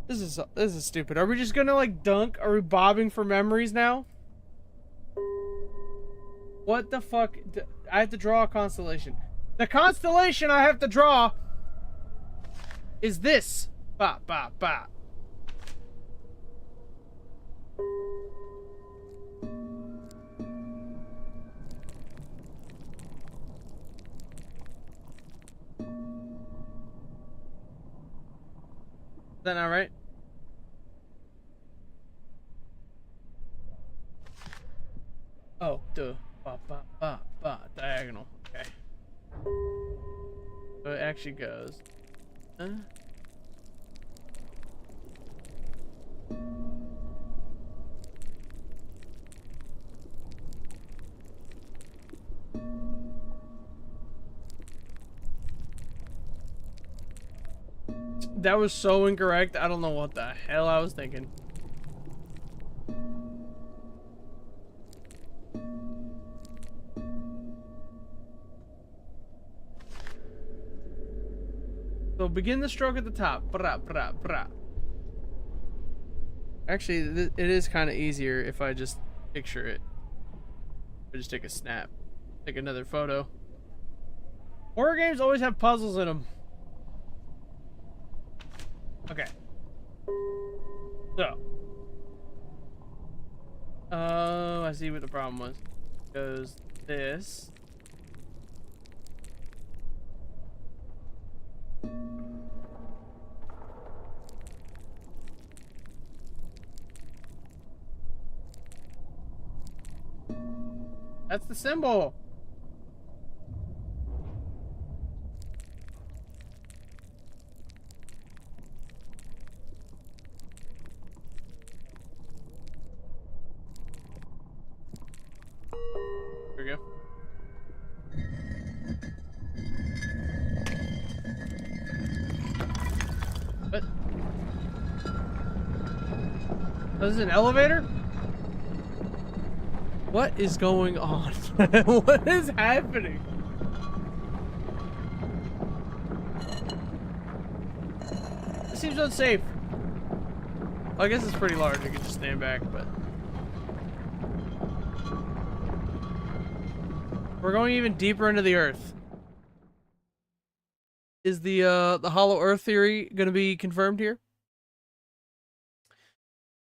This is stupid. Are we just gonna like dunk? Are we bobbing for memories now? What the fuck? I have to draw a constellation. The constellation I have to draw is this. Ba, ba, ba. Is that not right? Oh, duh. Ba, ba, ba, ba. Diagonal. Okay. So it actually goes. That was so incorrect. I don't know what the hell I was thinking. So begin the stroke at the top. Bra, bra, bra. Actually, it is kind of easier if I just picture it. I just take a snap. Take another photo. Horror games always have puzzles in them. Okay. So. Oh, I see what the problem was. Goes this. That's the symbol. There we go. What? Oh, this is an elevator? What is going on? What is happening? This seems unsafe. Well, I guess it's pretty large. I can just stand back, but we're going even deeper into the Earth. Is the hollow Earth theory going to be confirmed here?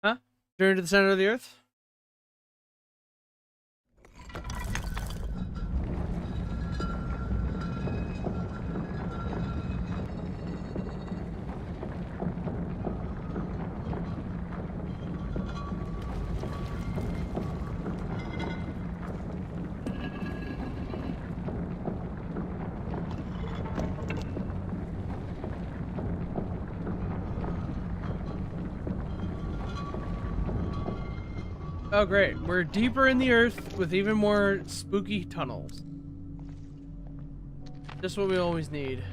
Huh? Journey to the center of the Earth? Oh great, we're deeper in the Earth with even more spooky tunnels. Just what we always need.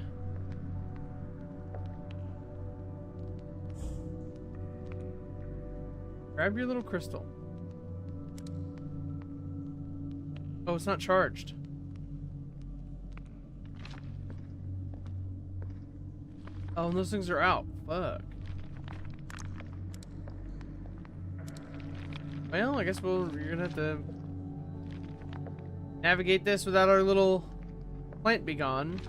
Grab your little crystal. Oh, it's not charged. Oh, and those things are out. Fuck. Well, I guess you're gonna have to navigate this without our little plant be gone.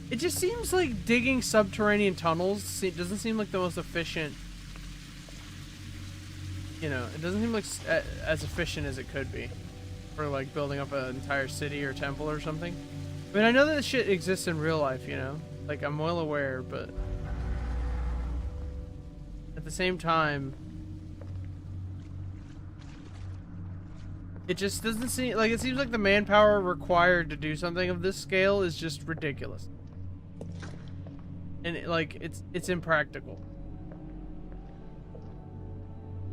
It just seems like digging subterranean tunnels doesn't seem like the most efficient. You know, it doesn't seem like as efficient as it could be for like building up an entire city or temple or something. I mean, I know that this shit exists in real life, you know? Like, I'm well aware, but at the same time, it just doesn't seem like, it seems like the manpower required to do something of this scale is just ridiculous. And it's impractical.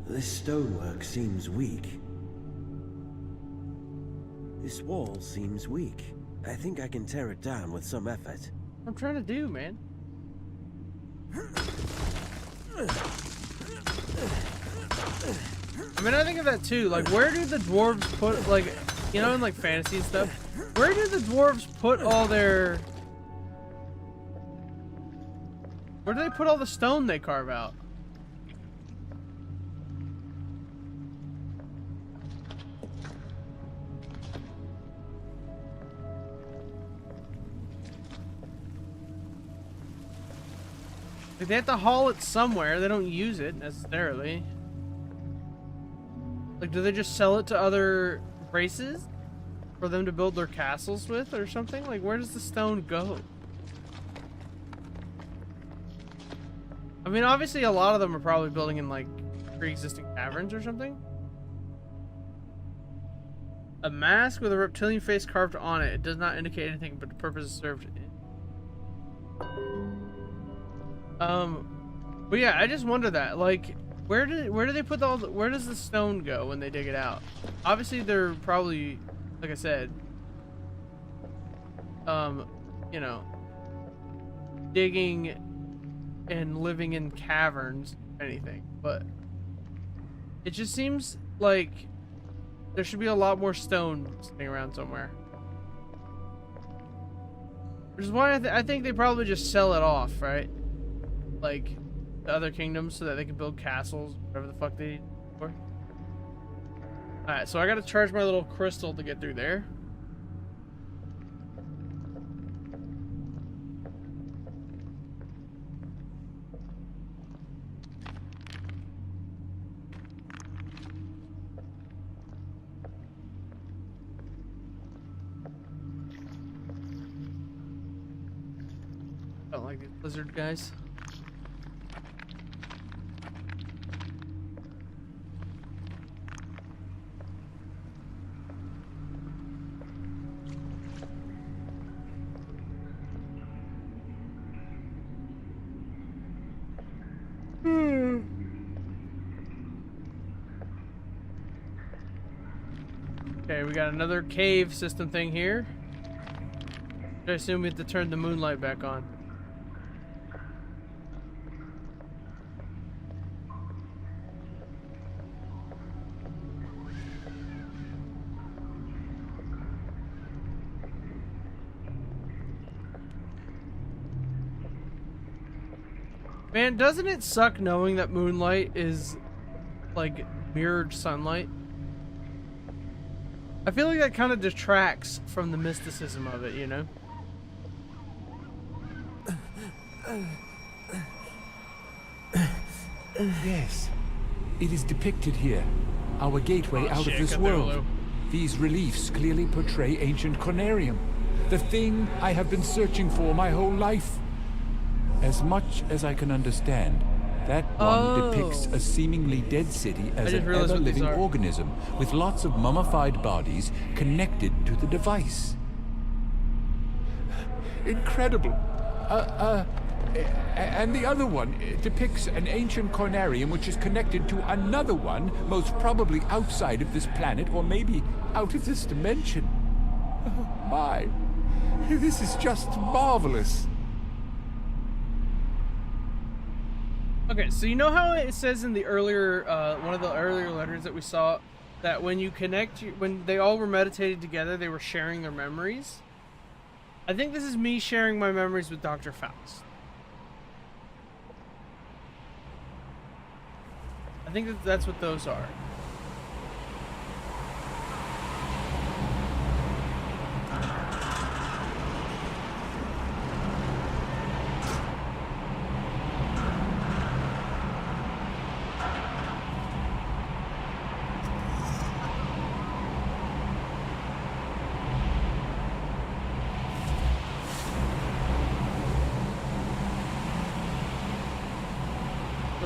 This stonework seems weak. This wall seems weak. I think I can tear it down with some effort. What I'm trying to do, man. I mean, I think of that too. Like, where do the dwarves put, like, you know, in like fantasy and stuff, where do the dwarves put all their Where do they put all the stone they carve out? Like, they have to haul it somewhere. They don't use it necessarily. Like, do they just sell it to other races for them to build their castles with or something? Like, where does the stone go? I mean, obviously a lot of them are probably building in like pre-existing caverns or something. A mask with a reptilian face carved on it. It does not indicate anything but the purpose served in. But yeah, I just wonder that, like, where do they put where does the stone go when they dig it out? Obviously they're probably, like I said, you know, digging and living in caverns, if anything, but it just seems like there should be a lot more stone sitting around somewhere. Which is why I think they probably just sell it off, right? Like, to other kingdoms so that they can build castles, whatever the fuck they need for. Alright, so I gotta charge my little crystal to get through there. I don't like these lizard guys. Okay, we got another cave system thing here. I assume we have to turn the moonlight back on. Man, doesn't it suck knowing that moonlight is like mirrored sunlight? I feel like that kind of detracts from the mysticism of it, you know? Yes, it is depicted here. Our gateway out of this world. These reliefs clearly portray ancient Conarium, the thing I have been searching for my whole life. As much as I can understand, that one depicts a seemingly dead city as an ever-living organism with lots of mummified bodies connected to the device. Incredible. And the other one depicts an ancient Conarium which is connected to another one, most probably outside of this planet or maybe out of this dimension. Oh my, this is just marvelous. Okay, so you know how it says in the earlier, one of the earlier letters that we saw, that when you connect, when they all were meditated together, they were sharing their memories? I think this is me sharing my memories with Dr. Faust. I think that's what those are.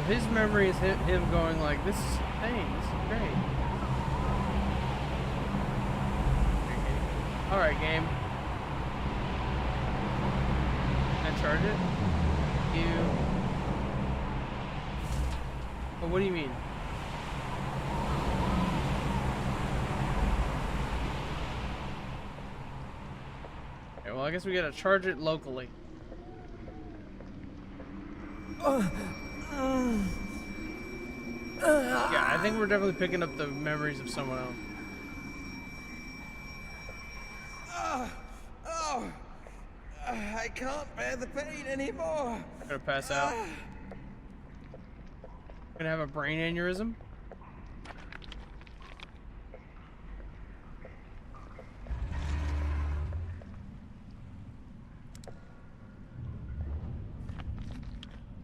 His memory is him going like, this is insane, this is great. Alright, game. Can I charge it? Oh, what do you mean? Okay, well I guess we gotta charge it locally. Yeah, I think we're definitely picking up the memories of someone else. I can't bear the pain anymore. I'm gonna pass out. Gonna have a brain aneurysm.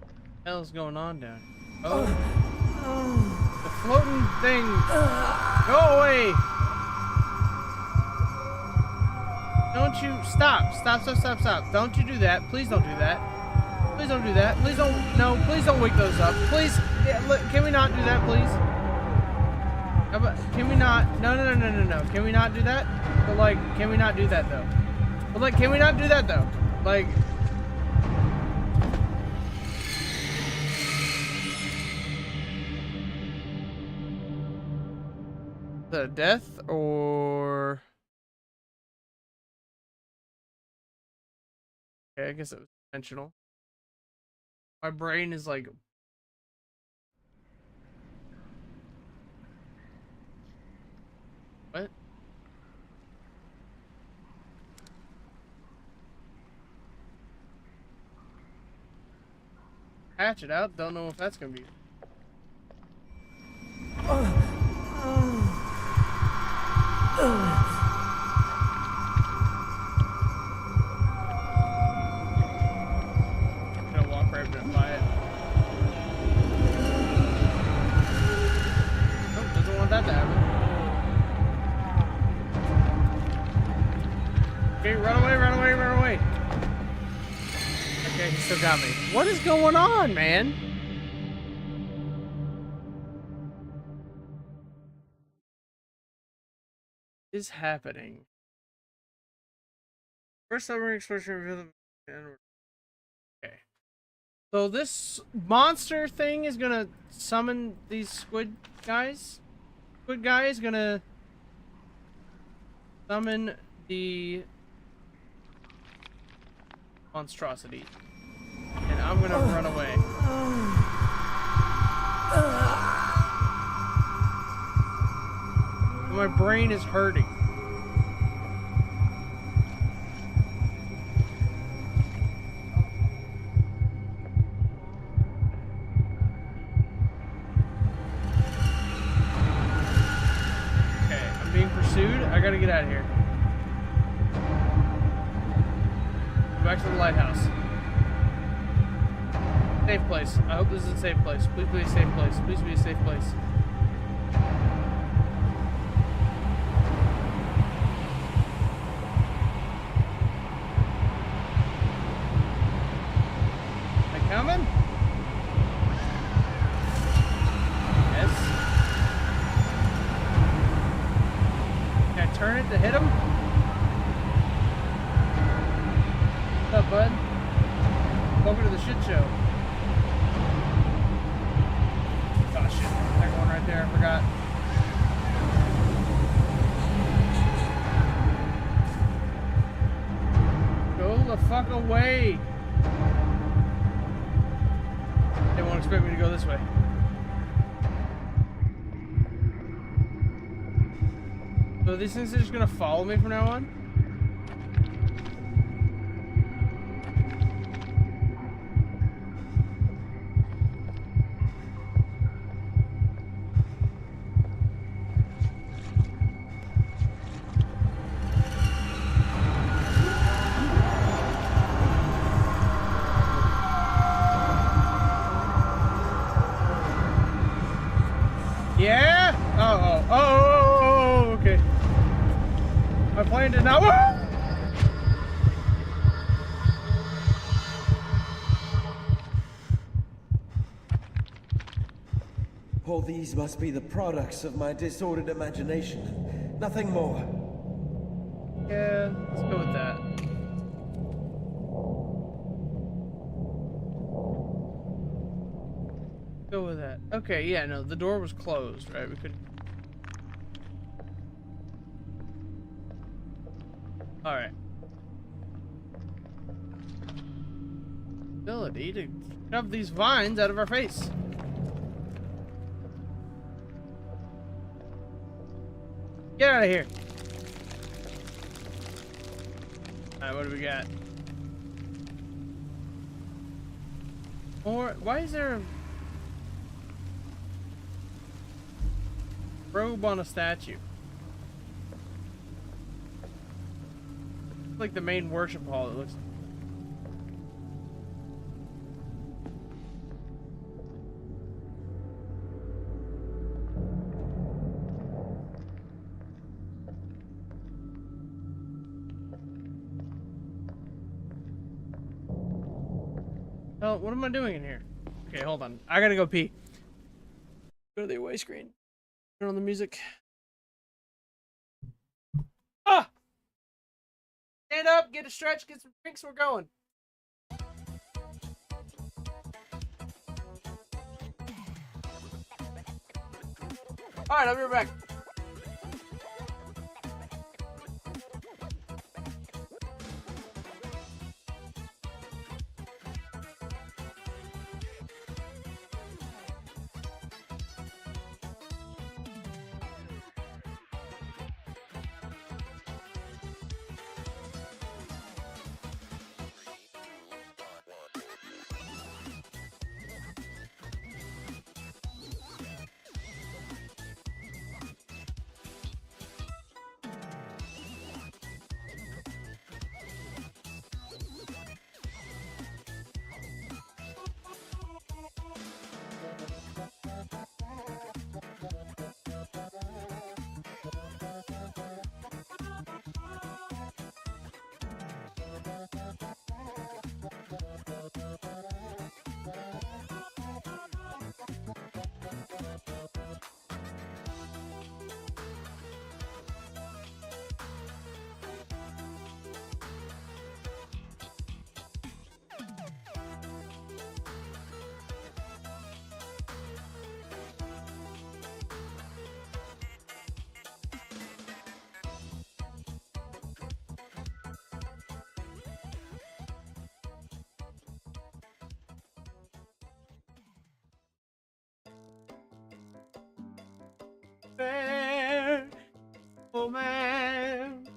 What the hell's going on down here? Oh. The floating thing. Go away. Don't you stop. Stop. Don't you do that. Please don't do that. Please don't do that. Please don't. No, please don't wake those up. Please. Yeah, look, can we not do that, please? How about, can we not? No. Can we not do that? But like, can we not do that though? But like, can we not do that though? Like. The death or. Okay, I guess it was intentional. My brain is like. What? Hatch it out. Don't know if that's gonna be. Gonna walk right by it. Nope, doesn't want that to happen. Okay, run away. Okay, he still got me. What is going on, man? Is happening. First submarine explosion revealed the. Okay. So this monster thing is gonna summon these squid guys. Squid guy is gonna summon the monstrosity. And I'm gonna run away. My brain is hurting. Okay, I'm being pursued. I gotta get out of here. Go back to the lighthouse. Safe place. I hope this is a safe place. Please be a safe place. Please be a safe place. Coming? Yes. Can I turn it to hit him? What's up, bud? Welcome to the shit show. Oh shit, that one right there, I forgot. Go the fuck away! They won't expect me to go this way. So these things are just gonna follow me from now on? Yeah? Oh, okay. My plane did not work. All these must be the products of my disordered imagination. Nothing more. Yeah, let's go with that. Go with that. Okay, yeah, no, the door was closed, right? We couldn't. Alright. Ability to shove these vines out of our face. Get out of here. Alright, what do we got? Or why is there a robe on a statue? It's like the main worship hall, it looks like. Oh, what am I doing in here? Okay, hold on. I gotta go pee. Go to the away screen. Turn on the music. Ah! Stand up, get a stretch, get some drinks, we're going. Alright, I'll be right back. Man, oh man.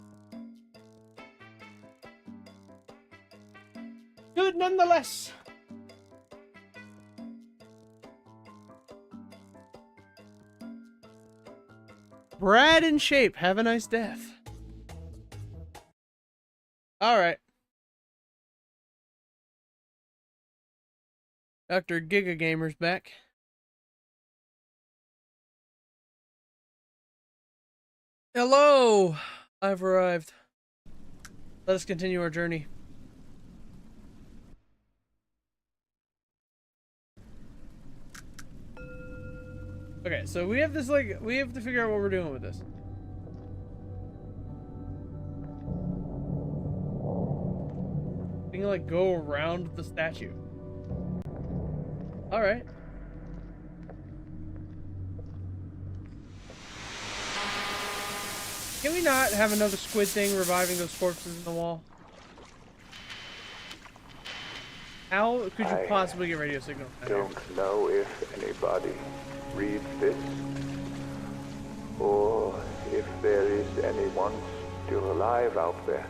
Good nonetheless. Brad in shape. Have a nice death. All right. Dr. Giga Gamer's back. Hello! I've arrived. Let us continue our journey. Okay, so we have this, like, we have to figure out what we're doing with this. We can, like, go around the statue. Alright. Can we not have another squid thing reviving those corpses in the wall? How could you possibly get radio signal? I don't know if anybody reads this, or if there is anyone still alive out there.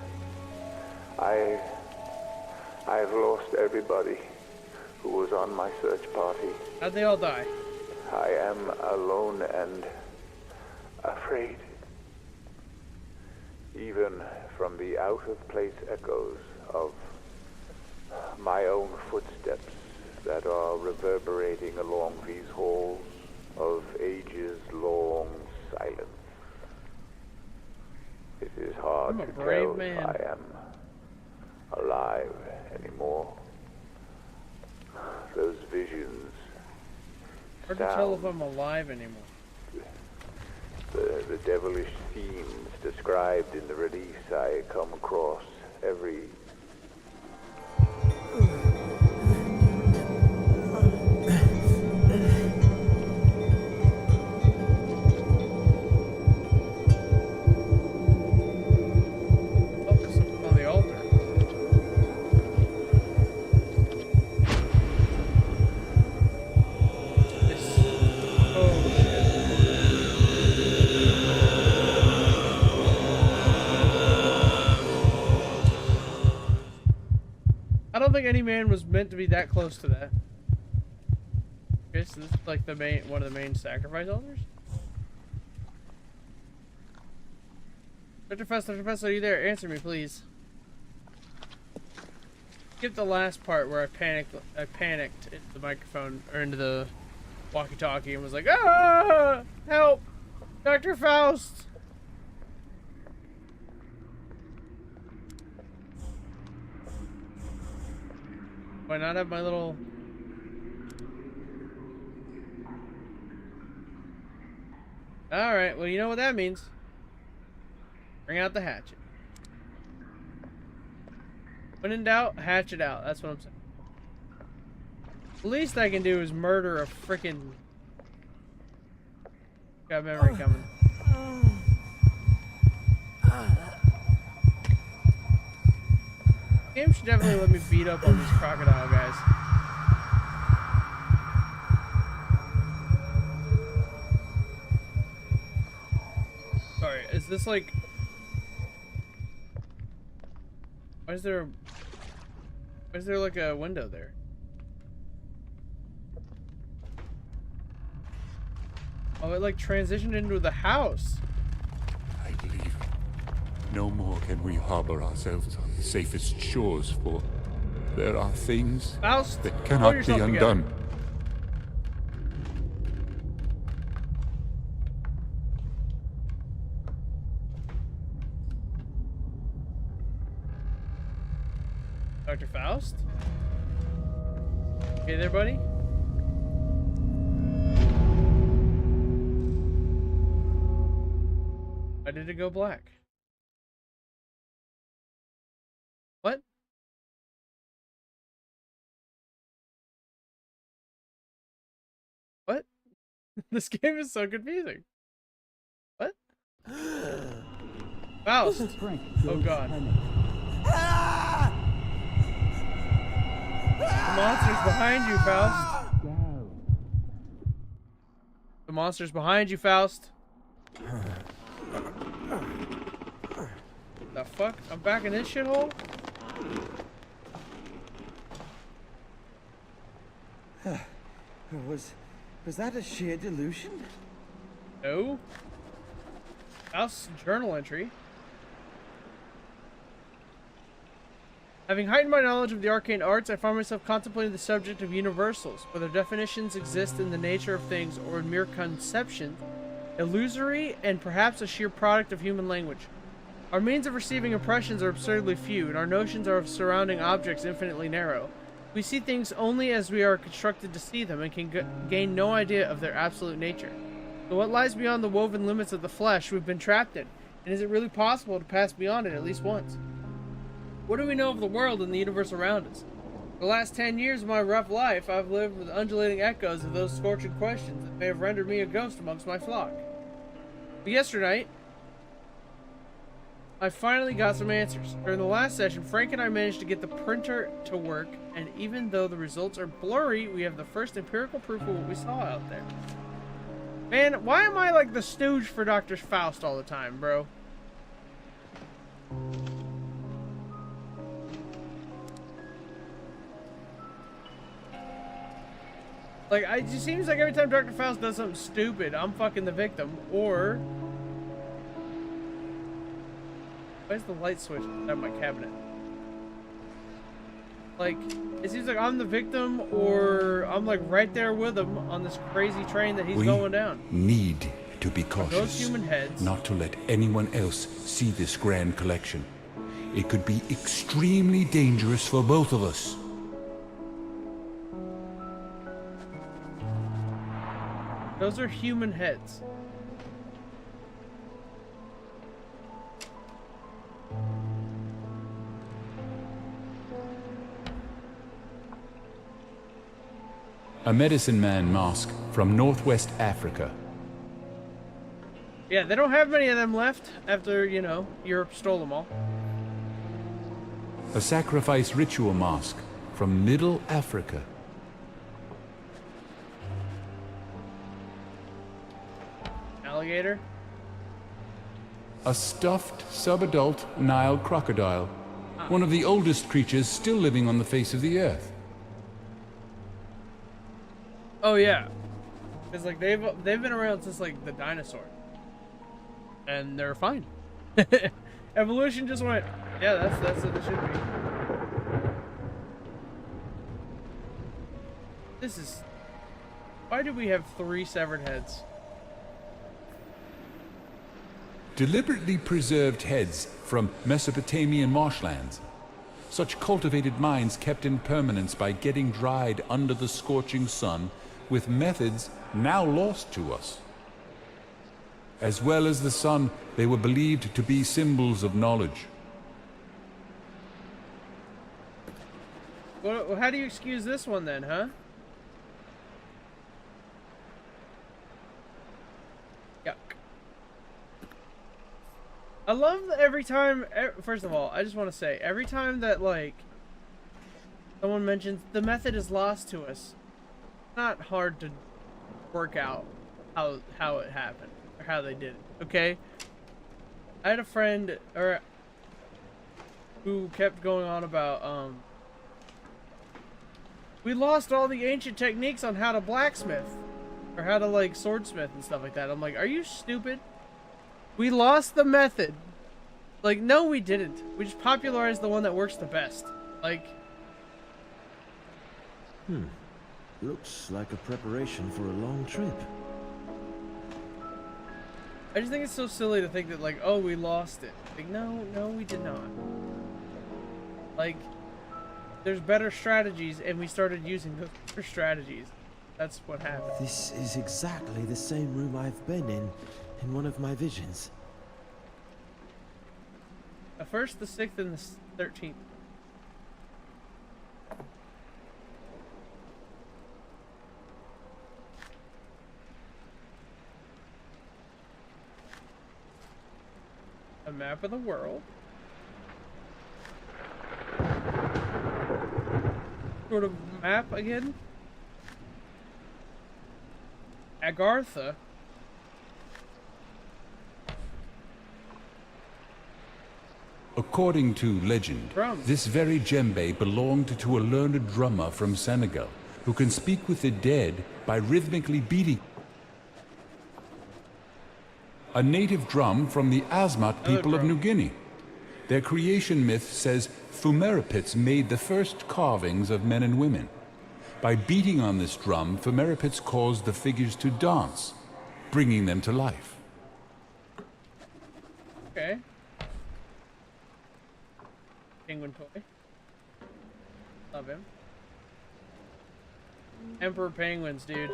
I've lost everybody who was on my search party. How'd they all die? I am alone and afraid. Even from the out-of-place echoes of my own footsteps that are reverberating along these halls of ages-long silence. It is hard to tell if I am alive anymore. Those visions. Hard to tell if I'm alive anymore. The devilish themes described in the release I come across every... I don't think any man was meant to be that close to that. Okay, so this is like the main, one of the main sacrifice altars. Dr. Fest, are you there? Answer me, please. Skip the last part where I panicked into the microphone or into the walkie-talkie and was like, "Ah, help, Dr. Faust!" Why not have my little? All right. Well, you know what that means. Bring out the hatchet. When in doubt, hatch it out. That's what I'm saying. The least I can do is murder a freaking. Got memory coming. Game should definitely let me beat up on these crocodile guys. Sorry, is this like? Why is there like a window there? Oh, it like transitioned into the house. I believe no more can we harbor ourselves on the safest shores, for there are things Faust, that pull cannot be yourself undone. together. Dr. Faust? Okay there, buddy? Why did it go black? What? What? This game is so confusing. What? Faust! Oh god. The monster's behind you, Faust. The monster's behind you, Faust. The fuck? I'm back in this shithole? Was that a sheer delusion? No. Faust's journal entry. Having heightened my knowledge of the arcane arts, I find myself contemplating the subject of universals, whether definitions exist in the nature of things or in mere conception, illusory, and perhaps a sheer product of human language. Our means of receiving impressions are absurdly few, and our notions of surrounding objects infinitely narrow. We see things only as we are constructed to see them, and can gain no idea of their absolute nature. So what lies beyond the woven limits of the flesh we've been trapped in, and is it really possible to pass beyond it at least once? What do we know of the world and the universe around us? For the last 10 years of my rough life, I've lived with undulating echoes of those scorching questions that may have rendered me a ghost amongst my flock. But yesterday, I finally got some answers. During the last session, Frank and I managed to get the printer to work, and even though the results are blurry, we have the first empirical proof of what we saw out there. Man, why am I like the stooge for Dr. Faust all the time, bro? Like, it just seems like every time Dr. Faust does something stupid, I'm fucking the victim, or... Why is the light switch on my cabinet? Like, it seems like I'm the victim, or I'm like right there with him on this crazy train that he's going down. Need to be Those cautious, human heads. not to let anyone else see this grand collection. It could be extremely dangerous for both of us. Those are human heads. A medicine man mask from Northwest Africa. Yeah, they don't have many of them left after, you know, Europe stole them all. A sacrifice ritual mask from Middle Africa. Alligator. A stuffed subadult Nile crocodile. One of the oldest creatures still living on the face of the earth. Oh yeah, because like they've been around since like the dinosaurs, and they're fine. Evolution just went, yeah, that's what it should be. This is, why do we have 3 severed heads? Deliberately preserved heads from Mesopotamian marshlands. Such cultivated minds kept in permanence by getting dried under the scorching sun with methods now lost to us. As well as the sun, they were believed to be symbols of knowledge. Well, how do you excuse this one then, huh? Yuck. I love that every time, first of all, I just want to say, every time that, like, someone mentions the method is lost to us, it's not hard to work out how it happened, or how they did it, okay? I had a friend, who kept going on about, we lost all the ancient techniques on how to blacksmith, or how to, like, swordsmith and stuff like that. I'm like, are you stupid? We lost the method. Like, no, we didn't. We just popularized the one that works the best. Like... Looks like a preparation for a long trip. I just think it's so silly to think that, like, oh, we lost it. Like, no, we did not. Like, there's better strategies, and we started using those better strategies. That's what happened. This is exactly the same room I've been in one of my visions. The 1st, the 6th, and the 13th. A map of the world. Sort of map again. Agartha. According to legend, this very djembe belonged to a learned drummer from Senegal, who can speak with the dead by rhythmically beating a native drum from the Asmat people of New Guinea. Their creation myth says Phumerapits made the first carvings of men and women. By beating on this drum, Phumerapits caused the figures to dance, bringing them to life. Okay. Penguin toy. Love him. Emperor penguins, dude.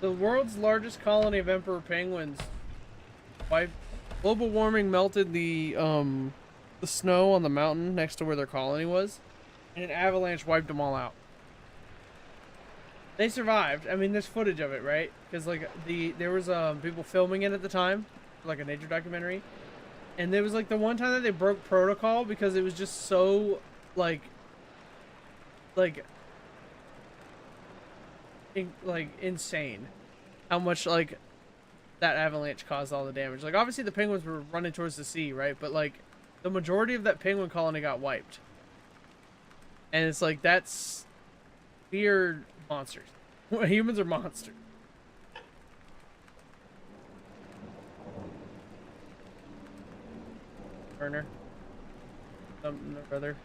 The world's largest colony of emperor penguins. Global warming melted the snow on the mountain next to where their colony was, and an avalanche wiped them all out. They survived. I mean, there's footage of it, right? Because like there was people filming it at the time, like a nature documentary. And there was like the one time that they broke protocol because it was just so like insane how much like that avalanche caused all the damage. Like obviously the penguins were running towards the sea, right? But like the majority of that penguin colony got wiped. And it's like that's weird monsters. Humans are monsters. Burner. Something or other.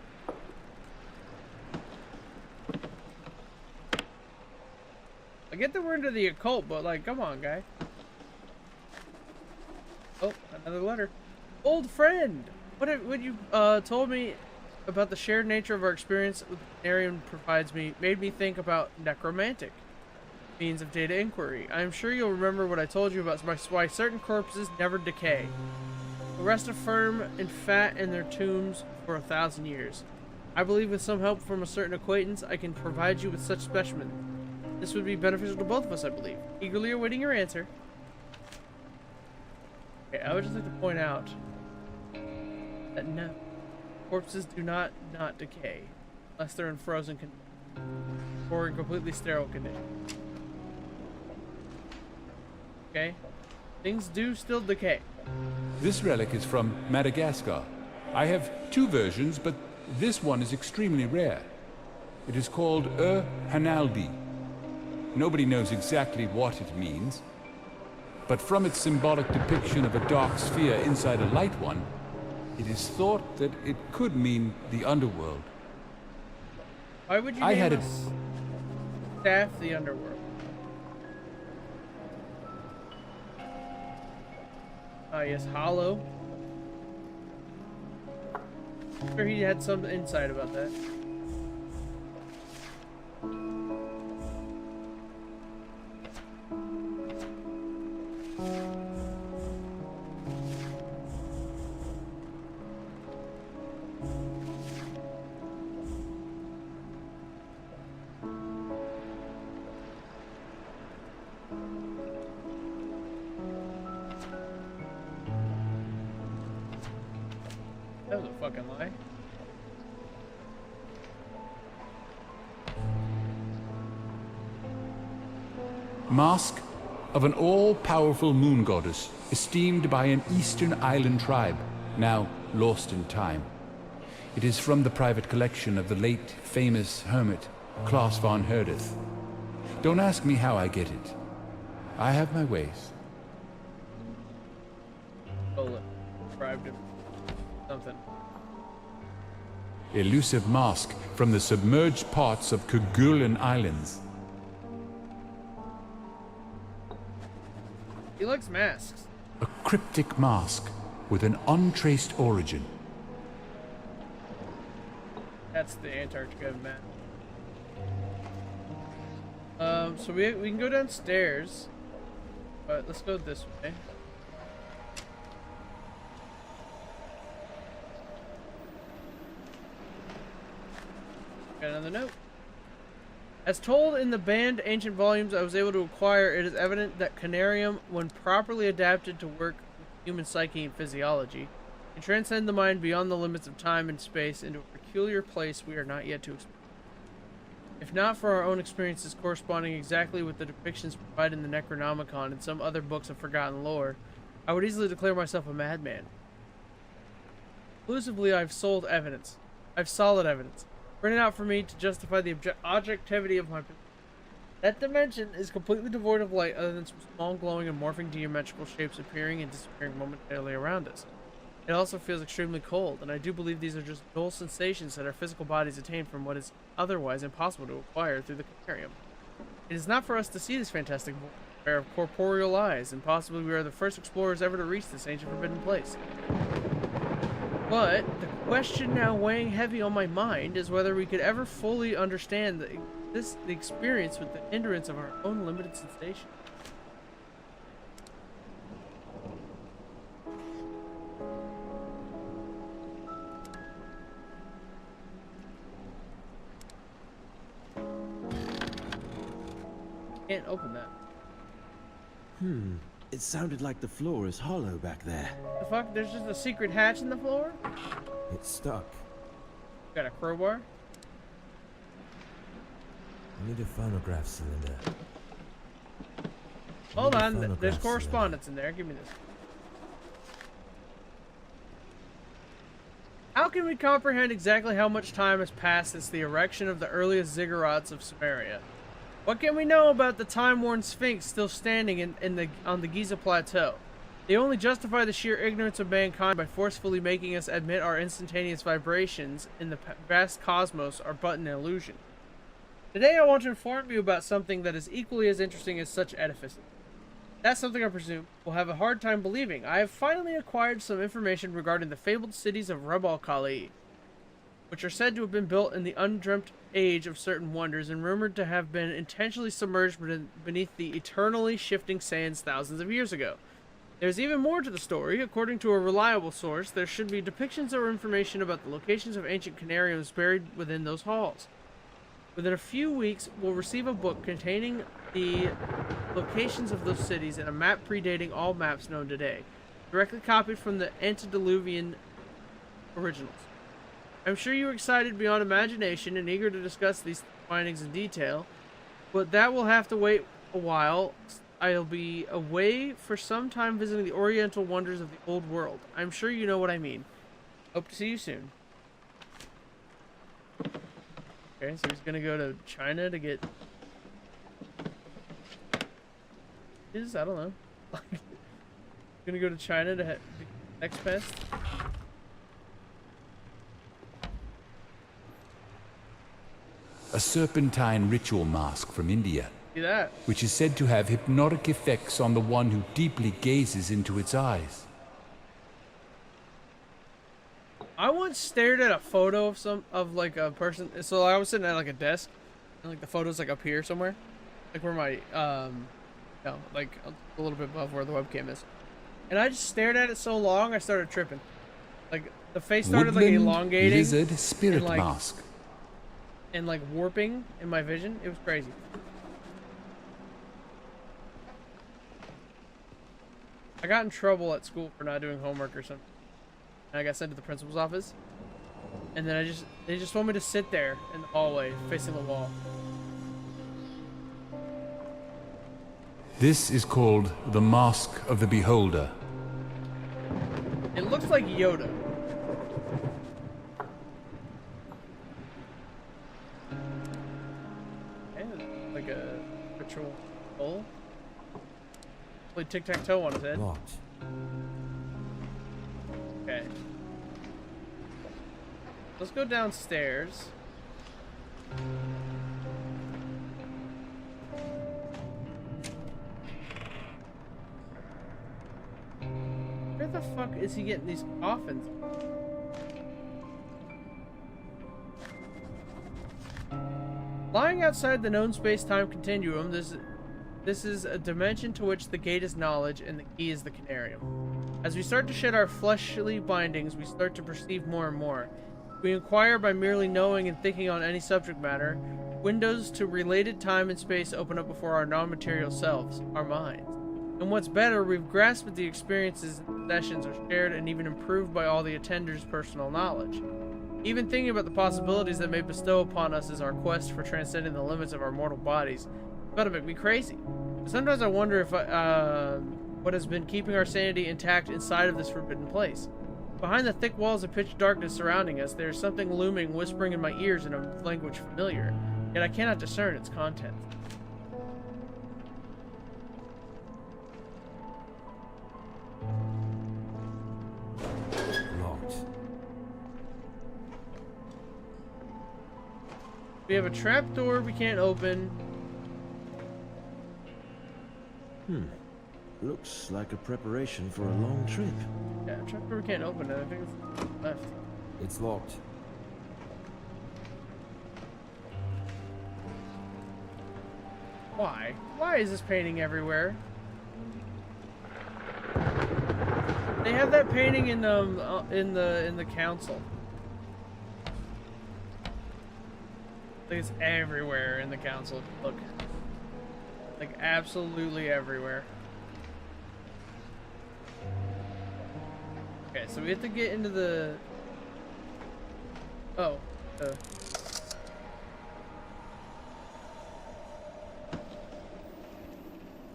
I get that we're into the occult, but like, come on, guy. Oh, another letter. Old friend! What you told me about the shared nature of our experience with Conarium made me think about necromantic means of data inquiry. I am sure you'll remember what I told you about why certain corpses never decay. Rest firm and fat in their tombs for 1,000 years. I believe with some help from a certain acquaintance, I can provide you with such specimen. This would be beneficial to both of us, I believe. Eagerly awaiting your answer. Okay, I would just like to point out that no, corpses do not decay unless they're in frozen condition or in completely sterile condition. Okay, things do still decay. This relic is from Madagascar. I have 2 versions, but this one is extremely rare. It is called Hanalbi. Nobody knows exactly what it means, but from its symbolic depiction of a dark sphere inside a light one, it is thought that it could mean the underworld. Why would you I name had us staff the underworld? Ah, yes, Hollow. I'm sure he had some insight about that. That was a fucking lie. Mask of an all-powerful moon goddess, esteemed by an eastern island tribe, now lost in time. It is from the private collection of the late famous hermit, Klaus von Herdeth. Don't ask me how I get it. I have my ways. Stole it. Bribed him. Something. Elusive mask from the submerged parts of Kerguelen Islands. He likes masks. A cryptic mask with an untraced origin. That's the Antarctica map. So we can go downstairs, but let's go this way. Got another note. As told in the banned ancient volumes I was able to acquire, it is evident that Conarium, when properly adapted to work with human psyche and physiology, can transcend the mind beyond the limits of time and space into a peculiar place we are not yet to explore. If not for our own experiences corresponding exactly with the depictions provided in the Necronomicon and some other books of forgotten lore, I would easily declare myself a madman. Exclusively, I've solid evidence, printed out for me to justify the objectivity of my position. That dimension is completely devoid of light other than some small glowing and morphing geometrical shapes appearing and disappearing momentarily around us. It also feels extremely cold, and I do believe these are just dull sensations that our physical bodies attain from what is otherwise impossible to acquire through the Conarium. It is not for us to see this fantastic pair of corporeal eyes, and possibly we are the first explorers ever to reach this ancient forbidden place. But the question now weighing heavy on my mind is whether we could ever fully understand the experience with the hindrance of our own limited sensation. Can't open that. It sounded like the floor is hollow back there. The fuck? There's just a secret hatch in the floor? It's stuck. Got a crowbar? I need a phonograph cylinder. Hold on, there's correspondence in there. Give me this. How can we comprehend exactly how much time has passed since the erection of the earliest ziggurats of Sumeria? What can we know about the time-worn Sphinx still standing on the Giza Plateau? They only justify the sheer ignorance of mankind by forcefully making us admit our instantaneous vibrations in the vast cosmos are but an illusion. Today I want to inform you about something that is equally as interesting as such edifices. That's something I presume will have a hard time believing. I have finally acquired some information regarding the fabled cities of Rebal Kali, which are said to have been built in the undreamt age of certain wonders and rumored to have been intentionally submerged beneath the eternally shifting sands thousands of years ago. There's even more to the story. According to a reliable source, there should be depictions or information about the locations of ancient Conariums buried within those halls. Within a few weeks, we'll receive a book containing the locations of those cities and a map predating all maps known today, directly copied from the antediluvian originals. I'm sure you're excited beyond imagination and eager to discuss these findings in detail, but that will have to wait a while. I'll be away for some time visiting the oriental wonders of the old world. I'm sure you know what I mean. Hope to see you soon. Okay, so he's gonna go to China to get his, I don't know. Gonna go to China to next pest. A serpentine ritual mask from India, See that? which is said to have hypnotic effects on the one who deeply gazes into its eyes. I once stared at a photo of like a person. So I was sitting at like a desk, and like the photo's like up here somewhere, like where my no, like a little bit above where the webcam is. And I just stared at it so long, I started tripping. Like the face started like Woodland elongating, lizard spirit and, like, mask. and like warping in my vision. It was crazy. I got in trouble at school for not doing homework or something. And I got sent to the principal's office. And then they just told me to sit there in the hallway facing the wall. This is called the Mask of the Beholder. It looks like Yoda. And like a ritual bowl. Play tic-tac-toe on his head. Locked. Okay. Let's go downstairs. Where the fuck is he getting these coffins? Lying outside the known space-time continuum, this is a dimension to which the gate is knowledge and the key is the Conarium. As we start to shed our fleshly bindings, we start to perceive more and more. We inquire by merely knowing and thinking on any subject matter. Windows to related time and space open up before our non-material selves, our minds. And what's better, we've grasped that the experiences and possessions are shared and even improved by all the attenders' personal knowledge. Even thinking about the possibilities that may bestow upon us is our quest for transcending the limits of our mortal bodies. It's about to make me crazy. Sometimes I wonder if what has been keeping our sanity intact inside of this forbidden place. Behind the thick walls of pitch darkness surrounding us, there is something looming, whispering in my ears in a language familiar, yet I cannot discern its content. Locked. We have a trapdoor we can't open. Looks like a preparation for a long trip. Yeah, trapdoor we can't open it. I think it's left. It's locked. Why? Why is this painting everywhere? They have that painting in the council. I think it's everywhere in the council. Look, like absolutely everywhere. Okay, so we have to get into the. Oh.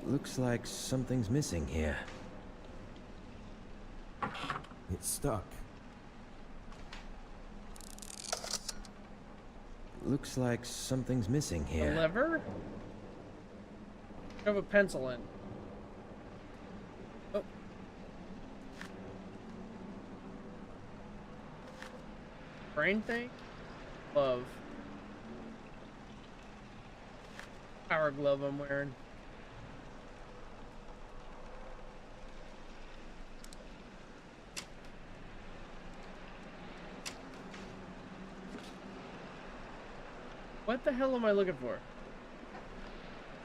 Looks like something's missing here. It's stuck. Looks like something's missing A here. lever? Shove a pencil in. Oh. Brain thing? Glove. Power glove I'm wearing. What the hell am I looking for?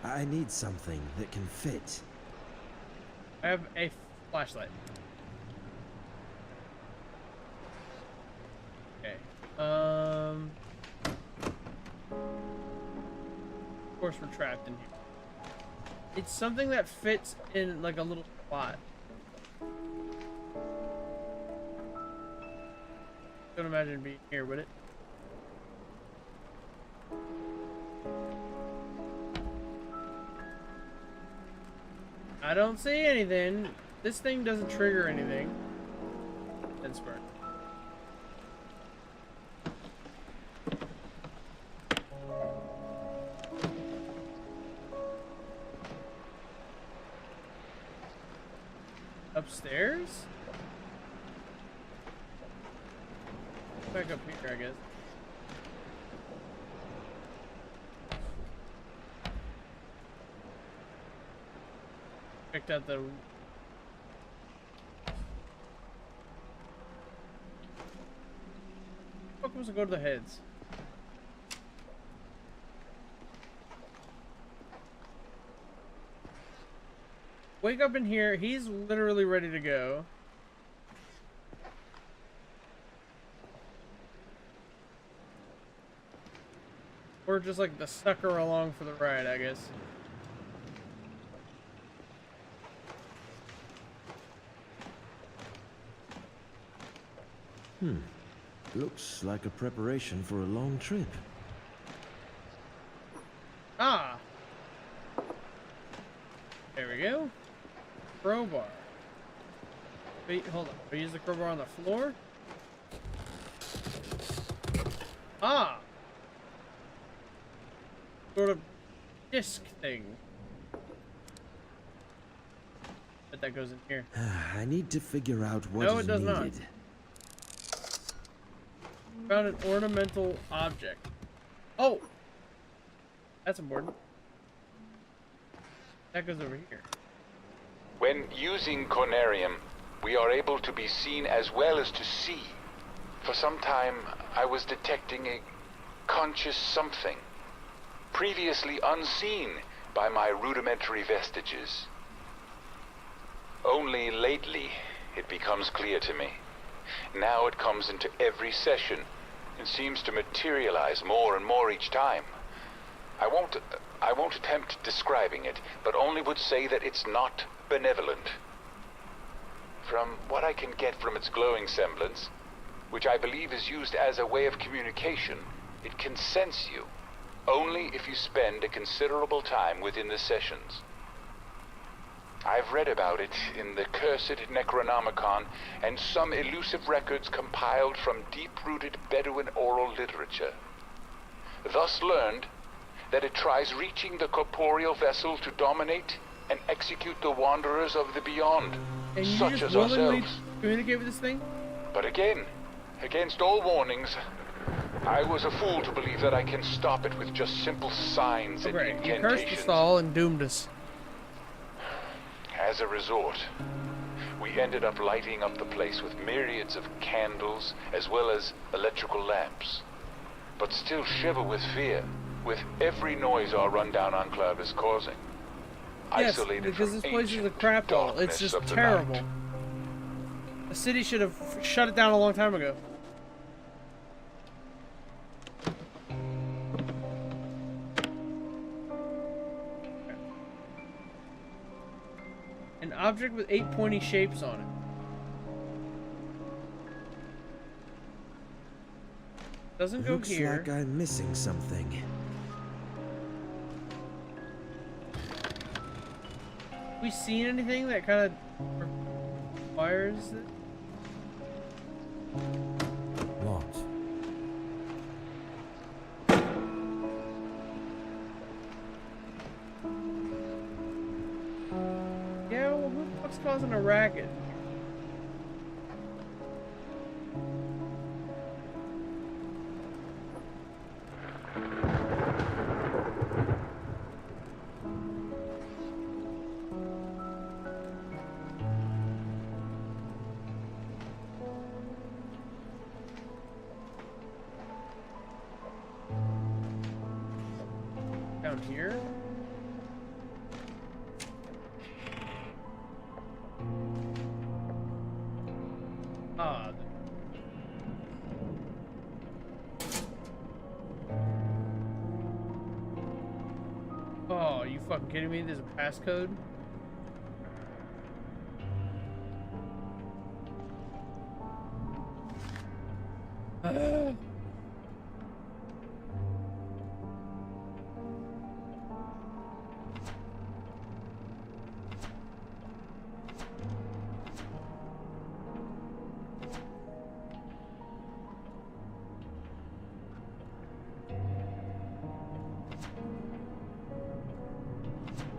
I need something that can fit. I have a flashlight. Okay. Of course we're trapped in here. It's something that fits in like a little spot. Don't imagine being here, would it? I don't see anything. This thing doesn't trigger anything. Then spark. Upstairs? Back up here, I guess. Checked out the... Fuck was to go to the heads? Wake up in here. He's literally ready to go. Or just like the sucker along for the ride, I guess. Looks like a preparation for a long trip. Ah! There we go. Crowbar. Wait, hold on. We use the crowbar on the floor? Ah! Sort of disc thing. But that goes in here. I need to figure out what No, is it does not. needed. Found an ornamental object. Oh! That's important. That goes over here. When using Conarium, we are able to be seen as well as to see. For some time, I was detecting a conscious something, previously unseen by my rudimentary vestiges. Only lately, it becomes clear to me. Now it comes into every session and seems to materialize more and more each time. I won't attempt describing it, but only would say that it's not benevolent. From what I can get from its glowing semblance, which I believe is used as a way of communication, it can sense you, only if you spend a considerable time within the sessions. I've read about it in the cursed Necronomicon and some elusive records compiled from deep-rooted Bedouin oral literature. Thus learned that it tries reaching the corporeal vessel to dominate and execute the wanderers of the beyond, And you such just as willingly ourselves. communicate with this thing? But again, against all warnings, I was a fool to believe that I can stop it with just simple signs and Right, you cursed us incantations. all and doomed us. As a resort, we ended up lighting up the place with myriads of candles as well as electrical lamps, but still shiver with fear with every noise our rundown enclave is causing. Yes, Isolated because from this place is a ancient crap hole. It's darkness just of the terrible. night. The city should have shut it down a long time ago. An object with 8 pointy shapes on it. Doesn't go Looks here. like I'm missing something. We seen anything that kind of requires it? What? Yeah, well, who the fuck's causing a racket? Down here? Ah. Oh, you fucking kidding me? There's a passcode?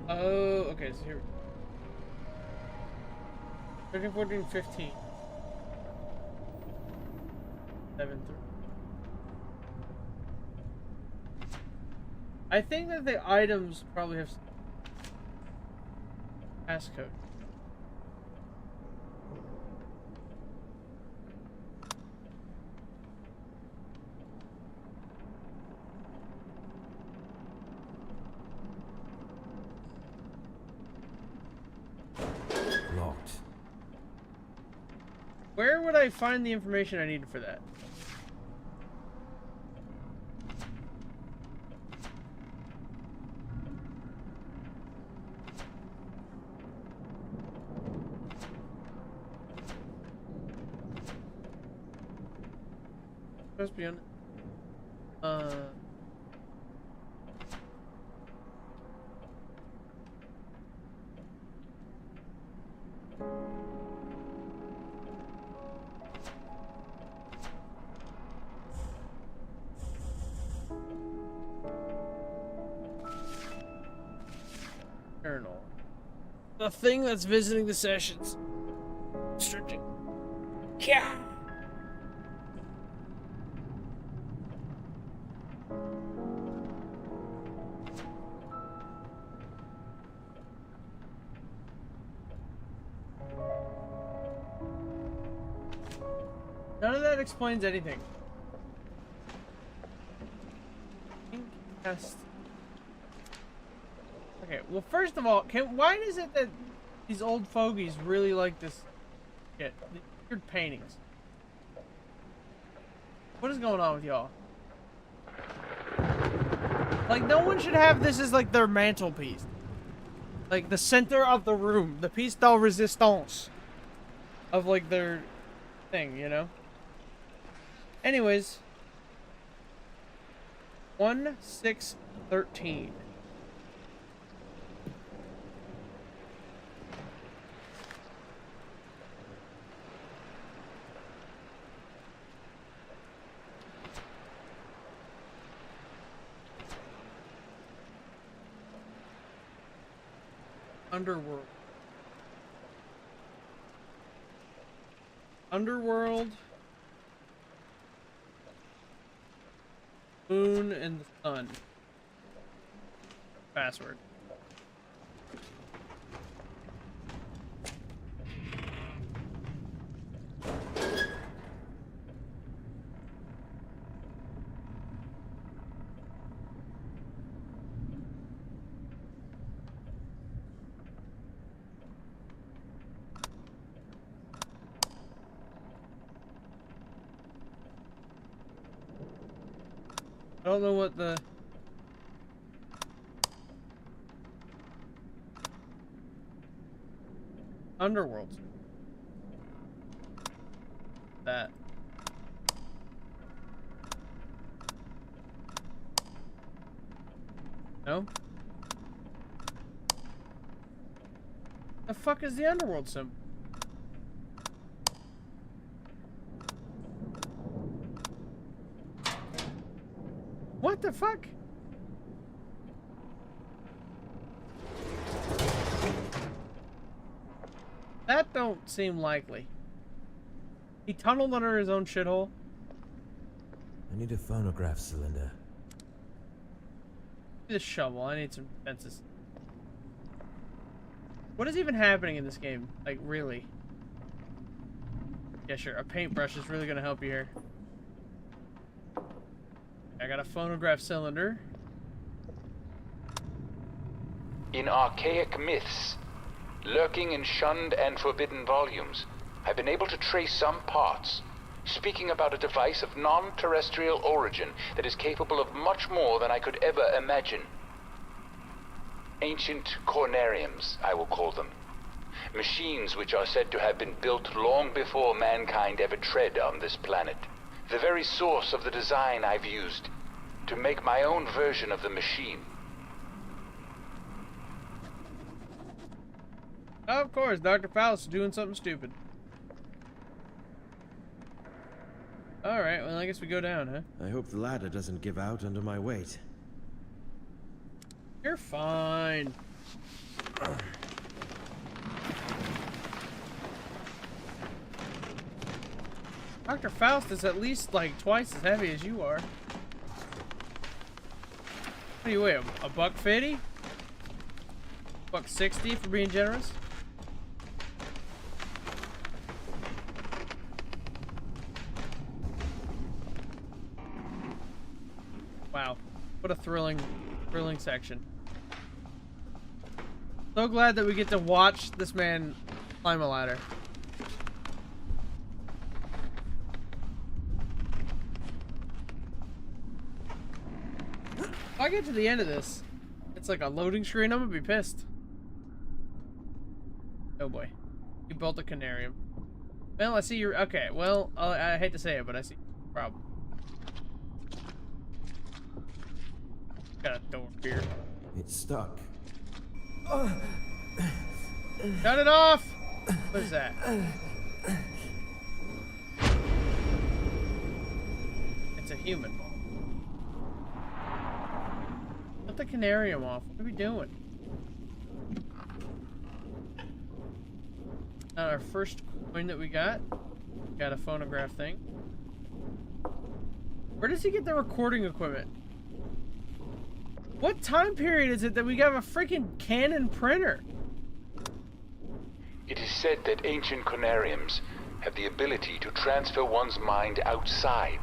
Oh, okay, so here. 13, 14, 15. 7, 3. I think that the items probably have passcode. Locked. Where would I find the information I needed for that? Supposed to be on. Journal. The thing that's visiting the sessions. Searching. Yeah. None of that explains anything. Test. Okay, well, first of all, why is it that these old fogies really like this shit? These weird paintings. What is going on with y'all? Like, no one should have this as, like, their mantelpiece. Like, the center of the room. The piece de resistance. Of, like, their thing, you know? Anyways. 1-6-13. Underworld. Underworld. Moon and the sun. Password. I don't know what the... Underworld. That. No? The fuck is the Underworld symbol? What the fuck? That don't seem likely. He tunneled under his own shithole. I need a phonograph cylinder. This shovel. I need some fences. What is even happening in this game? Like, really? Yeah, sure. A paintbrush is really gonna help you here. I got a phonograph cylinder. In archaic myths, lurking in shunned and forbidden volumes, I've been able to trace some parts, speaking about a device of non-terrestrial origin that is capable of much more than I could ever imagine. Ancient Conariums, I will call them. Machines which are said to have been built long before mankind ever tread on this planet. The very source of the design I've used to make my own version of the machine. Of course, Dr. Faust is doing something stupid. Alright, well, I guess we go down, huh? I hope the ladder doesn't give out under my weight. You're fine. Dr. Faust is at least like twice as heavy as you are. What do you weigh? A $1.50? $1.60 for being generous? Wow. What a thrilling section. So glad that we get to watch this man climb a ladder. If I get to the end of this, it's like a loading screen, I'm gonna be pissed. Oh boy. You built a Conarium. Well, I see you're... Okay, well, I hate to say it, but I see your problem. Got a door here. It's stuck. Shut it off! What is that? It's a human. Put the Conarium off. What are we doing? Our first coin that we got a phonograph thing. Where does he get the recording equipment? What time period is it that we got a freaking Canon printer? It is said that ancient Conariums have the ability to transfer one's mind outside,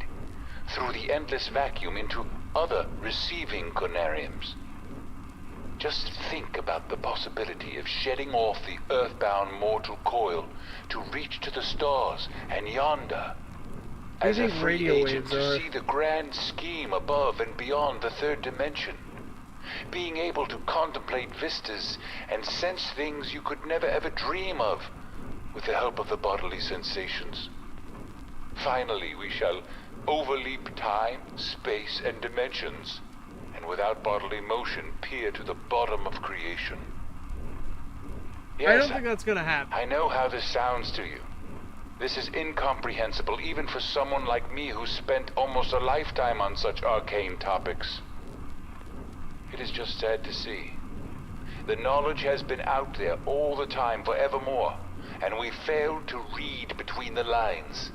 through the endless vacuum, into other receiving Conariums. Just think about the possibility of shedding off the earthbound mortal coil to reach to the stars and yonder. As a free radio agent, waves to are... see the grand scheme above and beyond the third dimension. Being able to contemplate vistas and sense things you could never ever dream of with the help of the bodily sensations. Finally, we shall overleap time, space, and dimensions, and without bodily motion peer to the bottom of creation. Yes, I don't think that's gonna happen. I know how this sounds to you. This is incomprehensible even for someone like me who spent almost a lifetime on such arcane topics. It is just sad to see. The knowledge has been out there all the time, forevermore, and we failed to read between the lines.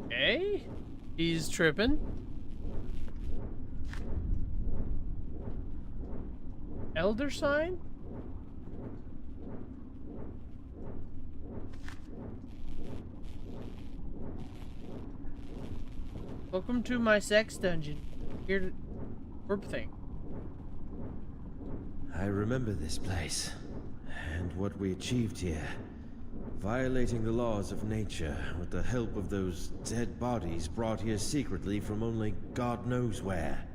Okay. He's tripping. Elder sign? Welcome to my sex dungeon. Here to... Warp thing. I remember this place, and what we achieved here. Violating the laws of nature with the help of those dead bodies brought here secretly from only God knows where.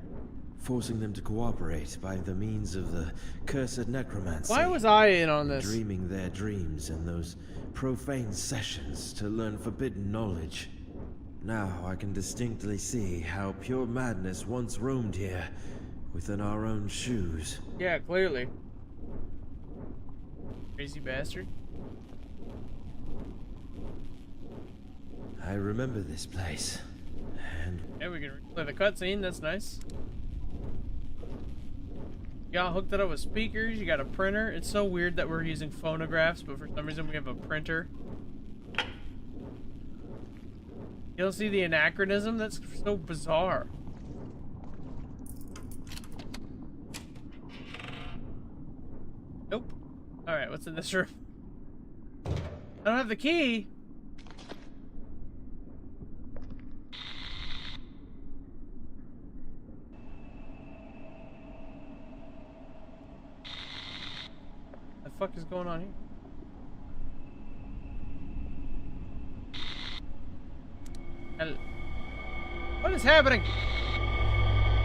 Forcing them to cooperate by the means of the cursed necromancy. Why was I in on this? Dreaming their dreams in those profane sessions to learn forbidden knowledge. Now I can distinctly see how pure madness once roamed here, within our own shoes. Yeah, clearly. Crazy bastard. I remember this place, and... Yeah, we can replay the cutscene, that's nice. You got hooked it up with speakers, you got a printer. It's so weird that we're using phonographs, but for some reason we have a printer. You don't see the anachronism? That's so bizarre. Nope. Alright, what's in this room? I don't have the key. The fuck is going on here? What is happening?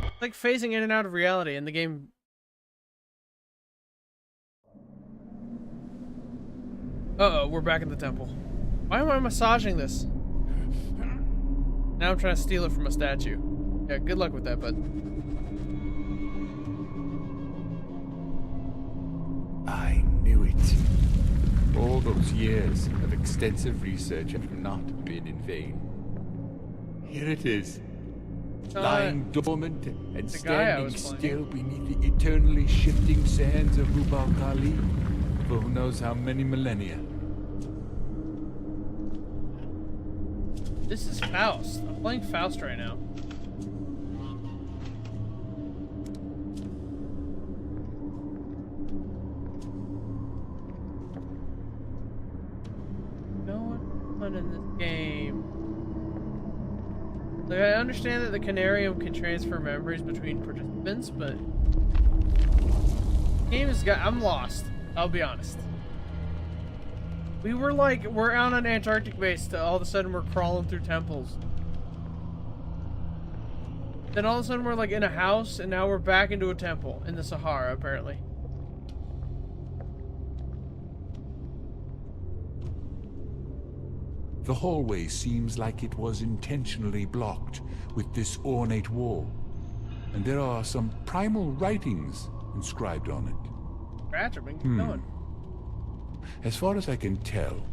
It's like phasing in and out of reality in the game. Uh-oh, we're back in the temple. Why am I massaging this? Now I'm trying to steal it from a statue. Yeah, good luck with that, bud. I knew it. All those years of extensive research have not been in vain. Here it is, lying dormant and standing still beneath the eternally shifting sands of Rubal Khali. for who knows how many millennia. This is Faust. I'm playing Faust right now. No fun in this game. Like, I understand that the Conarium can transfer memories between participants, but the game has got. I'm lost. I'll be honest. We're on an Antarctic base, to all of a sudden we're crawling through temples. Then all of a sudden we're like in a house, and now we're back into a temple in the Sahara, apparently. The hallway seems like it was intentionally blocked with this ornate wall, and there are some primal writings inscribed on it. Scratch it, we can keep going. As far as I can tell,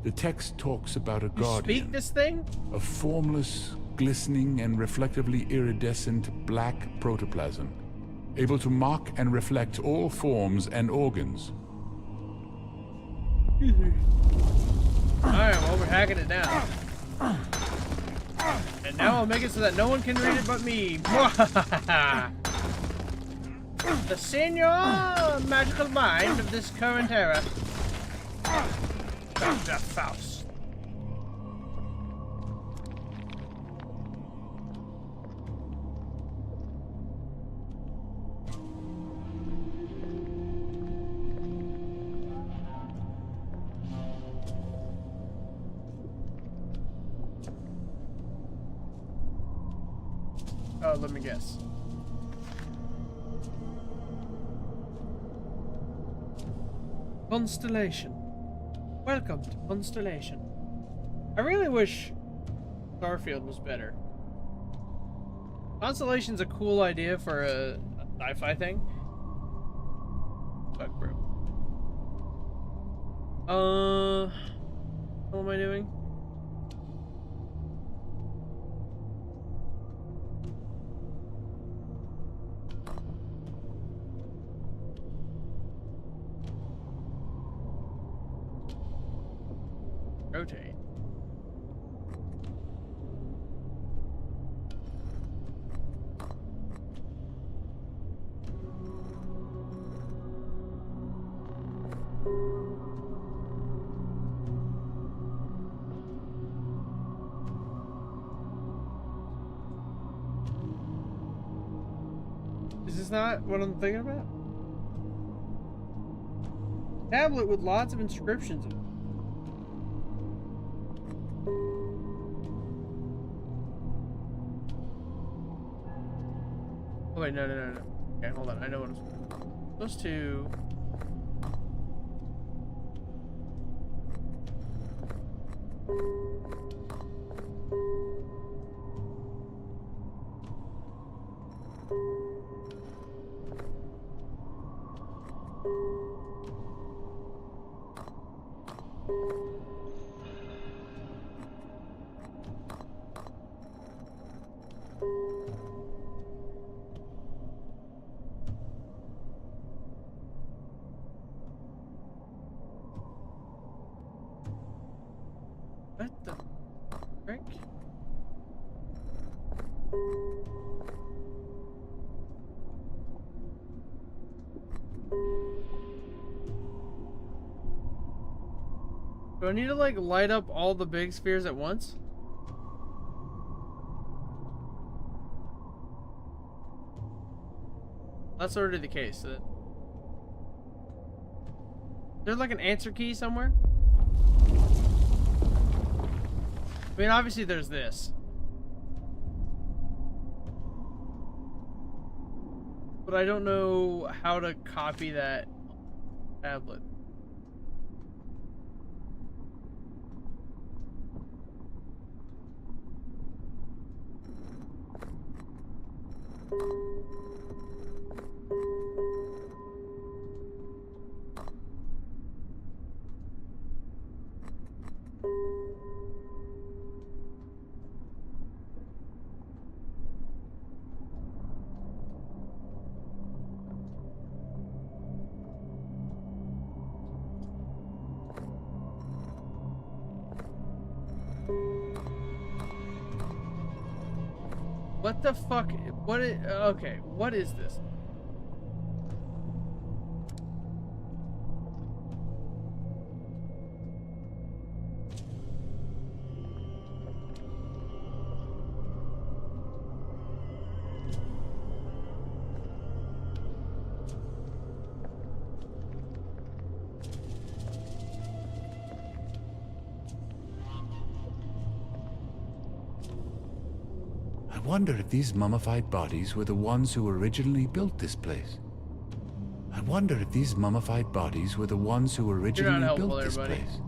the text talks about a You guardian, speak this thing? a formless, glistening and reflectively iridescent black protoplasm, able to mock and reflect all forms and organs. Alright, well, we're hacking it down. And now I'll make it so that no one can read it but me. The senior magical mind of this current era. Dr. Faust. Oh, let me guess. Constellation. Welcome to Constellation. I really wish Starfield was better. Constellation's a cool idea for a sci-fi thing. Fuck, bro. What am I doing? Rotate. Is this not what I'm thinking about? Tablet with lots of inscriptions. Oh wait, no. Okay, hold on. I know what I'm supposed to. What the frick? Do I need to like light up all the big spheres at once? That's already the case. Is there like an answer key somewhere? I mean, obviously there's this. But I don't know how to copy that tablet. What the fuck? What is... Okay, what is this? I wonder if these mummified bodies were the ones who originally built this place. I wonder if these mummified bodies were the ones who originally helpful built this there, buddy. place.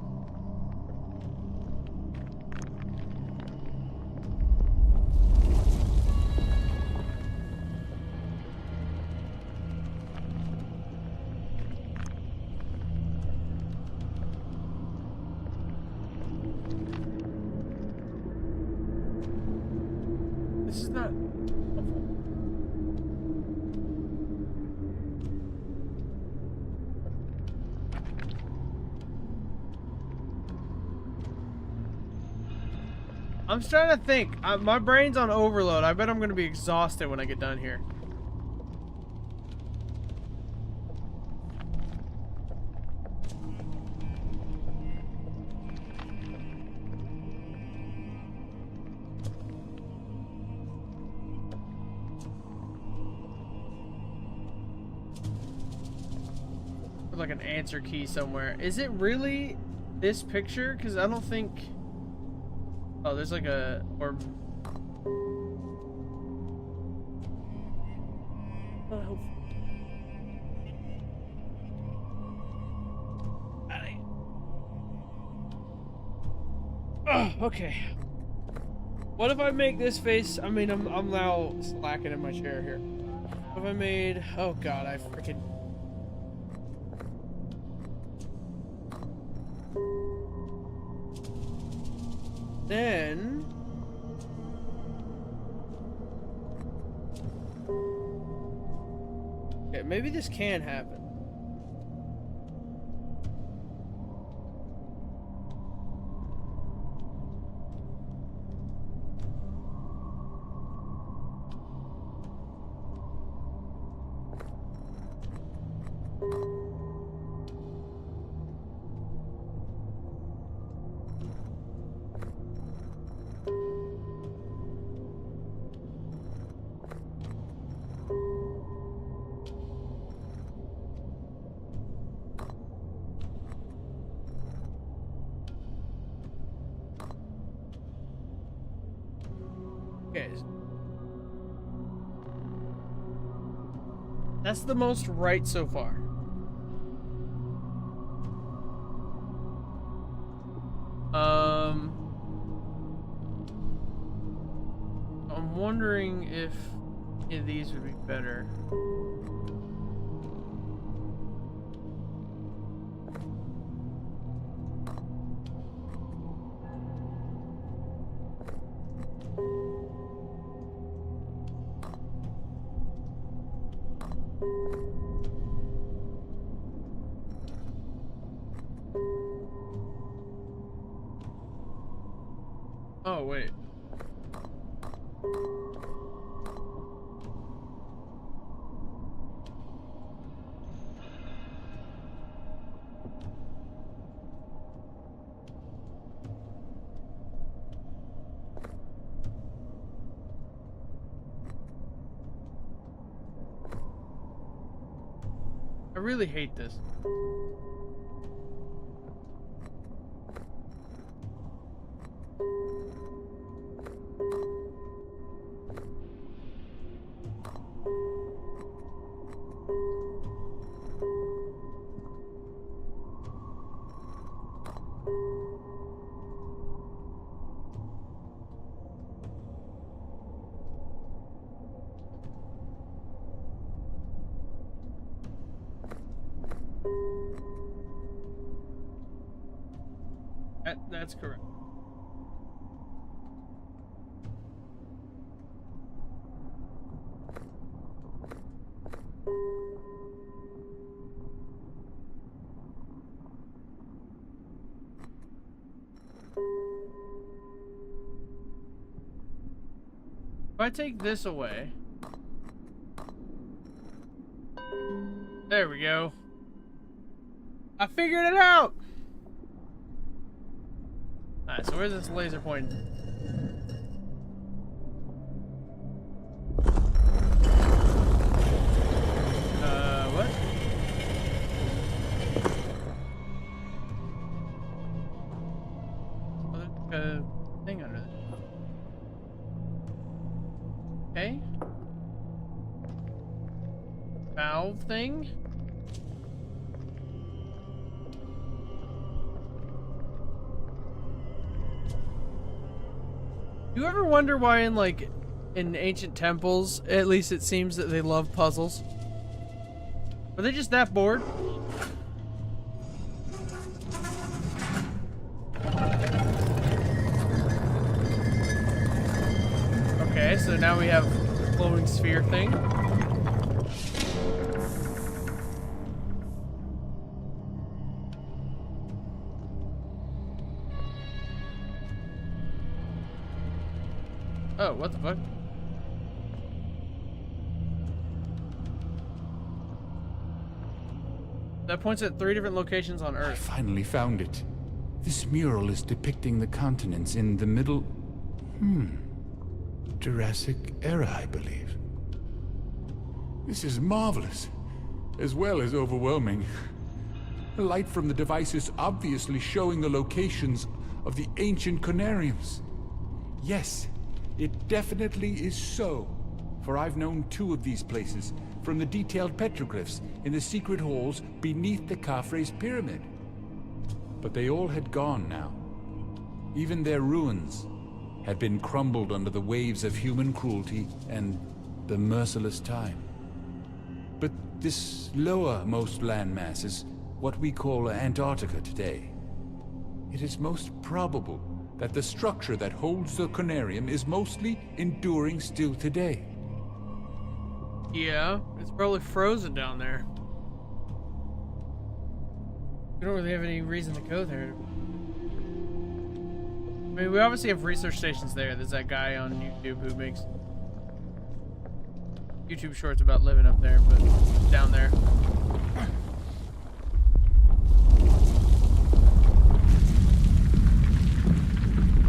This is not helpful. I'm starting to think. My brain's on overload. I bet I'm going to be exhausted when I get done here. Like an answer key somewhere. Is it really this picture? Because I don't think... Oh, there's like a... Or... Oh, oh, okay. What if I make this face... I mean, I'm now slacking in my chair here. What if I made... Oh god, I freaking... Then... Okay, maybe this can happen. Okay. That's the most right so far. I'm wondering if any of these would be better. Oh, wait. I really hate this. That's correct. If I take this away... There we go. I figured it out! Alright, so where's this laser pointing? What? Oh, there's a thing under there. Okay. Valve thing? Do you ever wonder why in ancient temples, at least it seems that they love puzzles? Are they just that bored? Okay, so now we have the glowing sphere thing. Oh, what the fuck? That points at 3 different locations on I Earth. finally found it. This mural is depicting the continents in the middle... Jurassic era, I believe. This is marvelous, as well as overwhelming. The light from the device is obviously showing the locations of the ancient Conariums. Yes, it definitely is so, for I've known 2 of these places from the detailed petroglyphs in the secret halls beneath the Khafre's pyramid. But they all had gone now. Even their ruins had been crumbled under the waves of human cruelty and the merciless time. But this lowermost landmass is what we call Antarctica today. It is most probable that the structure that holds the Conarium is mostly enduring still today. Yeah, it's probably frozen down there. We don't really have any reason to go there. I mean, we obviously have research stations there. There's that guy on YouTube who makes YouTube shorts about living up there, but down there.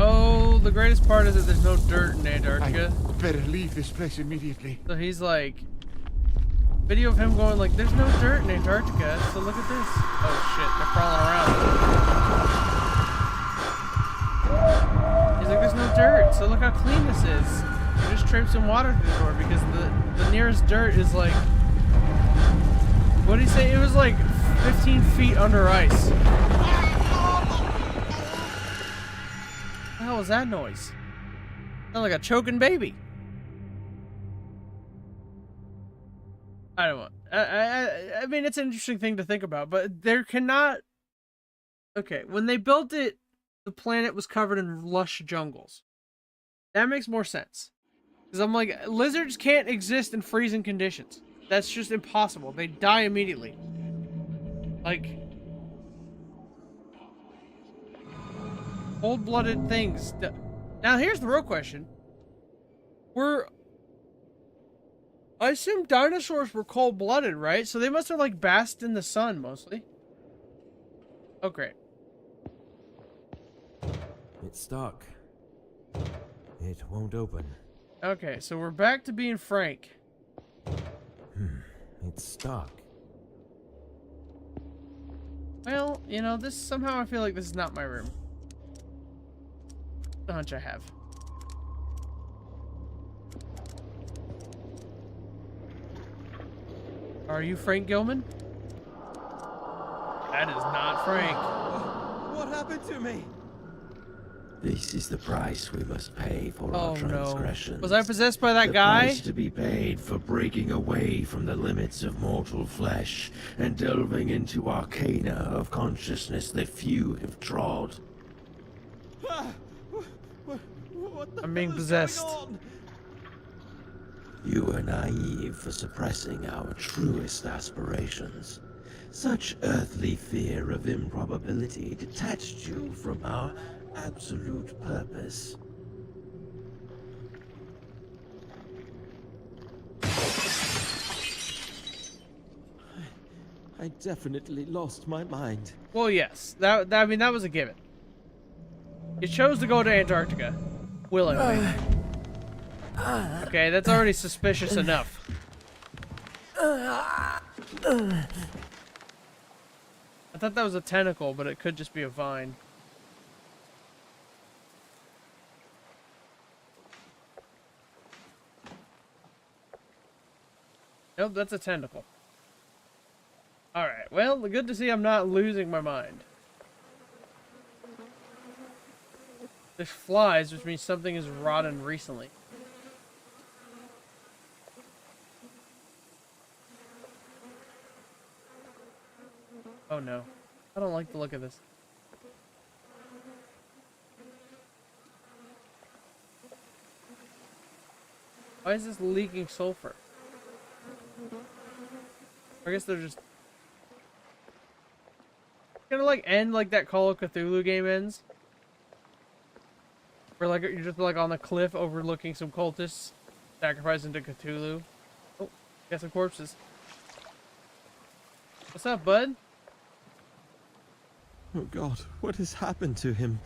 Oh, the greatest part is that there's no dirt in Antarctica. I better leave this place immediately. So he's like, video of him going like, there's no dirt in Antarctica, so look at this. Oh shit, they're crawling around. He's like, there's no dirt, so look how clean this is. I just tripped some water through the door because the nearest dirt is like, what did he say? It was like 15 feet under ice. What the hell was that noise? Sounded like a choking baby. I don't know. I mean, it's an interesting thing to think about, but there cannot... Okay, when they built it, the planet was covered in lush jungles. That makes more sense. Because I'm like, lizards can't exist in freezing conditions. That's just impossible. They die immediately. Like... cold-blooded things. Now, here's the real question. I assume dinosaurs were cold-blooded, right? So they must have, like, basked in the sun, mostly. Oh, great. It's stuck. It won't open. Okay, so we're back to being Frank. It's stuck. Well, you know, this somehow I feel like this is not my room. The hunch I have. Are you Frank Gilman? That is not Frank. What happened to me? This is the price we must pay for our Oh transgressions. no. Was I possessed by that the guy? Price to be paid for breaking away from the limits of mortal flesh and delving into arcana of consciousness that few have trod. What the I'm being hell is possessed. going on? You were naive for suppressing our truest aspirations. Such earthly fear of improbability detached you from our absolute purpose. I definitely lost my mind. Well, yes. I mean, that was a given. You chose to go to Antarctica. Willingly. Okay, that's already suspicious enough. I thought that was a tentacle, but it could just be a vine. Nope, that's a tentacle. Alright, well, good to see I'm not losing my mind. There's flies, which means something is rotten recently. Oh no. I don't like the look of this. Why is this leaking sulfur? I guess they're just gonna like end like that Call of Cthulhu game ends. Where like you're just like on the cliff overlooking some cultists sacrificing to Cthulhu. Oh, got some corpses. What's up, bud? Oh God, what has happened to him?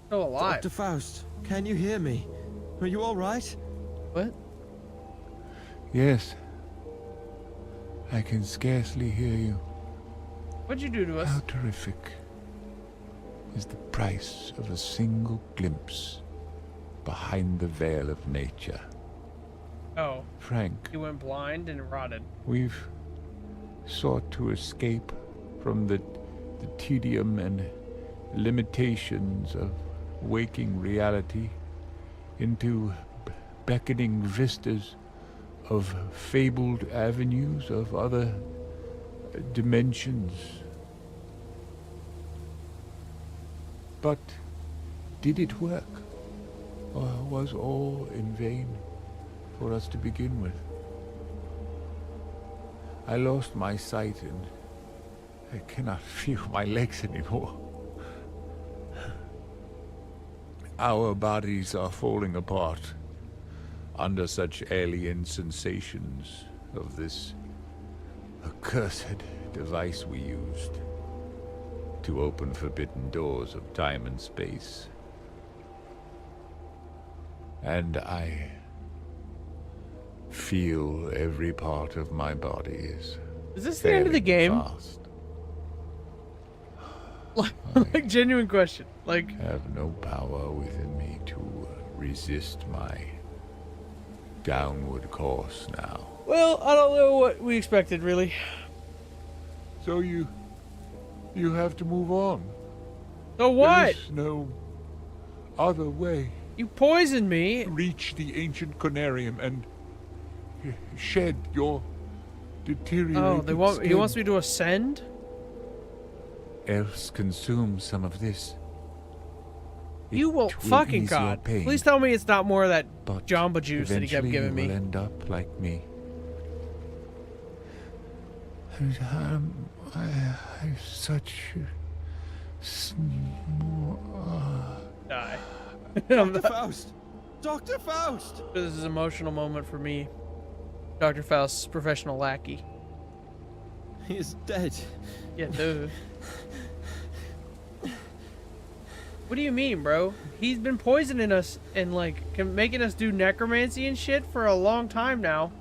Still alive. Dr. Faust, can you hear me? Are you all right? What? Yes. I can scarcely hear you. What'd you do to us? How terrific is the price of a single glimpse behind the veil of nature. Oh, Frank, you went blind and rotted. we've sought to escape from the tedium and limitations of waking reality into beckoning vistas of fabled avenues of other dimensions. But did it work? Or was all in vain for us to begin with? I lost my sight and I cannot feel my legs anymore. Our bodies are falling apart under such alien sensations of this accursed device we used to open forbidden doors of time and space. And I feel every part of my body is this the end of the game? fast. Like genuine question. Like, Have no power within me to resist my downward course now. well, I don't know what we expected, really. So you have to move on. So what? There's no other way. You poisoned me. Reach the ancient Conarium and shed your deteriorated Oh, he skin. wants me to ascend? Else consume some of this. You will It fucking ease your God. pain, Please tell me it's not more of that but Jamba juice that he kept eventually giving you me. will end up like me. And I have such small. Die. Dr. Faust! Dr. Faust! This is an emotional moment for me. Dr. Faust's professional lackey. He is dead. Yeah, dude. What do you mean, bro? He's been poisoning us and like making us do necromancy and shit for a long time now.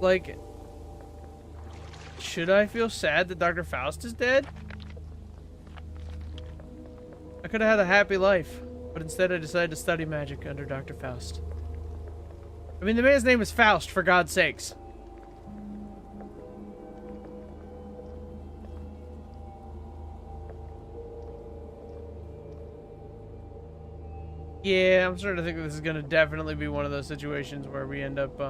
Like, should I feel sad that Dr. Faust is dead? I could have had a happy life, but instead I decided to study magic under Dr. Faust. I mean, the man's name is Faust, for God's sakes. Yeah, I'm starting to think this is going to definitely be one of those situations where we end up,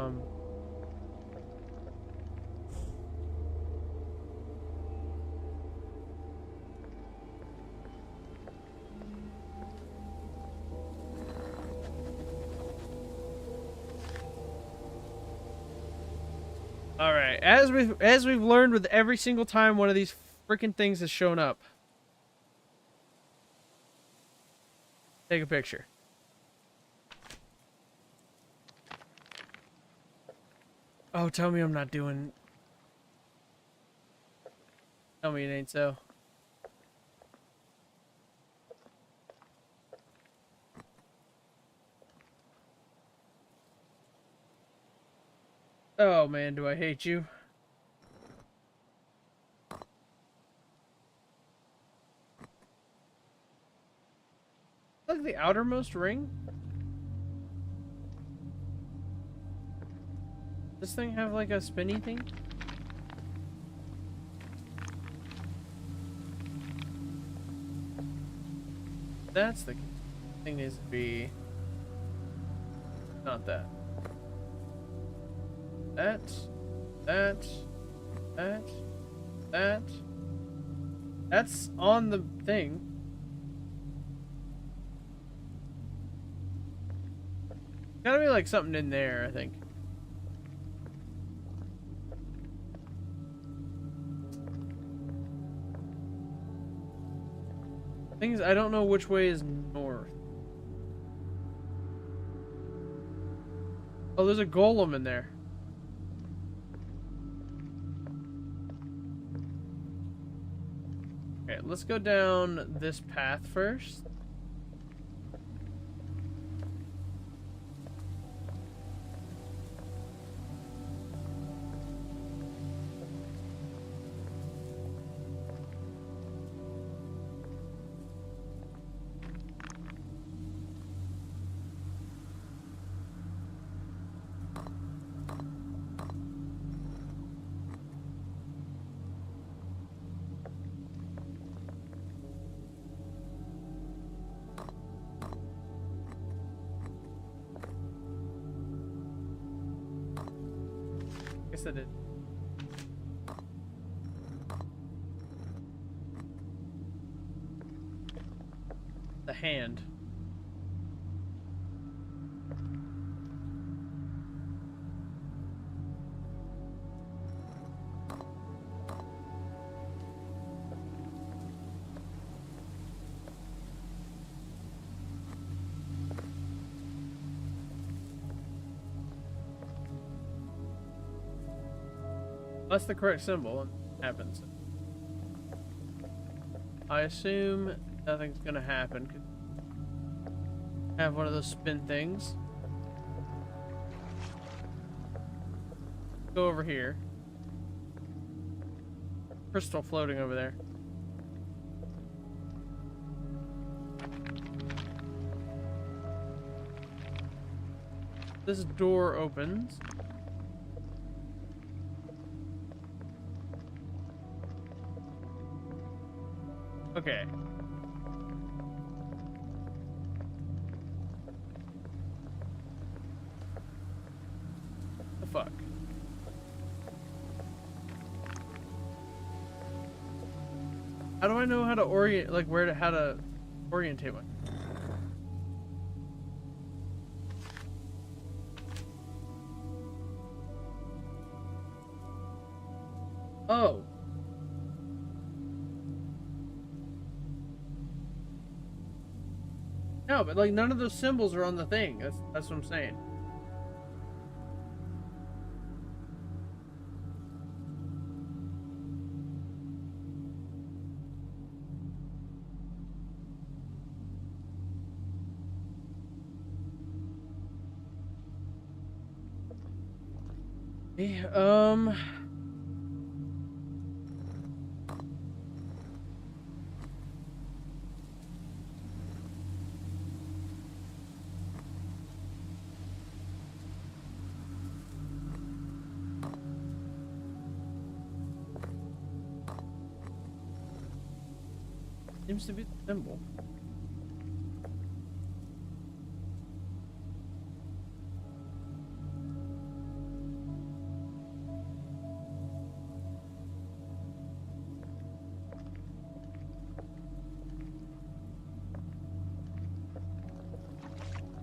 Alright, as we've learned with every single time one of these freaking things has shown up. Take a picture. Oh, tell me I'm not doing... Tell me it ain't so. Oh man, do I hate you. Like the outermost ring? This thing have like a spinny thing? That's the thing, needs to be not that. That. That's on the thing. Gotta be like something in there, I think. Thing is, I don't know which way is north. Oh, there's a golem in there. Okay, let's go down this path first. Guess I did. The hand. That's the correct symbol. It happens. I assume nothing's gonna happen. Have one of those spin things. Go over here. Crystal floating over there. This door opens. Okay. The fuck? How do I know how to orient, like how to orientate one? Oh. No, but like none of those symbols are on the thing. That's what I'm saying. Seems to be the symbol.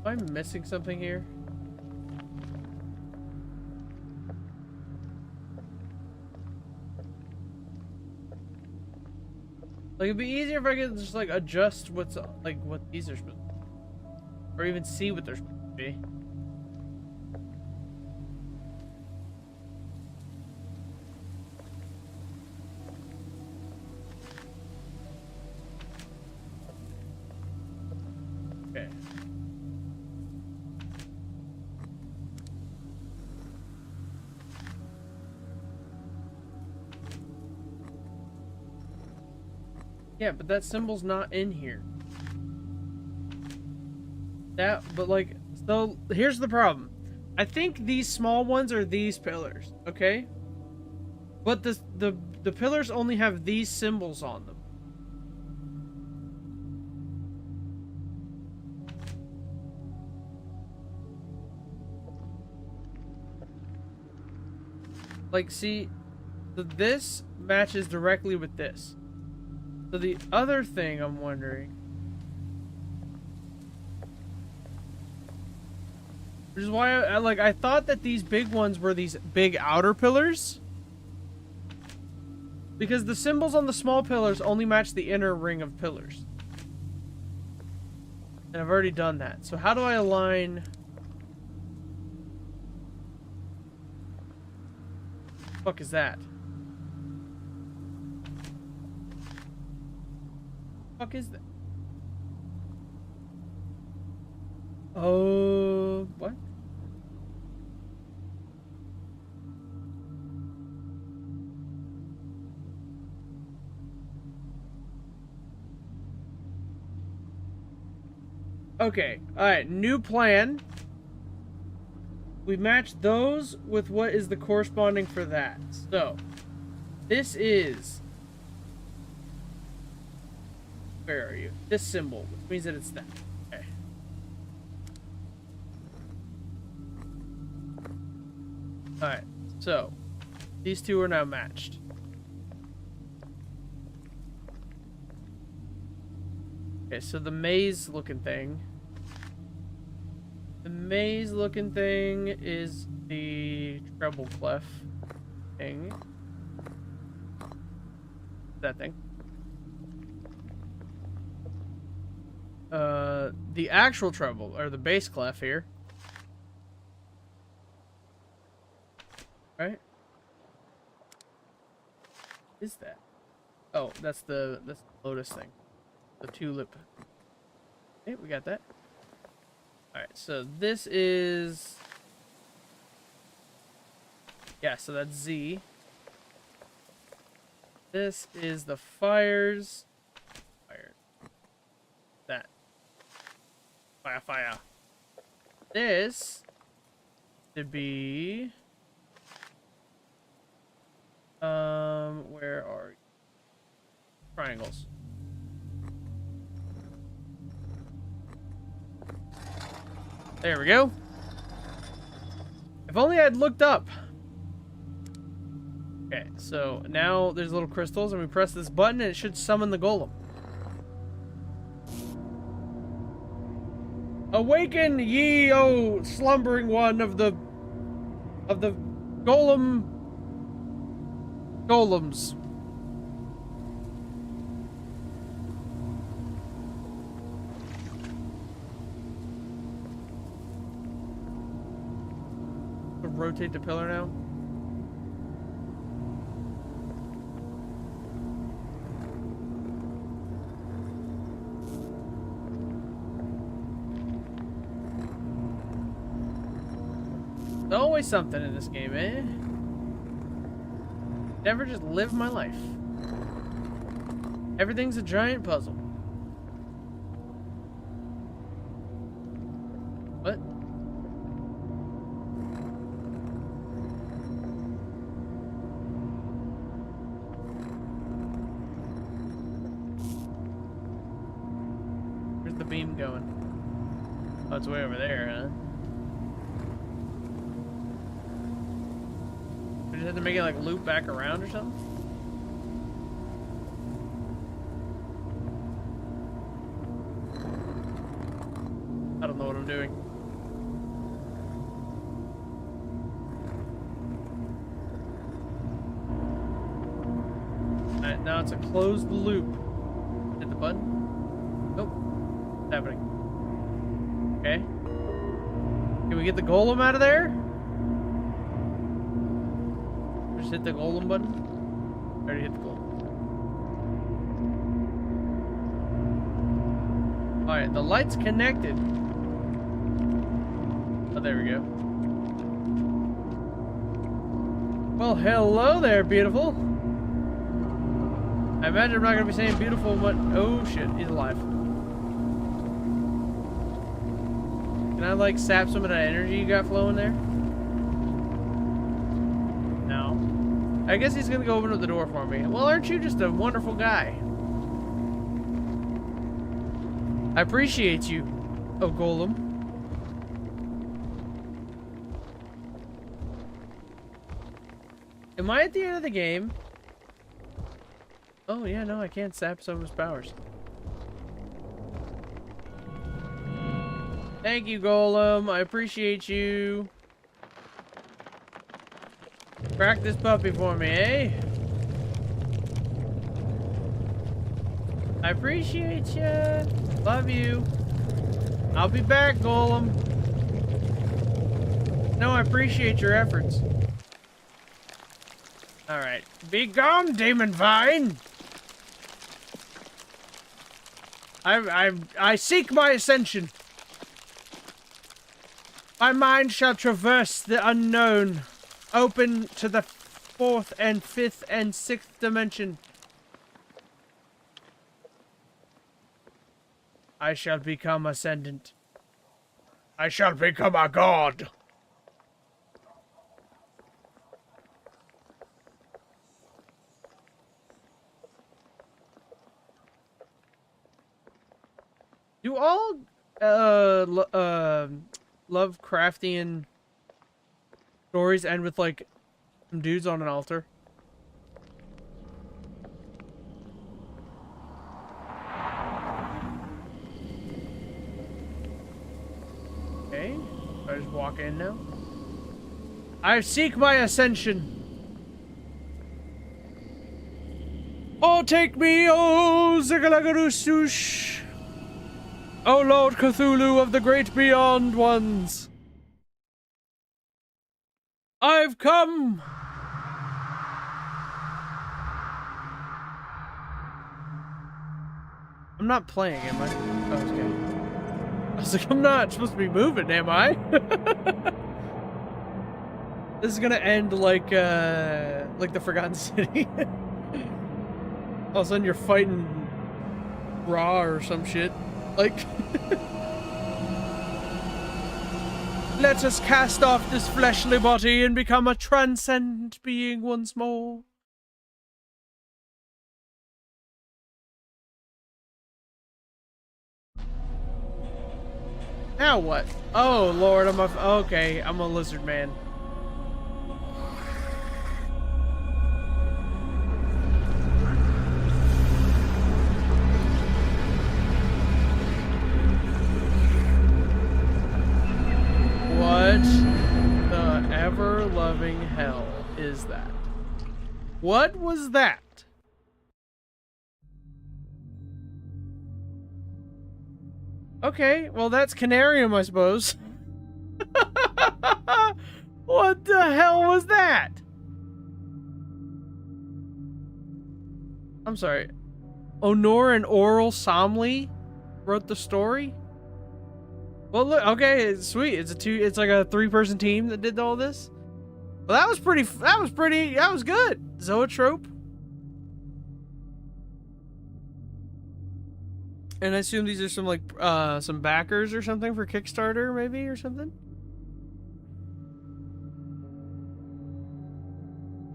Am I missing something here? Like, it'd be easier if I could just, like, adjust what's, like, what these are supposed to be. Or even see what they're supposed to be. Yeah, but that symbol's not in here. But like, so here's the problem. I think these small ones are these pillars, okay? But the pillars only have these symbols on them. Like, see, this matches directly with this. So the other thing I'm wondering, which is why I thought that these big ones were these big outer pillars, because the symbols on the small pillars only match the inner ring of pillars. And I've already done that. So how do I align? Fuck is that? Fuck is that? Oh, what? Okay, alright, new plan. We match those with what is the corresponding for that. So, this is... Where are you? This symbol, which means that it's that. Okay. Alright, so, these two are now matched. Okay, so the maze-looking thing... The maze-looking thing is the treble clef thing. That thing. The actual treble, or the bass clef here. Right? What is that? Oh, that's the lotus thing. The tulip. Okay, we got that. Alright, so this is... Yeah, so that's Z. This is the fires. Fire. That. Fire, fire. This should be... where are you? Triangles. There we go. If only I'd looked up. Okay, so now there's little crystals, and we press this button, and it should summon the golem. Awaken, ye, O slumbering one of the golems. Rotate the pillar now. There's always something in this game, eh? Never just live my life. Everything's a giant puzzle. What? Where's the beam going? Oh, it's way over there, huh? We just have to make it like loop back around or something? I don't know what I'm doing. Alright, now it's a closed loop. Hit the button. Nope. What's happening? Okay. Can we get the golem out of there? Just hit the golem button. I already hit the golem. Alright, the light's connected. Oh, there we go. Well, hello there, beautiful. I imagine I'm not gonna be saying beautiful, but oh shit, he's alive. Can I like sap some of that energy you got flowing there? No. I guess he's gonna go open up the door for me. Well, aren't you just a wonderful guy? I appreciate you, oh Golem. Am I at the end of the game? Oh yeah, no, I can't sap some of his powers. Thank you, Golem. I appreciate you. Crack this puppy for me, eh? I appreciate ya. Love you. I'll be back, Golem. No, I appreciate your efforts. Alright. Be gone, Demon Vine! I seek my ascension. My mind shall traverse the unknown, open to the 4th and 5th and 6th dimension. I shall become ascendant. I shall become a god. Do all Lovecraftian stories end with like some dudes on an altar? Okay, I just walk in now. I seek my ascension. Oh, take me, oh Zigalagarusoosh. O Lord Cthulhu of the great beyond ones, I've come! I'm not playing, am I? Oh, okay. I was like, I'm not supposed to be moving, am I? This is gonna end like the Forgotten City. All of a sudden you're fighting Ra or some shit. Like, let us cast off this fleshly body and become a transcendent being once more. Now what? Oh Lord, okay, I'm a lizard man. What the ever-loving hell is that? What was that? Okay, well that's Conarium, I suppose. What the hell was that? I'm sorry. Honor and Oral Somley wrote the story? Well, look, okay, it's sweet. It's like a 3-person team that did all this. Well, that was good. Zoetrope. And I assume these are some, like, some backers or something for Kickstarter, maybe, or something?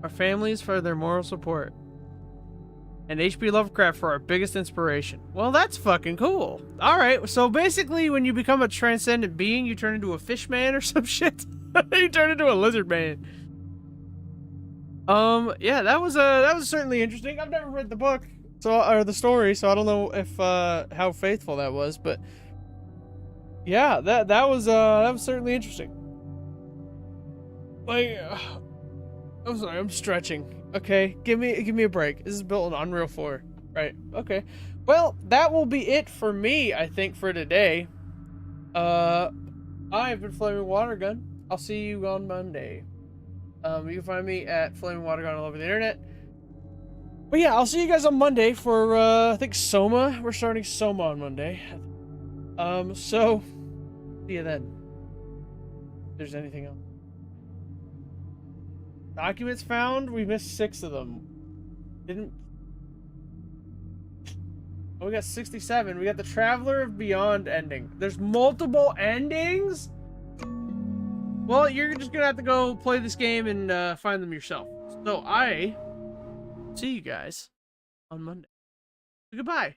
Our families for their moral support. And H.P. Lovecraft for our biggest inspiration. Well, that's fucking cool. Alright, so basically when you become a transcendent being, you turn into a fish man or some shit. You turn into a lizard man. Yeah, that was certainly interesting. I've never read the book, or the story, so I don't know if how faithful that was, but yeah, that was certainly interesting. Like, I'm sorry, I'm stretching. Okay, give me a break. This is built on Unreal 4. Right, okay. Well, that will be it for me, I think, for today. I've been flamingwatergun. I'll see you on Monday. You can find me at flamingwatergun all over the internet. But yeah, I'll see you guys on Monday for, I think Soma. We're starting Soma on Monday. So, see you then. If there's anything else. Documents found? We missed 6 of them. Oh, we got 67. We got the Traveler of Beyond ending. There's multiple endings? Well, you're just gonna have to go play this game and find them yourself. So I see you guys on Monday. Goodbye.